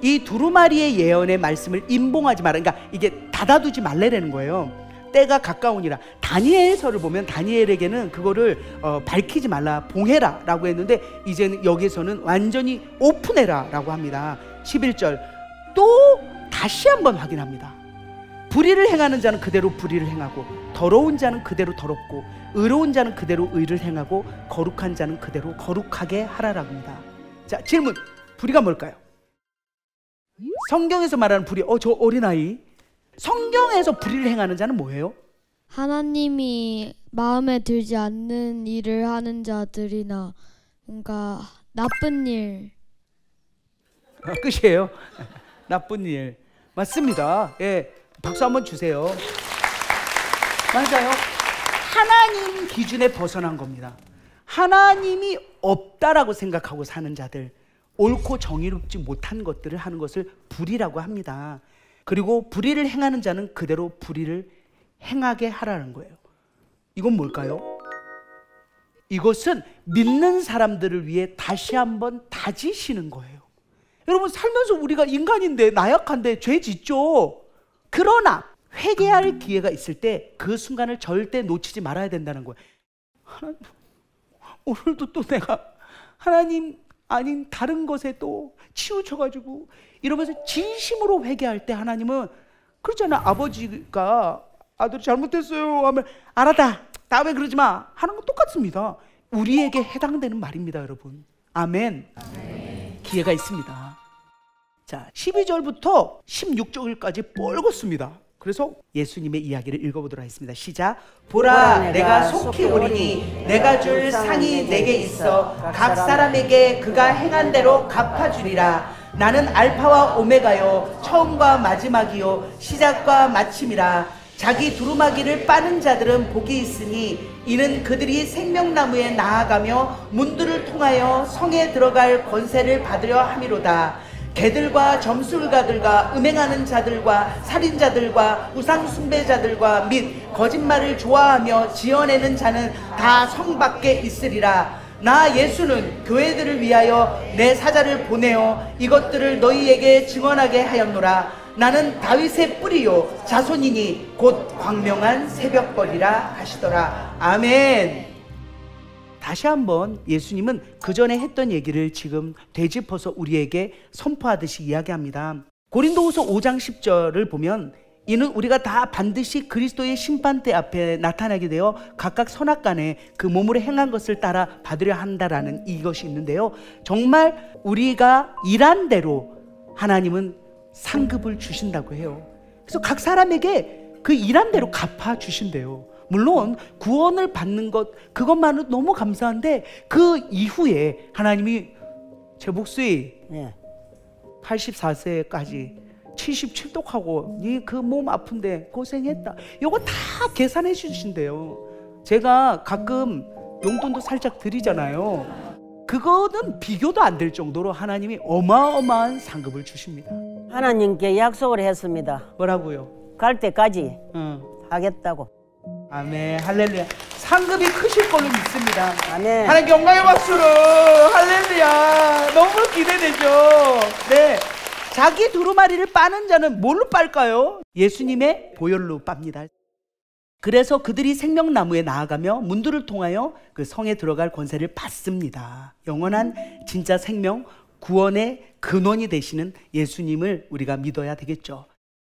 이 두루마리의 예언의 말씀을 임봉하지 마라. 그러니까 이게 닫아두지 말래라는 거예요. 때가 가까우니라. 다니엘서를 보면 다니엘에게는 그거를 밝히지 말라, 봉해라 라고 했는데 이제는 여기서는 완전히 오픈해라 라고 합니다. 11절. 또 다시 한번 확인합니다. 불의를 행하는 자는 그대로 불의를 행하고, 더러운 자는 그대로 더럽고, 의로운 자는 그대로 의를 행하고, 거룩한 자는 그대로 거룩하게 하라라고 합니다. 자, 질문. 불의가 뭘까요? 성경에서 말하는 불의, 저 어린아이, 성경에서 불의를 행하는 자는 뭐예요? 하나님이 마음에 들지 않는 일을 하는 자들이나 뭔가 나쁜 일. 끝이에요. 나쁜 일. 맞습니다. 예, 박수 한번 주세요. 맞아요. 하나님 기준에 벗어난 겁니다. 하나님이 없다라고 생각하고 사는 자들, 옳고 정의롭지 못한 것들을 하는 것을 불의라고 합니다. 그리고 불의를 행하는 자는 그대로 불의를 행하게 하라는 거예요. 이건 뭘까요? 이것은 믿는 사람들을 위해 다시 한번 다지시는 거예요. 여러분, 살면서 우리가 인간인데, 나약한데 죄 짓죠. 그러나 회개할 기회가 있을 때 그 순간을 절대 놓치지 말아야 된다는 거예요. 하나님, 오늘도 또 내가 하나님 아닌 다른 것에 또 치우쳐가지고 이러면서 진심으로 회개할 때 하나님은 그렇잖아. 아버지가 아들이 잘못했어요 하면 알았다, 다음에 그러지 마 하는 거 똑같습니다. 우리에게 해당되는 말입니다, 여러분. 아멘. 기회가 있습니다. 자, 12절부터 16절까지 뻘겋습니다. 그래서 예수님의 이야기를 읽어보도록 하겠습니다. 시작. 보라, 내가 속히 오리니 내가 줄 상이 내게 있어 각 사람에게 그가 행한 대로 갚아주리라. 나는 알파와 오메가요, 처음과 마지막이요, 시작과 마침이라. 자기 두루마기를 빠는 자들은 복이 있으니 이는 그들이 생명나무에 나아가며 문들을 통하여 성에 들어갈 권세를 받으려 함이로다. 개들과 점술가들과 음행하는 자들과 살인자들과 우상숭배자들과 및 거짓말을 좋아하며 지어내는 자는 다 성 밖에 있으리라. 나 예수는 교회들을 위하여 내 사자를 보내어 이것들을 너희에게 증언하게 하였노라. 나는 다윗의 뿌리요 자손이니 곧 광명한 새벽벌이라 하시더라. 아멘. 다시 한번 예수님은 그 전에 했던 얘기를 지금 되짚어서 우리에게 선포하듯이 이야기합니다. 고린도후서 5장 10절을 보면 이는 우리가 다 반드시 그리스도의 심판대 앞에 나타나게 되어 각각 선악간에 그 몸으로 행한 것을 따라 받으려 한다라는 이것이 있는데요. 정말 우리가 일한 대로 하나님은 상급을 주신다고 해요. 그래서 각 사람에게 그 일한 대로 갚아 주신대요. 물론 구원을 받는 것, 그것만으로 너무 감사한데 그 이후에 하나님이 제 목수이 84세까지 77독하고 니 그 몸 아픈데 고생했다, 이거 다 계산해 주신대요. 제가 가끔 용돈도 살짝 드리잖아요. 그거는 비교도 안 될 정도로 하나님이 어마어마한 상급을 주십니다. 하나님께 약속을 했습니다. 뭐라고요? 갈 때까지 응. 하겠다고. 아멘. 할렐루야. 상급이 크실 걸로 믿습니다. 아멘. 하나님 영광의 박수로. 할렐루야. 너무 기대되죠. 네. 자기 두루마리를 빠는 자는 뭘로 빨까요? 예수님의 보혈로 빱니다. 그래서 그들이 생명나무에 나아가며 문들을 통하여 그 성에 들어갈 권세를 받습니다. 영원한 진짜 생명, 구원의 근원이 되시는 예수님을 우리가 믿어야 되겠죠.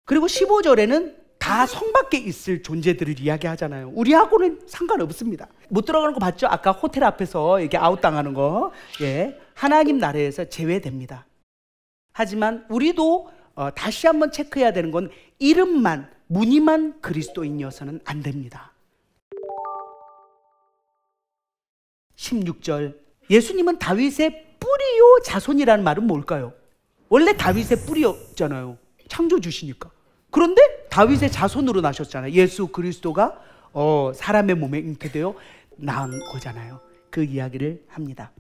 그리고 15절에는 다 성 밖에 있을 존재들을 이야기하잖아요. 우리하고는 상관없습니다. 못 들어가는 거 봤죠? 아까 호텔 앞에서 이렇게 아웃당하는 거. 예, 하나님 나라에서 제외됩니다. 하지만 우리도 다시 한번 체크해야 되는 건 이름만, 무늬만 그리스도인이어서는 안 됩니다. 16절, 예수님은 다윗의 뿌리요 자손이라는 말은 뭘까요? 원래 다윗의 뿌리였잖아요. 창조주시니까. 그런데 다윗의 자손으로 나셨잖아요. 예수 그리스도가 사람의 몸에 잉태되어 나온 거잖아요. 그 이야기를 합니다.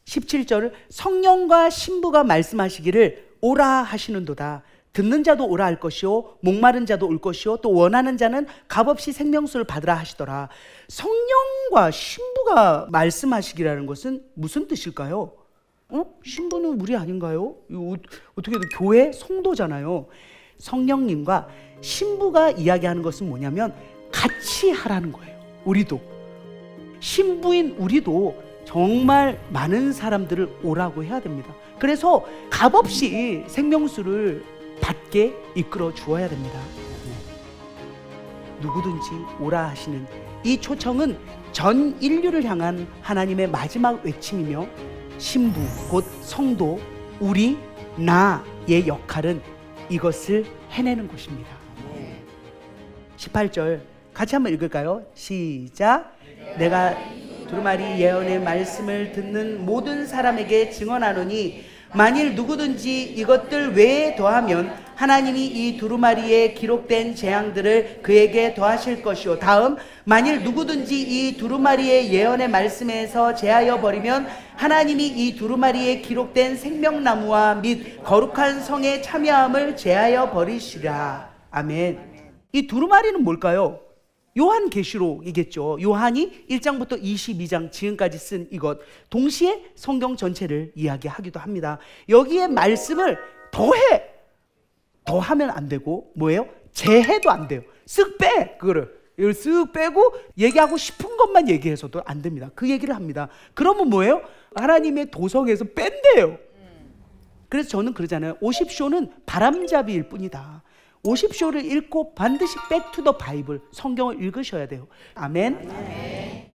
17절, 성령과 신부가 말씀하시기를 오라 하시는도다. 듣는 자도 오라 할 것이요 목마른 자도 올 것이요 또 원하는 자는 값없이 생명수를 받으라 하시더라. 성령과 신부가 말씀하시기라는 것은 무슨 뜻일까요? 신부는 우리 아닌가요? 어떻게 교회 성도잖아요. 성령님과 신부가 이야기하는 것은 뭐냐면 같이 하라는 거예요. 우리도 신부인 우리도 정말 많은 사람들을 오라고 해야 됩니다. 그래서 값없이 생명수를 받게 이끌어 주어야 됩니다. 누구든지 오라 하시는 이 초청은 전 인류를 향한 하나님의 마지막 외침이며 신부, 곧 성도, 우리, 나의 역할은 이것을 해내는 것입니다. 18절 같이 한번 읽을까요? 시작. 내가 두루마리 예언의 말씀을 듣는 모든 사람에게 증언하노니 만일 누구든지 이것들 외에 더하면 하나님이 이 두루마리에 기록된 재앙들을 그에게 더하실 것이요. 다음, 만일 누구든지 이 두루마리의 예언의 말씀에서 제하여 버리면 하나님이 이 두루마리에 기록된 생명나무와 및 거룩한 성에 참여함을 제하여 버리시라. 아멘. 이 두루마리는 뭘까요? 요한계시록이겠죠. 요한이 1장부터 22장 지금까지 쓴 이것, 동시에 성경 전체를 이야기하기도 합니다. 여기에 말씀을 더하면 안 되고 뭐예요? 제해도 안 돼요. 쓱 빼! 그거를 이걸 쓱 빼고 얘기하고 싶은 것만 얘기해서도 안 됩니다. 그 얘기를 합니다. 그러면 뭐예요? 하나님의 도성에서 뺀대요. 그래서 저는 그러잖아요. 50쇼는 바람잡이일 뿐이다. 50쇼를 읽고 반드시 백투더 바이블, 성경을 읽으셔야 돼요. 아멘. 아멘.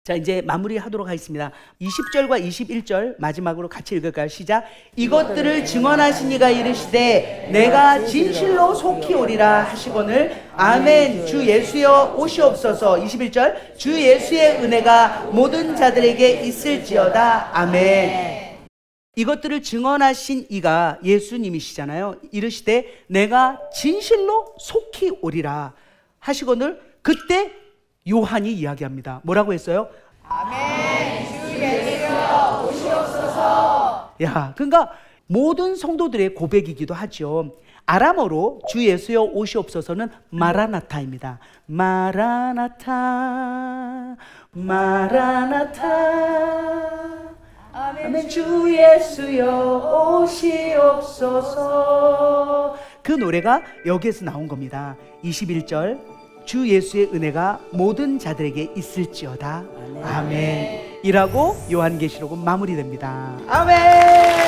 자, 이제 마무리하도록 하겠습니다. 20절과 21절 마지막으로 같이 읽을까요? 시작. 이것들을 증언하신 이가 이르시되 내가 진실로 속히 오리라 하시거늘. 아멘. 주 예수여 오시옵소서. 21절 주 예수의 은혜가 모든 자들에게 있을지어다. 아멘. 이것들을 증언하신 이가 예수님이시잖아요. 이르시되 내가 진실로 속히 오리라 하시거늘. 그때 요한이 이야기합니다. 뭐라고 했어요? 아멘. 주 예수여 오시옵소서. 야, 그러니까 모든 성도들의 고백이기도 하죠. 아람어로 주 예수여 오시옵소서는 마라나타입니다. 마라나타, 마라나타. 아멘. 주 예수여 오시옵소서. 그 노래가 여기에서 나온 겁니다. 21절 주 예수의 은혜가 모든 자들에게 있을지어다. 아멘. 이라고 요한계시록은 마무리됩니다. 아멘.